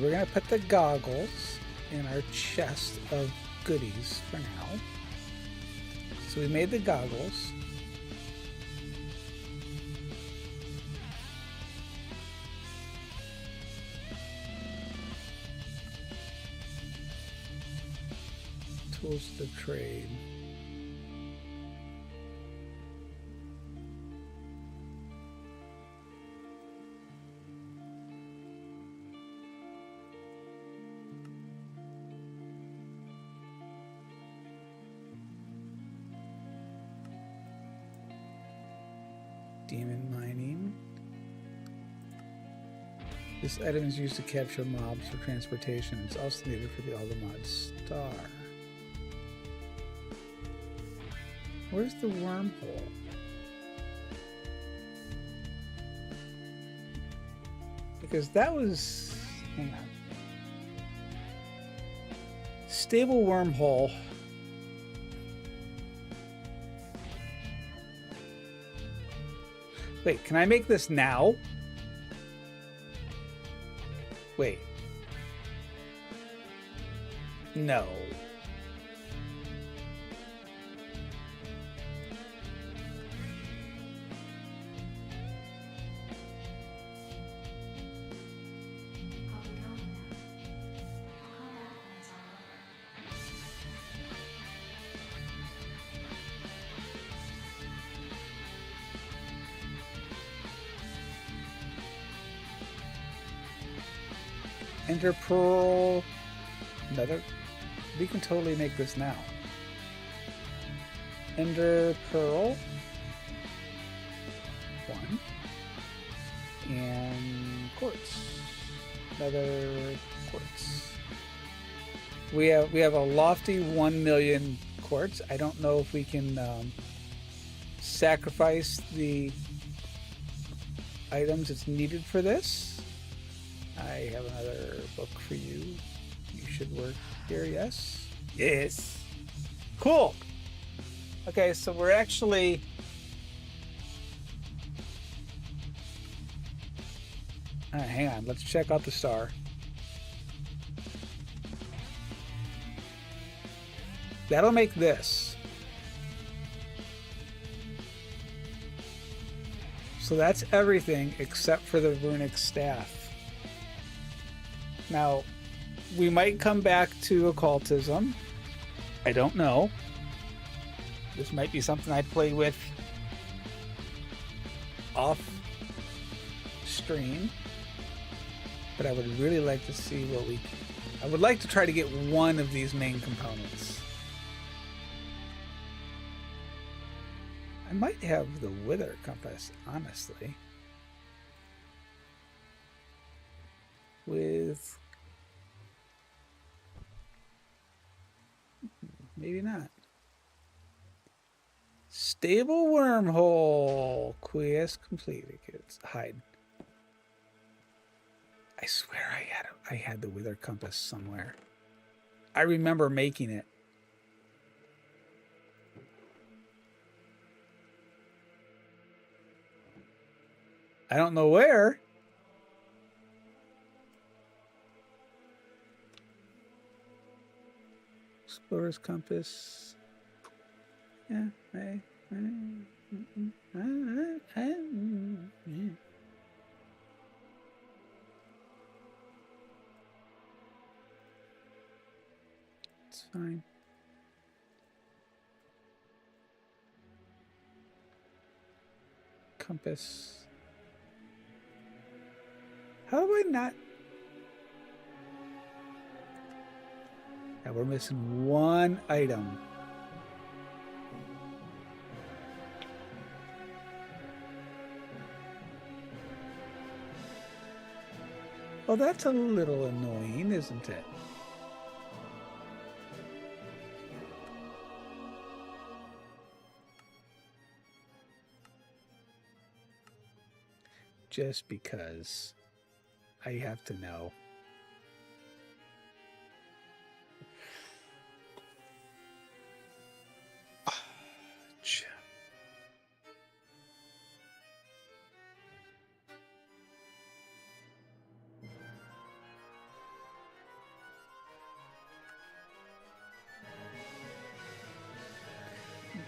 We're going to put the goggles in our chest of goodies for now. So we made the goggles. Tools of the trade. Demon mining. This item is used to capture mobs for transportation. It's also needed for the ATM Star. Where's the wormhole? Because that was... Hang on. Stable wormhole. Wait, can I make this now? Wait. No. Ender pearl. Another. We can totally make this now. Ender pearl. 1. And quartz. Another quartz. We have a lofty 1 million quartz. I don't know if we can sacrifice the items that's needed for this. I have another book for you. You should work here, yes? Yes. Cool. Okay, so we're actually... hang on, let's check out the star. That'll make this. So that's everything except for the runic staff. Now, we might come back to occultism. I don't know. This might be something I play with off stream. But I would really like to see what we... I would like to try to get one of these main components. I might have the wither compass, honestly. With... maybe not. Stable wormhole. Quest completed. It's hide. I swear I had the wither compass somewhere. I remember making it. I don't know where. Explorer's compass. Yeah, it's fine. Compass. How do I not? Yeah, we're missing one item. Well, that's a little annoying, isn't it? Just because I have to know.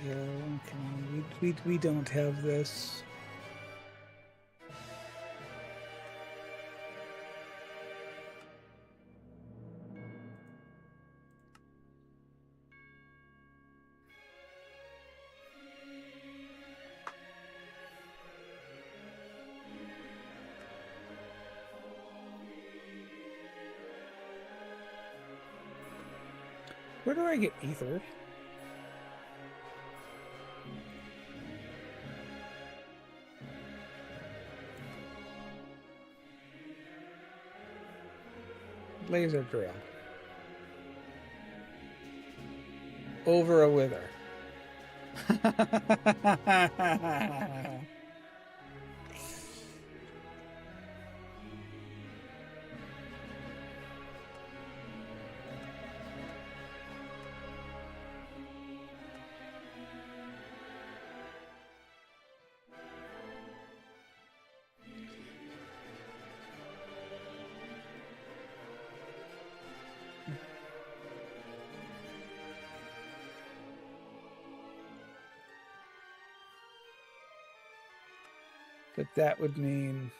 Yeah, okay. We don't have this. Where do I get ether? laser drill. Over a wither. But that would mean...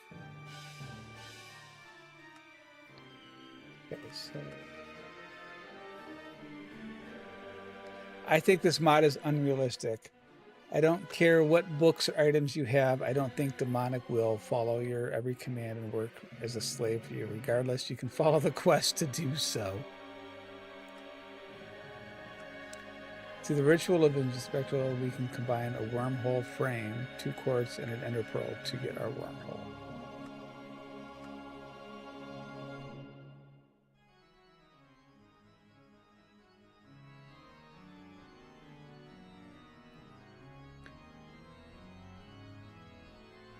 Okay, so... I think this mod is unrealistic. I don't care what books or items you have. I don't think demonic will follow your every command and work as a slave for you. Regardless, you can follow the quest to do so. Through the ritual of Inspector, we can combine a wormhole frame, 2 quartz, and an ender pearl to get our wormhole.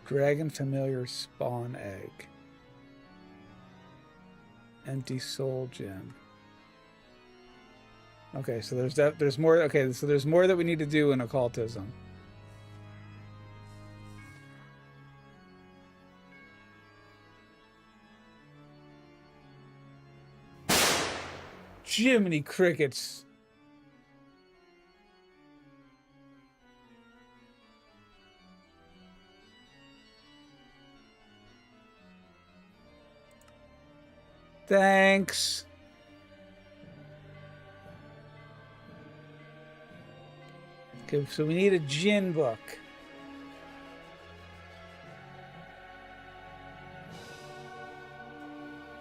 Dragon familiar spawn egg. Empty soul gem. Okay, so there's more. Okay, so there's more that we need to do in occultism. Jiminy crickets. Thanks. Okay, so we need a Jinn book.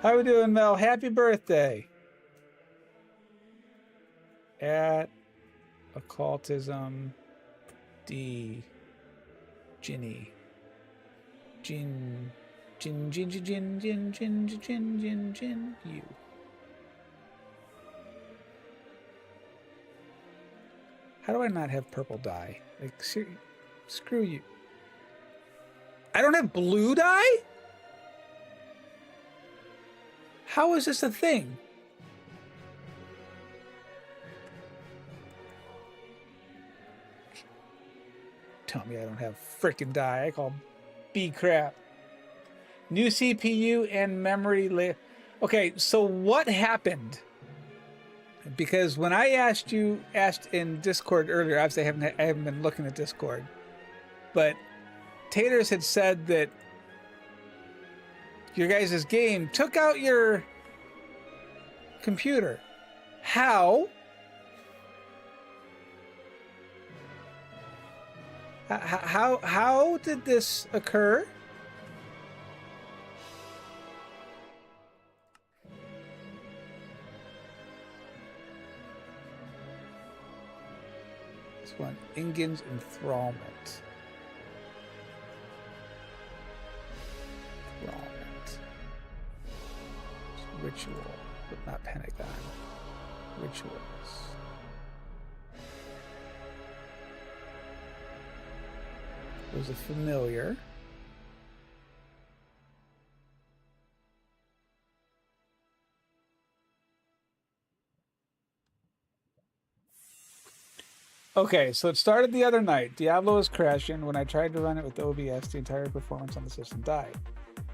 How we doing, Mel? Happy birthday. At occultism D Ginny. Jin you. How do I not have purple dye? Like, screw you. I don't have blue dye? How is this a thing? Tell me I don't have frickin' dye. I call B crap. New CPU and memory. Okay, so what happened? Because when I asked in Discord earlier, obviously I haven't been looking at Discord, but Taters had said that your guys' game took out your computer. How? How did this occur? This one, Ingen's enthrallment. Ritual, but not Pentagon. Rituals. There's a familiar. Okay, so it started the other night. Diablo was crashing. When I tried to run it with OBS, the entire performance on the system died.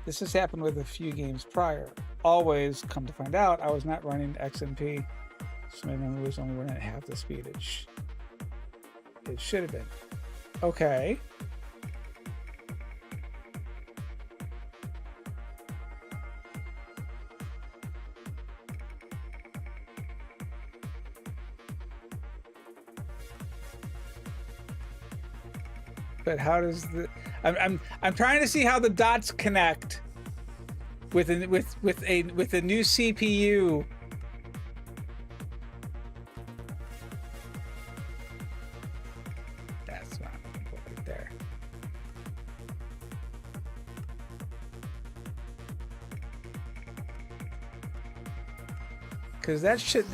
This has happened with a few games prior. Always, come to find out, I was not running XMP, so my memory was only running at half the speed it should have been. Okay. But how does the I'm trying to see how the dots connect with a new CPU. That's what I'm looking for right there. because that should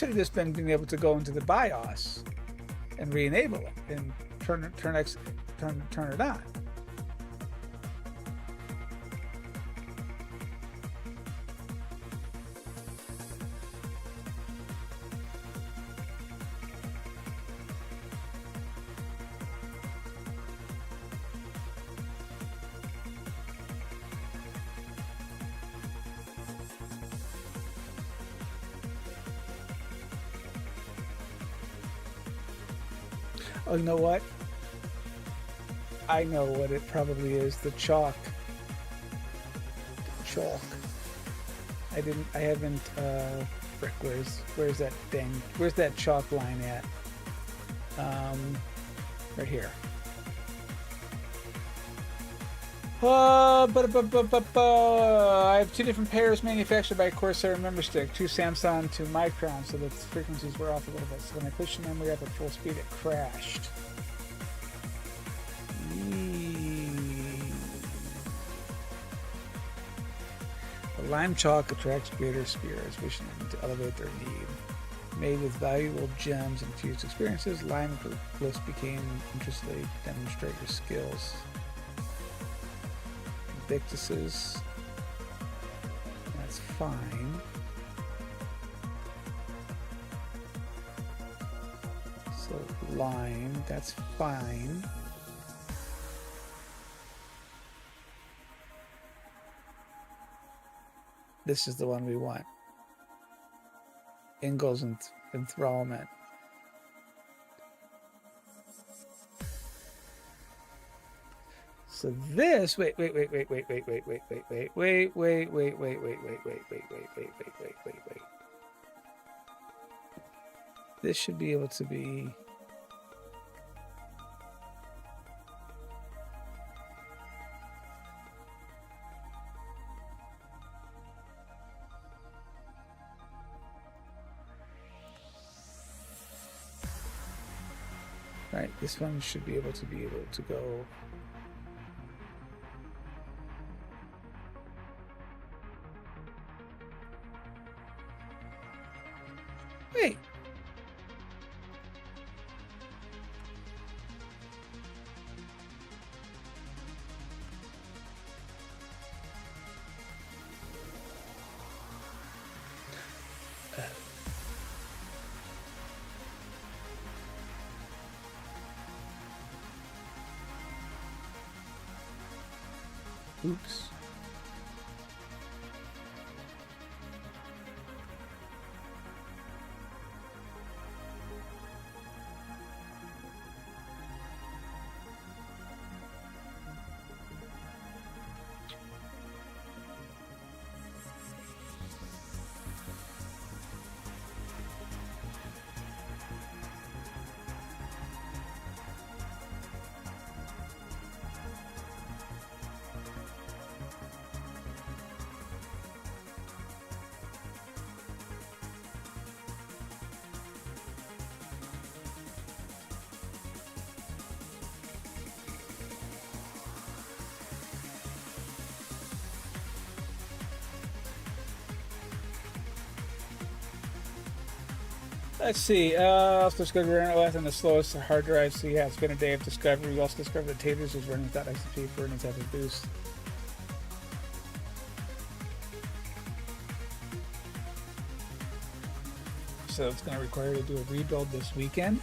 have just been being able to go into the BIOS and re-enable it and turn it on. Oh, you know what? I know what it probably is. The chalk. I haven't, frick, where's that chalk line at? Right here. I have two different pairs manufactured by Corsair Member Stick, two Samsung, two Micron, so the frequencies were off a little bit. So when I pushed the memory up at full speed, it crashed. The lime chalk attracts greater spirits, wishing them to elevate their need. Made with valuable gems and infused experiences, lime glyphs became interesting to demonstrate your skills. Victuses, that's fine. So lime, that's fine. This is the one we want. Ingalls enthrallment. So this, wait. This should be able to be. Right, this one should be able to go. Wait. Oops. Let's see. Also discovered running on the slowest hard drive. So yeah, it's been a day of discovery. We also discovered that Taters is running without XP for any type of boost. So it's going to require to do a rebuild this weekend.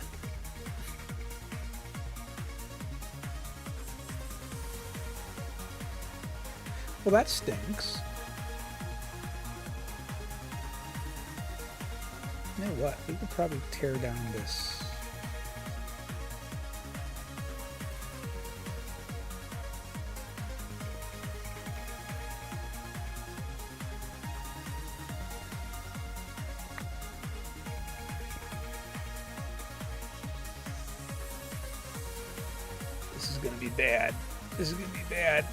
Well, that stinks. You know what? We could probably tear down this. This is gonna be bad. This is gonna be bad.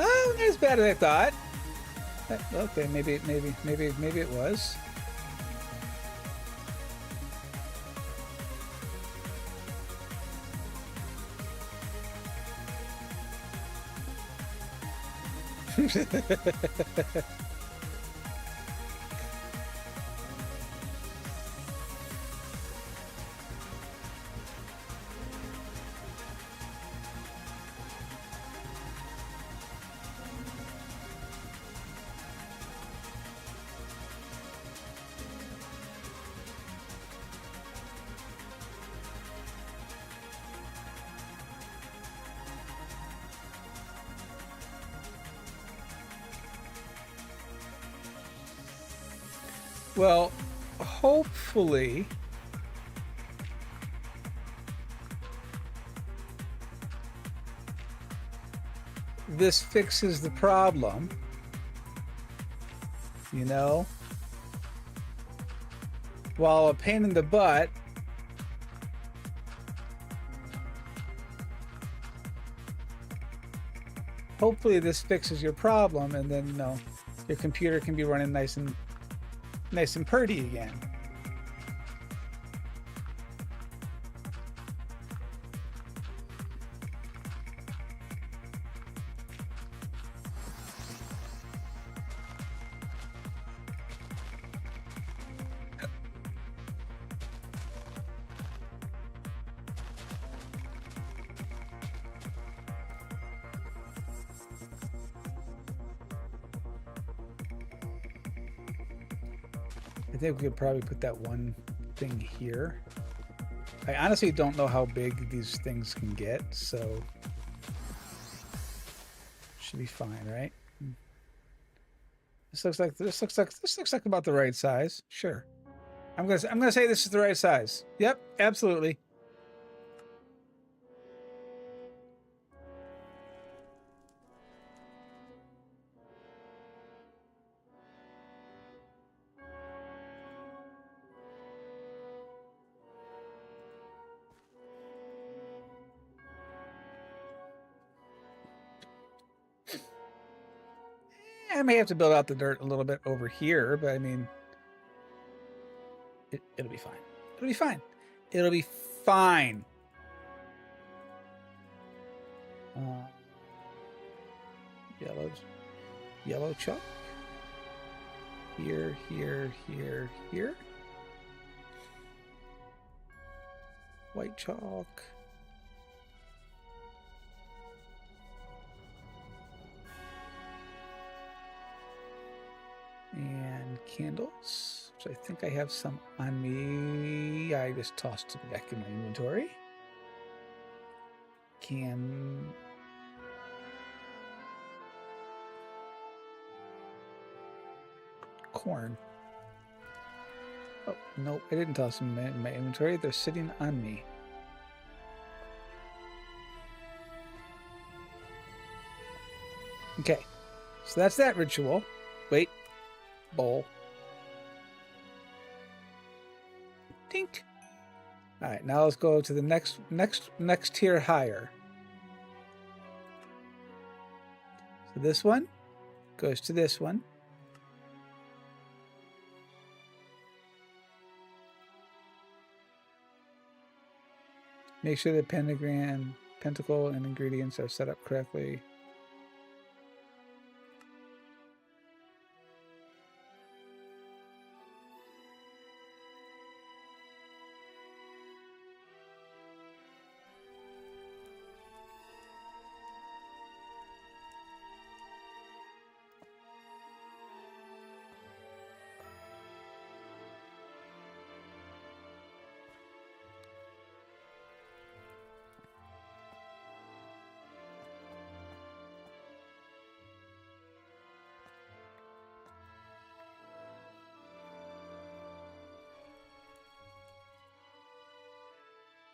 Oh, not as bad as I thought. Okay, maybe it was. Well, hopefully this fixes the problem, you know? While a pain in the butt, hopefully this fixes your problem, and then, you know, your computer can be running nice and purty again. I think we could probably put that one thing here. I honestly don't know how big these things can get, so should be fine, right? This looks like about the right size. Sure. I'm gonna say this is the right size. Yep, absolutely. I may have to build out the dirt a little bit over here, but I mean, it'll be fine. It'll be fine. It'll be fine. Yellow chalk. Here, here, here, here. White chalk. And candles, which I think I have some on me. I just tossed it back in my inventory. Corn. Oh, nope, I didn't toss them in my inventory. They're sitting on me. Okay, so that's that ritual. Wait. Bowl. Tink. All right, now let's go to the next tier higher. So this one goes to this one. Make sure the pentagram, pentacle, and ingredients are set up correctly.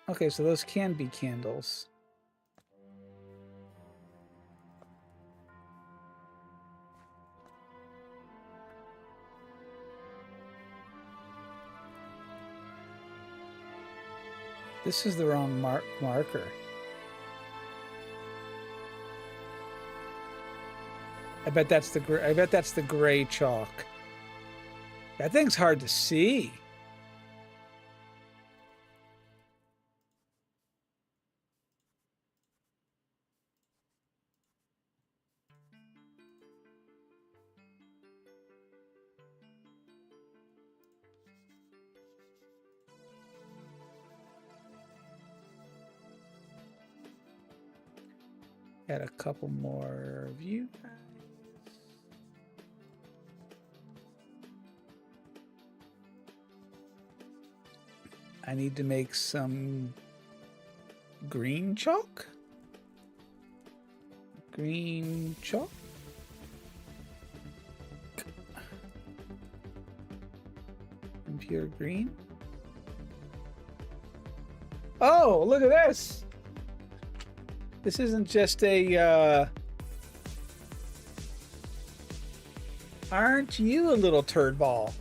Okay, so those can be candles. This is the wrong marker. I bet that's the gray chalk. That thing's hard to see. Add a couple more of you guys. I need to make some green chalk. Green chalk. pure green. Oh, look at this. This isn't just a, aren't you a little turd ball?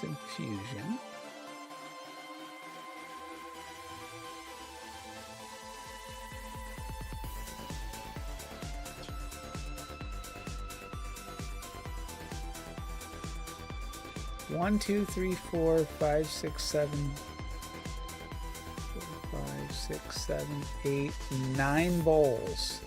Infusion. One, two, three, four, 5, 6, 7, 4, 5, 6, 7, 8, 9 bowls.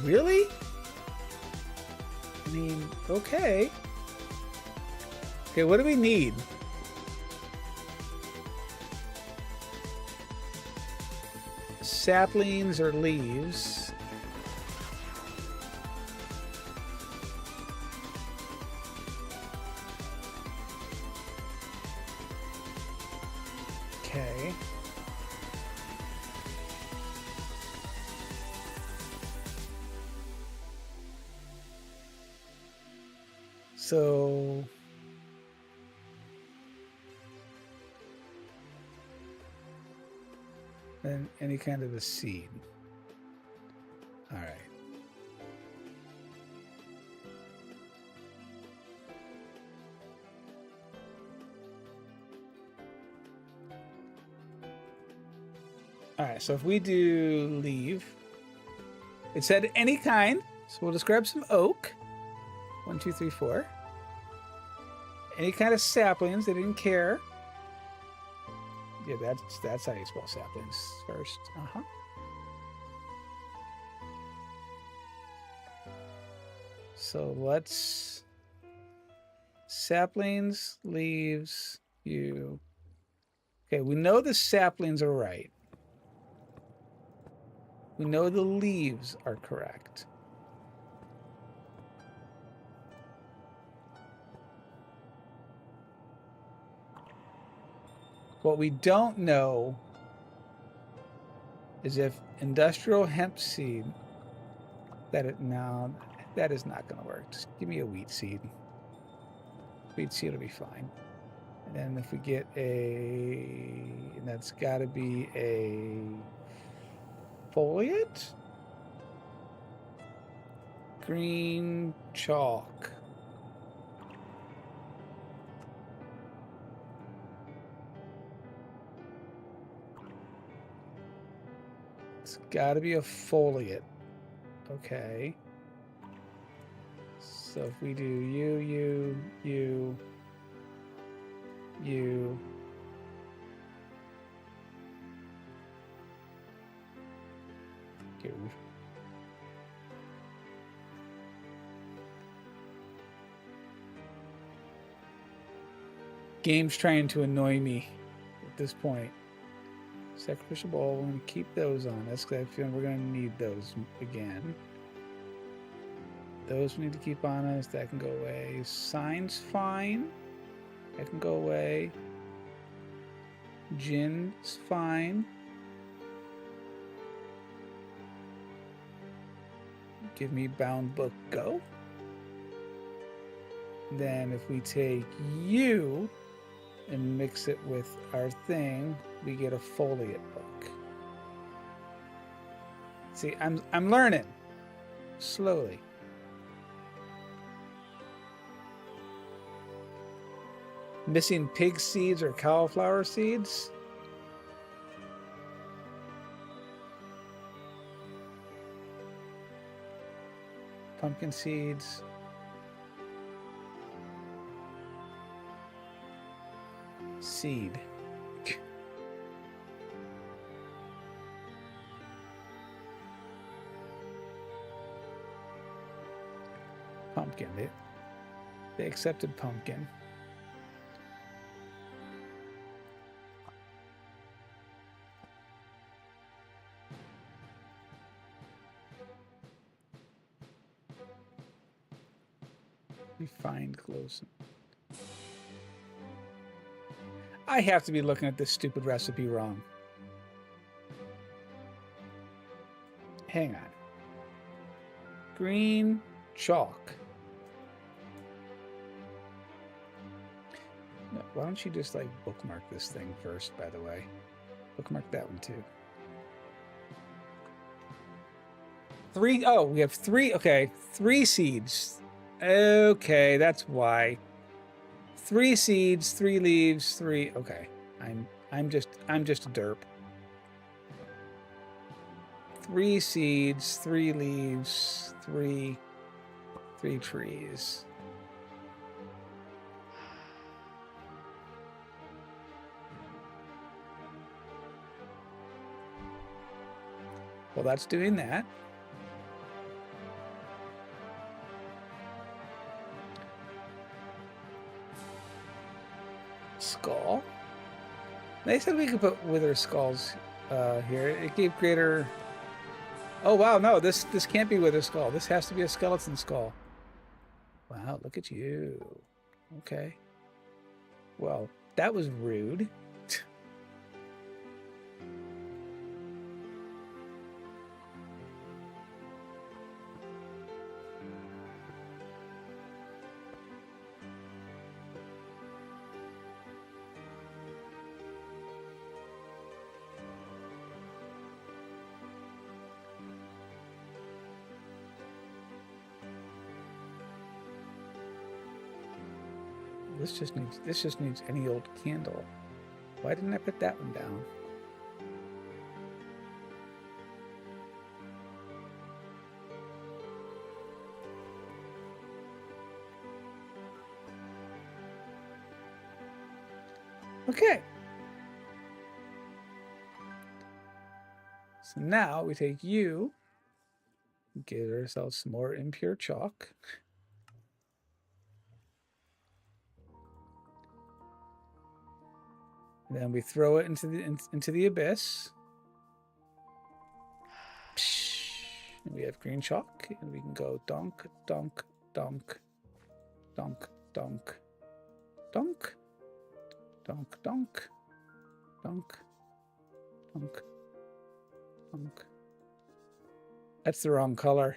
Really? I mean, okay. Okay, what do we need? Saplings or leaves? Okay. So then any kind of a seed. All right. All right, so if we do leave, it said any kind, so we'll just grab some oak. 1, 2, 3, 4. Any kind of saplings, they didn't care. Yeah, that's how you spell saplings first. Uh-huh. So let's saplings, leaves, you. Okay, we know the saplings are right. We know the leaves are correct. What we don't know is if industrial hemp seed, no, that is not going to work. Just give me a wheat seed. Wheat seed will be fine. And then if we get that's got to be a foliate? Green chalk. It's got to be a foliate. Okay. So if we do you. Game's trying to annoy me at this point. Sacrificial bowl, we're going to keep those on. That's because I feel we're going to need those again. Those we need to keep on us. That can go away. Sign's fine. That can go away. Gin's fine. Give me bound book, go. Then if we take you and mix it with our thing, we get a foliate book. See, I'm learning slowly. Missing pig seeds or cauliflower seeds. Pumpkin seeds. Seed. Pumpkin. They accepted pumpkin. Refined close. I have to be looking at this stupid recipe wrong. Hang on. Green chalk. No, why don't you just like bookmark this thing first, by the way? Bookmark that one too. 3. Oh, we have 3. Okay, 3 seeds. Okay, that's why. 3 seeds, 3 leaves, 3. Okay, I'm just a derp. 3 seeds, 3 leaves, 3 trees. Well, that's doing that. Skull. They said we could put wither skulls here. It gave greater. Oh wow, no, this can't be wither skull. This has to be a skeleton skull. Wow, look at you. Okay. Well, that was rude. This just needs any old candle. Why didn't I put that one down? Okay. So now we take you, give ourselves some more impure chalk. Then we throw it into the abyss. And we have green chalk, and we can go donk, donk, donk, donk, donk, donk, donk, donk, donk, donk, donk. That's the wrong color.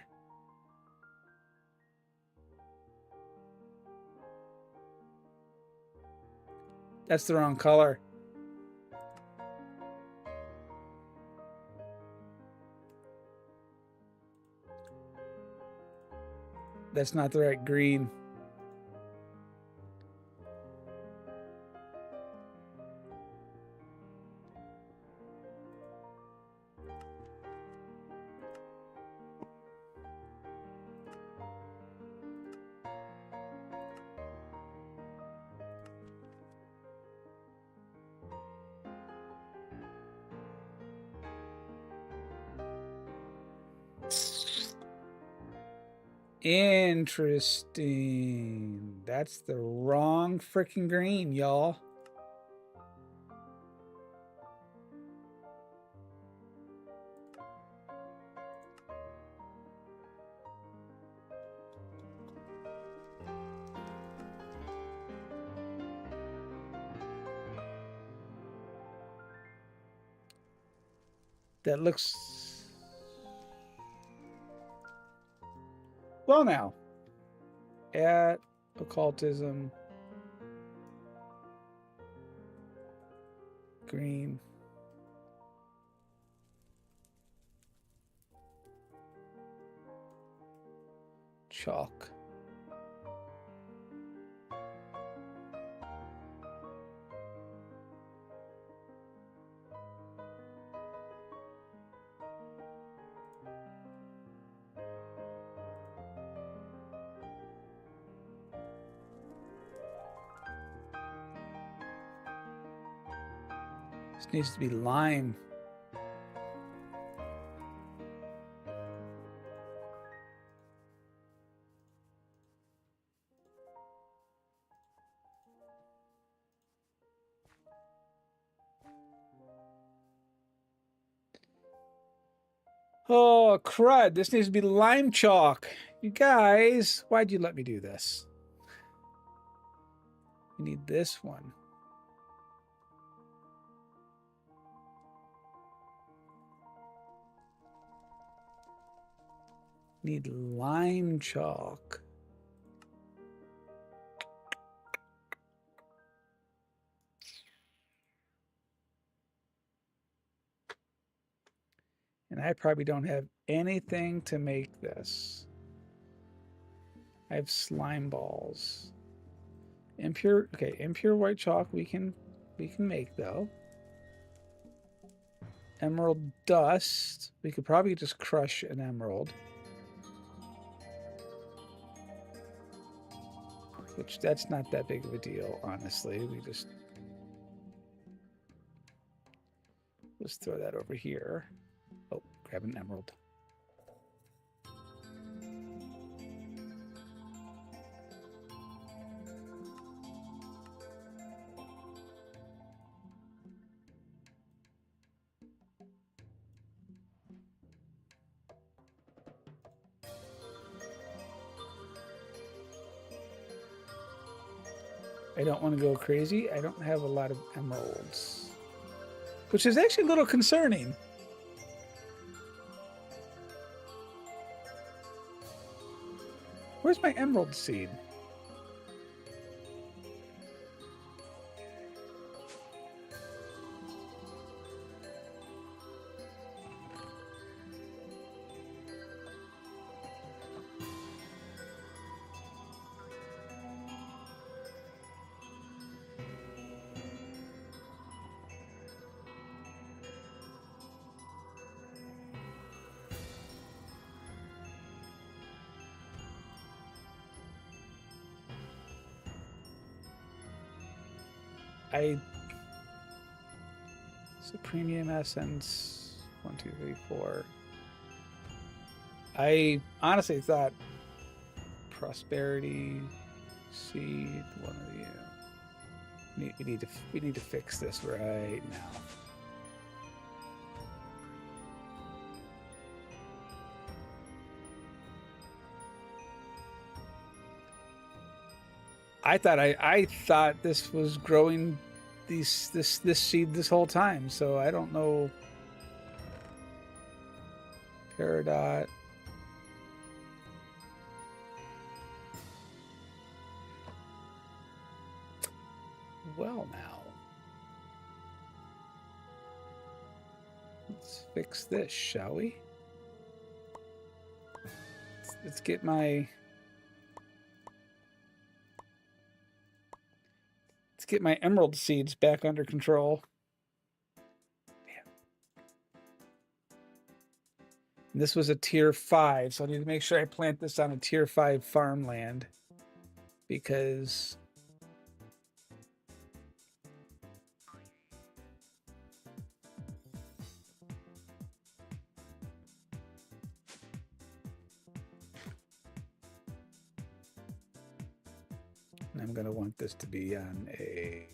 That's the wrong color. That's not the right green. Interesting. That's the wrong freaking green, y'all. That looks... Well, now, at occultism, green, chalk. This needs to be lime. Oh, crud. This needs to be lime chalk. You guys, why'd you let me do this? We need this one. Need lime chalk. And I probably don't have anything to make this. I have slime balls. Impure, okay, impure white chalk we can make though. Emerald dust. We could probably just crush an emerald. Which that's not that big of a deal, honestly. We just let's throw that over here. Oh, grab an emerald. I don't want to go crazy. I don't have a lot of emeralds, which is actually a little concerning. Where's my emerald seed? Premium essence 1, 2, 3, 4. I honestly thought prosperity seed, one of you. We need to fix this right now. I thought this was growing this seed this whole time, so I don't know. Peridot. Well, now let's fix this, shall we? Let's get my emerald seeds back under control. And this was a tier 5, so I need to make sure I plant this on a tier 5 farmland because I'm going to want this to be on a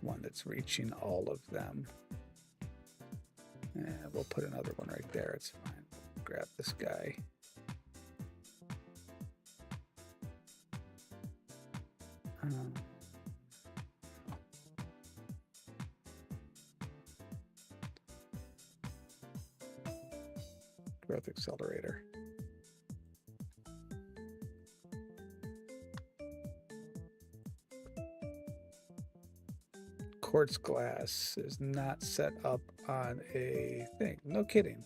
one that's reaching all of them. And we'll put another one right there. It's fine. Grab this guy. Growth accelerator. Quartz glass is not set up on a thing. No kidding.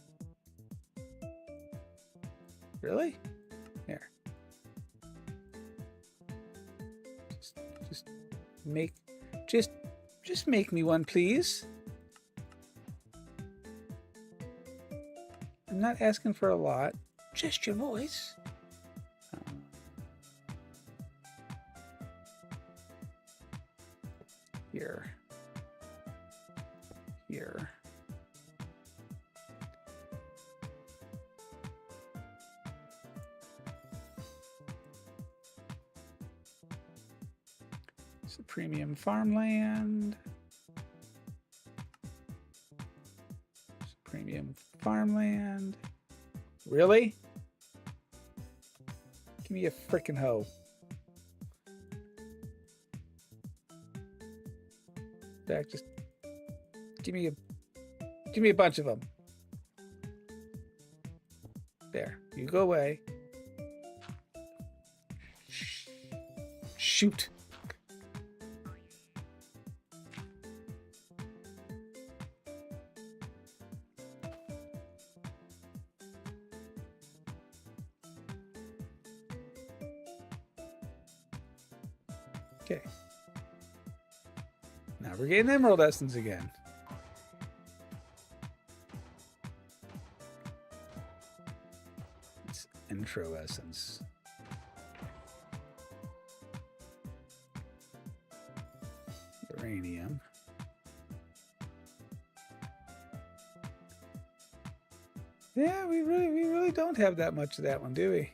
Really? Here. Just make me one, please. I'm not asking for a lot. Just your voice. Here. here. It's a premium farmland. It's a premium farmland. Really? Give me a frickin' hoe. Back, just give me a bunch of them. There, you go away. Shoot. Okay. Now we're getting emerald essence again. It's intro essence. Uranium. Yeah, we really don't have that much of that one, do we?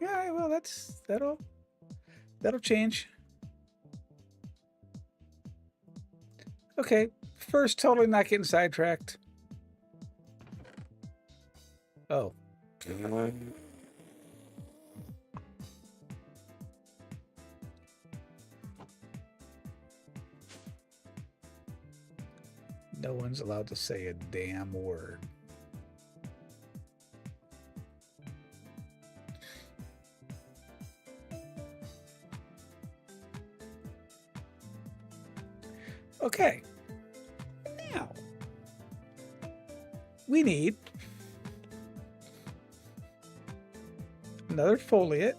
Yeah, well, that'll change. Okay, first, totally not getting sidetracked. Oh. No one's allowed to say a damn word. Okay. Now, we need another foliate.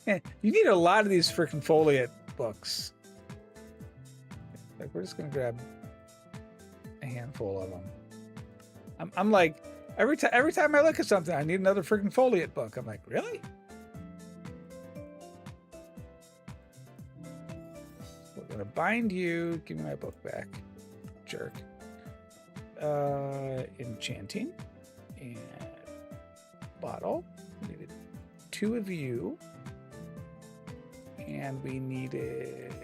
And you need a lot of these freaking foliate books. Like, we're just going to grab a handful of them. I'm like, every time I look at something, I need another freaking foliate book. I'm like, really? We're gonna bind you. Give me my book back, jerk. Enchanting and bottle. We needed 2 of you, and we needed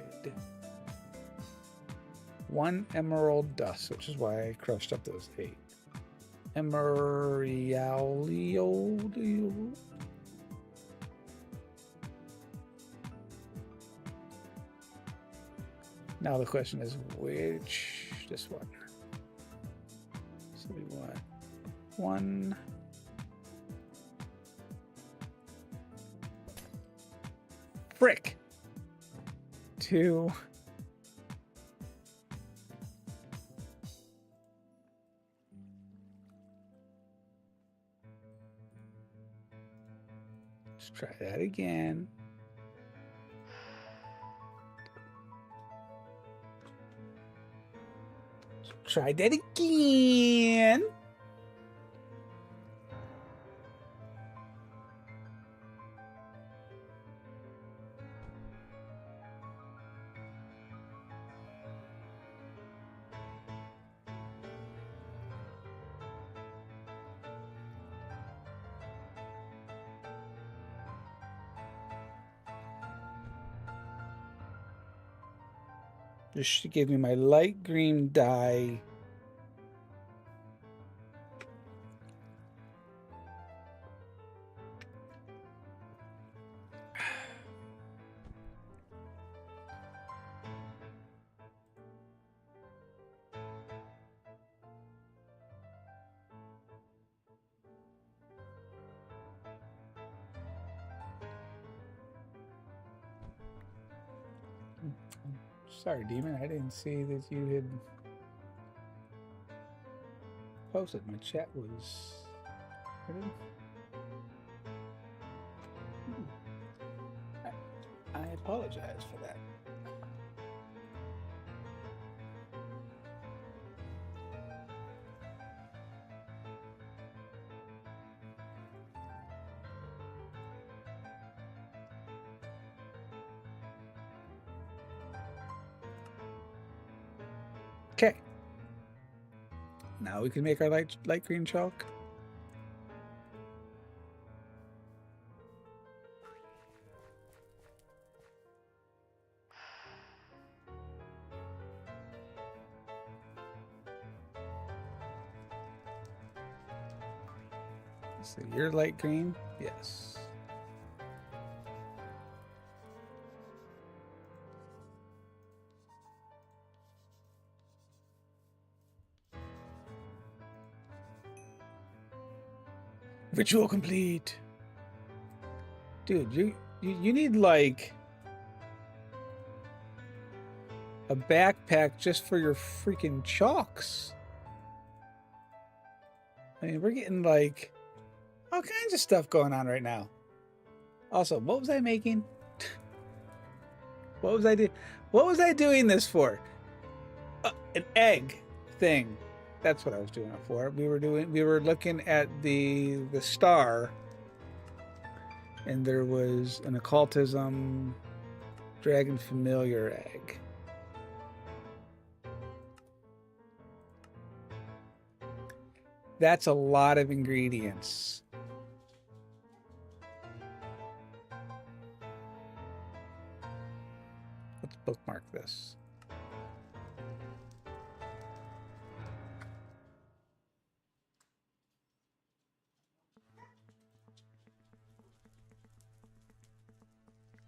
1 emerald dust, which is why I crushed up those 8. Emeralio. Now the question is which, this one. So we want 1. Frick. 2. Let's try that again. Try that again. Just give me my light green dye. Sorry, Demon, I didn't see that you had posted. My chat was... I apologize for that. Okay. Now we can make our light green chalk. So you're light green? Yes. Ritual complete. Dude, you need like a backpack just for your freaking chalks. I mean, we're getting like all kinds of stuff going on right now. Also, what was I making? What was I doing? What was I doing this for? An egg thing. That's what I was doing it for. We were looking at the star, and there was an occultism dragon familiar egg. That's a lot of ingredients. Let's bookmark this.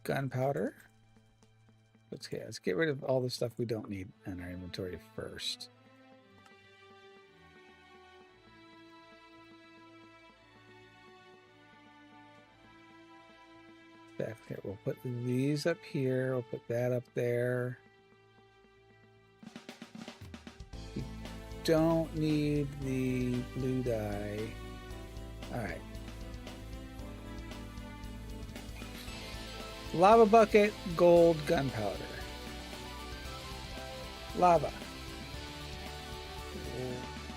Gunpowder. Let's get rid of all the stuff we don't need in our inventory first. Back here, we'll put these up here. We'll put that up there. We don't need the blue dye. All right. Lava bucket, gold, gunpowder. Lava.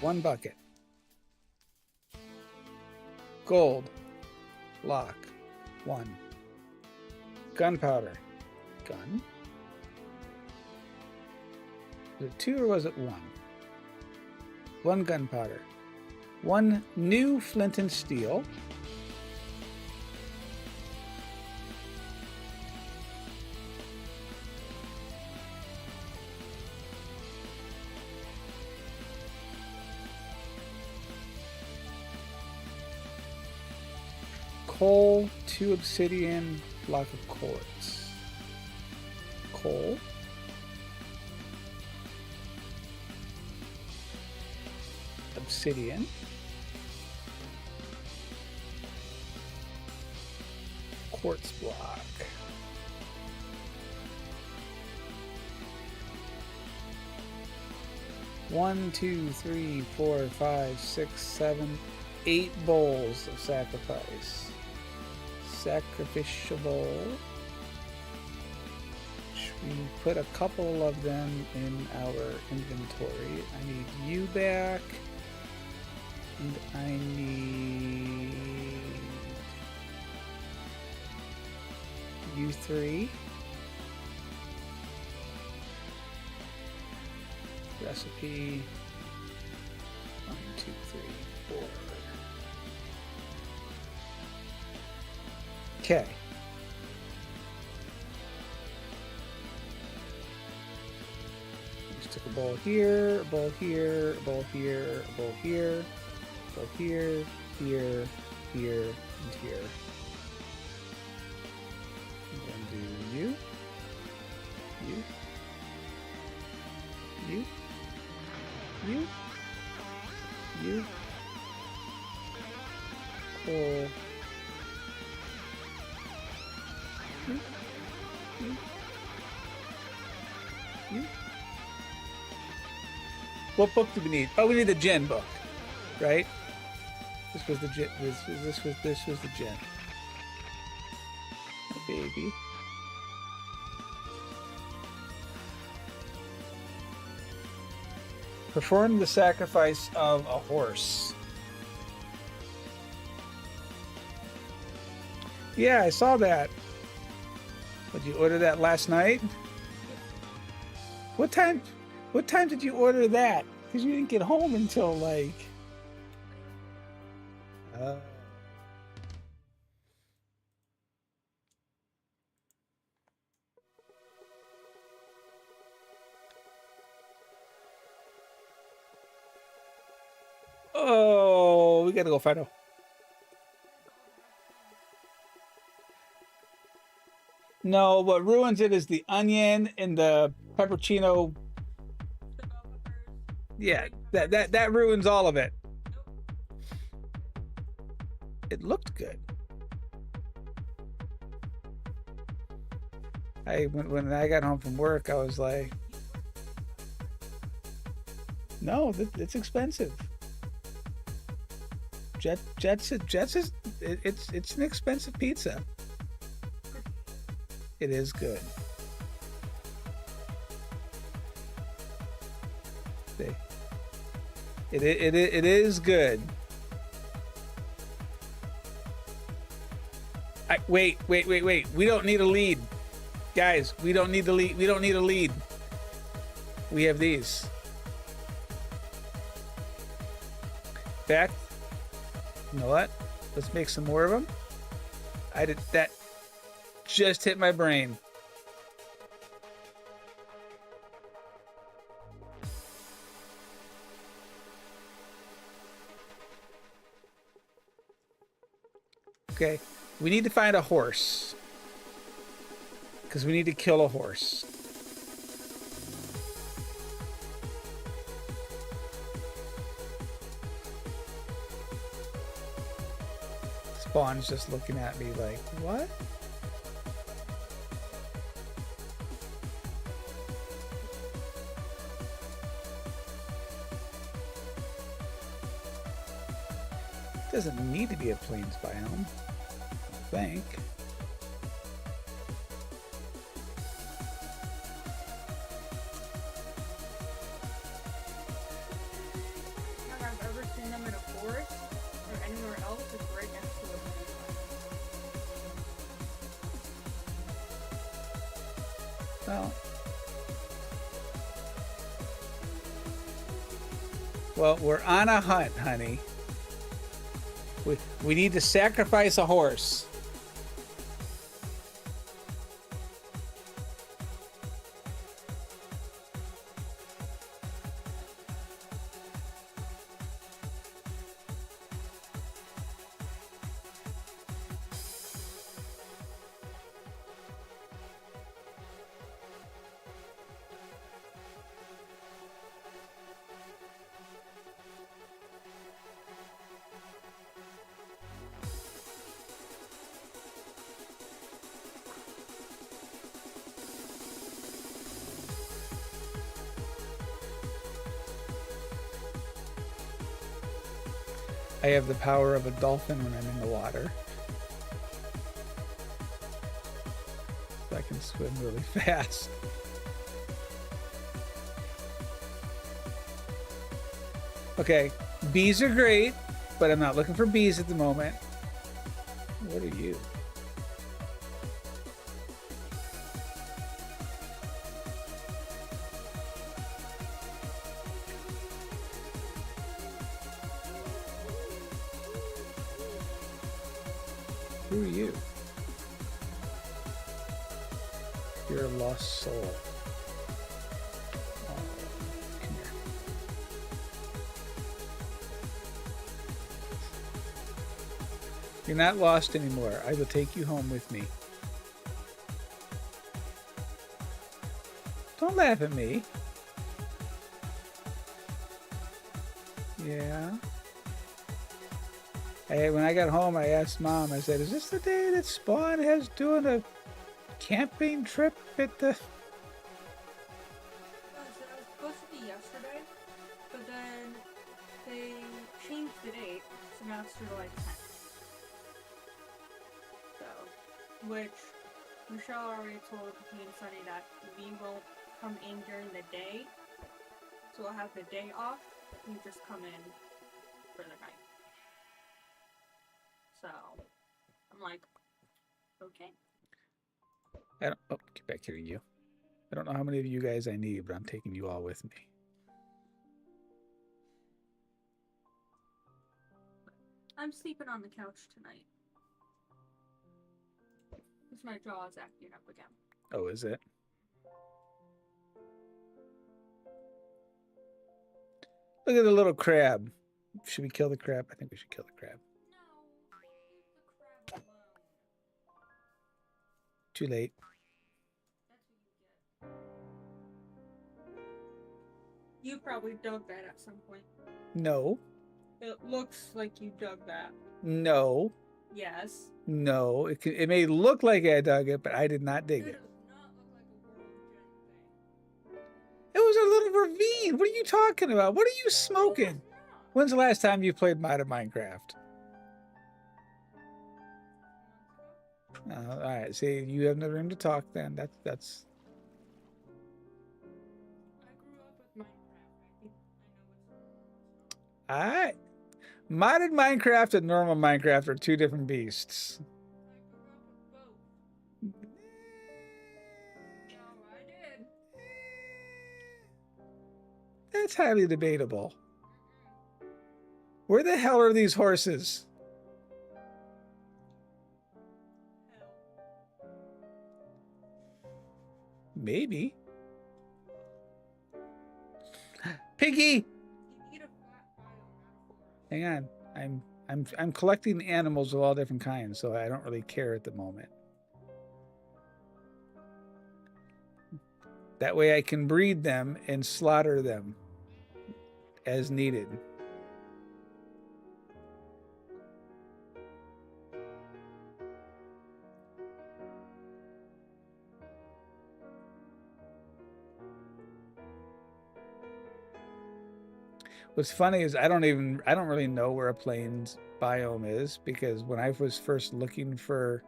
1 bucket. Gold. Lock. 1. Gunpowder. Gun. Was it 2 or was it 1? 1 gunpowder. 1 new flint and steel. Coal, 2 obsidian, block of quartz. Coal. Obsidian. Quartz block. One, 2, 3, 4, 5, 6, 7, 8 bowls of sacrifice. Sacrificial bowl. We put a couple of them in our inventory. I need you back, and I need you 3. Recipe 1, 2, 3, 4. Okay. Just took a bowl here, a bowl here, a bowl here, a bowl here, a bowl here, here, here, and here. I'm going to do you, you, you, you, you, coal. What book do we need? Oh, we need the gin book, right? This was the gin. This was the gin. Oh, baby. Perform the sacrifice of a horse. Yeah, I saw that. Did you order that last night? What time What time did you order that? Because you didn't get home until like... Oh, we gotta go find out. No, what ruins it is the onion and the peppercino. Yeah, that ruins all of it. It looked good. When I got home from work, I was like, no, it's expensive. Jets is it's an expensive pizza. It is good. It is good. Wait. We don't need a lead. Guys, we don't need the lead. We don't need a lead. We have these. In fact, you know what? Let's make some more of them. That just hit my brain. Okay, we need to find a horse. Because we need to kill a horse. Spawn's just looking at me like, what? Doesn't need to be a plains biome, I think. I've ever seen them in a forest or anywhere else is right next to a Well, we're on a hunt, honey. We need to sacrifice a horse. I have the power of a dolphin when I'm in the water. So I can swim really fast. Okay, bees are great, but I'm not looking for bees at the moment. What are you? Who are you? You're a lost soul. Oh, come here. You're not lost anymore. I will take you home with me. Don't laugh at me. Yeah. When I got home, I asked Mom, I said, is this the day that Spawn has doing a camping trip at the... It was supposed to be yesterday, but then they changed the date, so now it's July 10th. So, which Michelle already told me and Sunny that we won't come in during the day, so we'll have the day off, and just come in for the night. So, I'm like, okay. Oh, get back here, you. I don't know how many of you guys I need, but I'm taking you all with me. I'm sleeping on the couch tonight. Because my jaw is acting up again. Oh, is it? Look at the little crab. Should we kill the crab? I think we should kill the crab. No, leave the crab alone. Too late. That's what you get. You probably dug that at some point. No. It looks like you dug that. No. Yes. No. It may look like I dug it, but I did not dig it. It does not look like a world gem thing. It was a little ravine. What are you talking about? What are you smoking? It is not. When's the last time you played modded Minecraft? All right. See, you have no room to talk then. That's. I grew up with Minecraft. I know what's not. All right. Modded Minecraft and normal Minecraft are two different beasts. I grew up with both. No, I did. That's highly debatable. Where the hell are these horses? Hell. Maybe. Piggy! You need a flat biome, not a forest. Hang on. I'm collecting animals of all different kinds, so I don't really care at the moment. That way I can breed them and slaughter them as needed. What's funny is I don't really know where a plains biome is, because when I was first looking for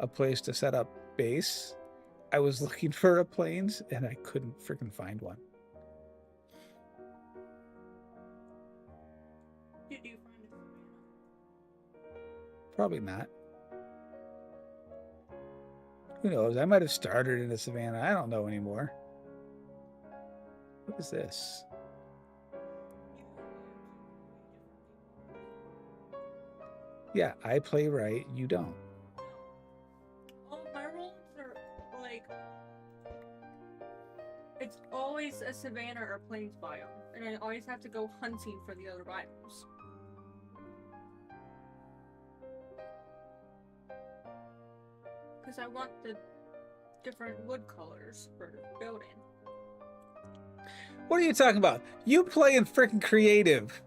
a place to set up base, I was looking for a plains and I couldn't freaking find one. Did you find a savannah? Probably not. Who knows? I might have started in a savannah. I don't know anymore. What is this? Yeah, I play right. You don't. All my roles are like, it's always a savannah or plains biome, and I always have to go hunting for the other biomes. Because I want the different wood colors for building. What are you talking about? You play in freaking creative.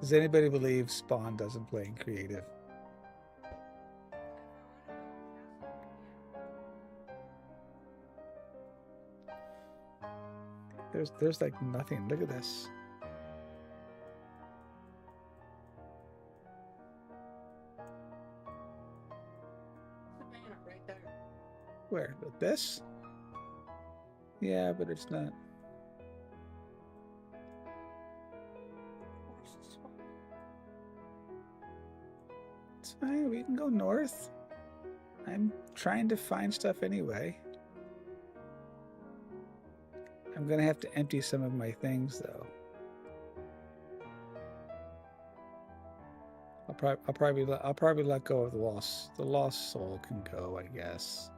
Does anybody believe Spawn doesn't play in creative? There's like nothing. Look at this. Savannah right there. Where? With this? Yeah, but it's not. Where's the spot? It's fine. We can go north. I'm trying to find stuff anyway. I'm gonna have to empty some of my things though. I'll probably let go of the lost. The lost soul can go, I guess.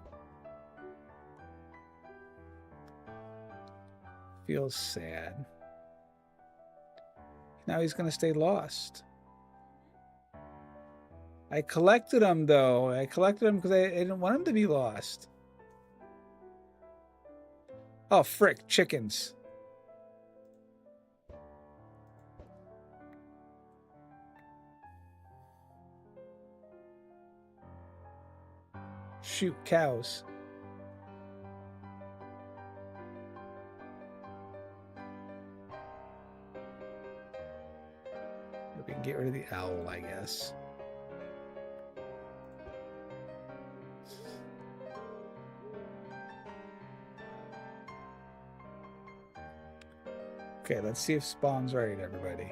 Feels sad. Now he's gonna stay lost. I collected him though. I collected him because I didn't want him to be lost. Oh, frick, chickens. Shoot, cows. We can get rid of the owl, I guess. Okay, let's see if Spawn's right, everybody.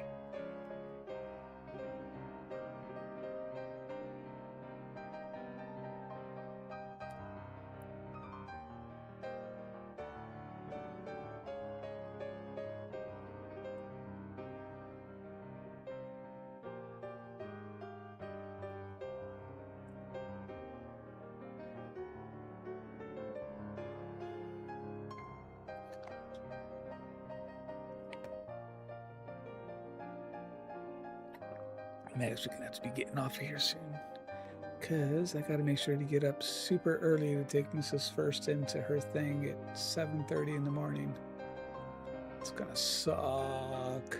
I'm actually gonna have to be getting off of here soon, because I gotta make sure to get up super early to take Mrs. First into her thing at 7:30 in the morning. It's gonna suck.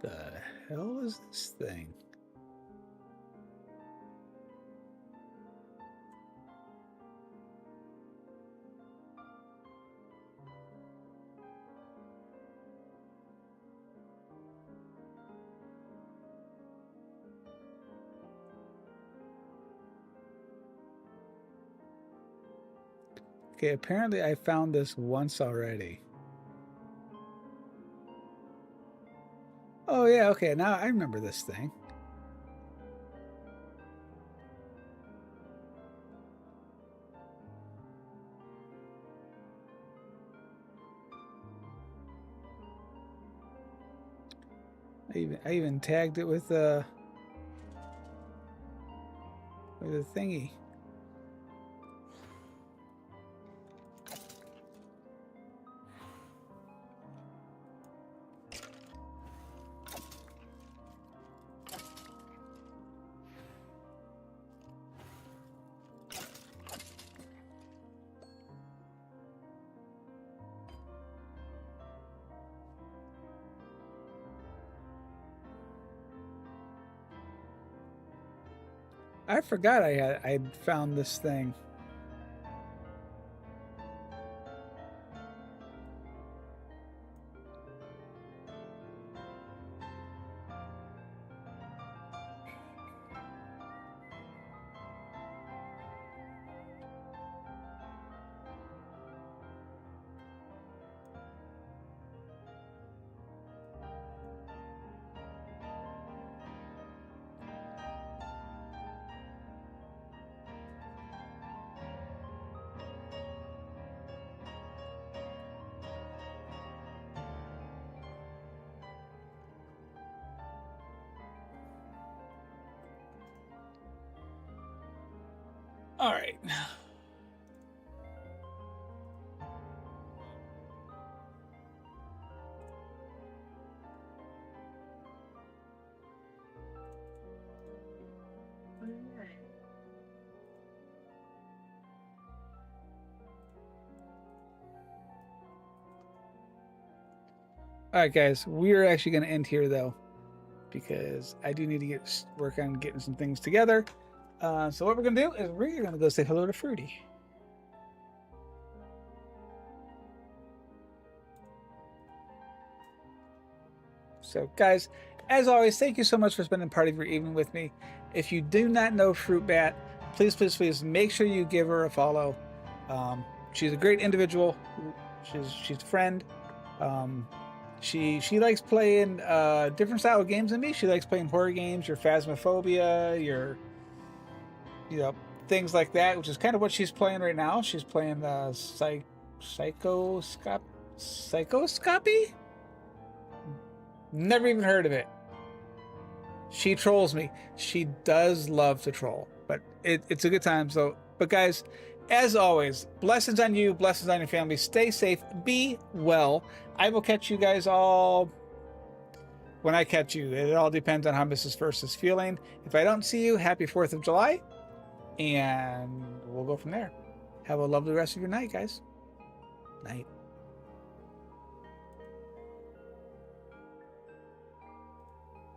The hell is this thing? Okay, apparently I found this once already. Oh yeah, okay, now I remember this thing. I even tagged it with a thingy. I forgot I'd found this thing. All right. All right, guys, we are actually going to end here though, because I do need to work on getting some things together. So what we're going to do is we're going to go say hello to Fruity. So guys, as always, thank you so much for spending part of your evening with me. If you do not know Fruit Bat, please, please, please make sure you give her a follow. She's a great individual. She's a friend. She likes playing different style of games than me. She likes playing horror games, your Phasmophobia, your things like that, which is kind of what she's playing right now. She's playing Psychoscopy. Never even heard of it. She trolls me. She does love to troll, but it's a good time. So, but guys, as always, blessings on you, blessings on your family. Stay safe, be well. I will catch you guys all when I catch you. It all depends on how Mrs. First is feeling. If I don't see you, happy 4th of July, and we'll go from there. Have a lovely rest of your night, guys. Night.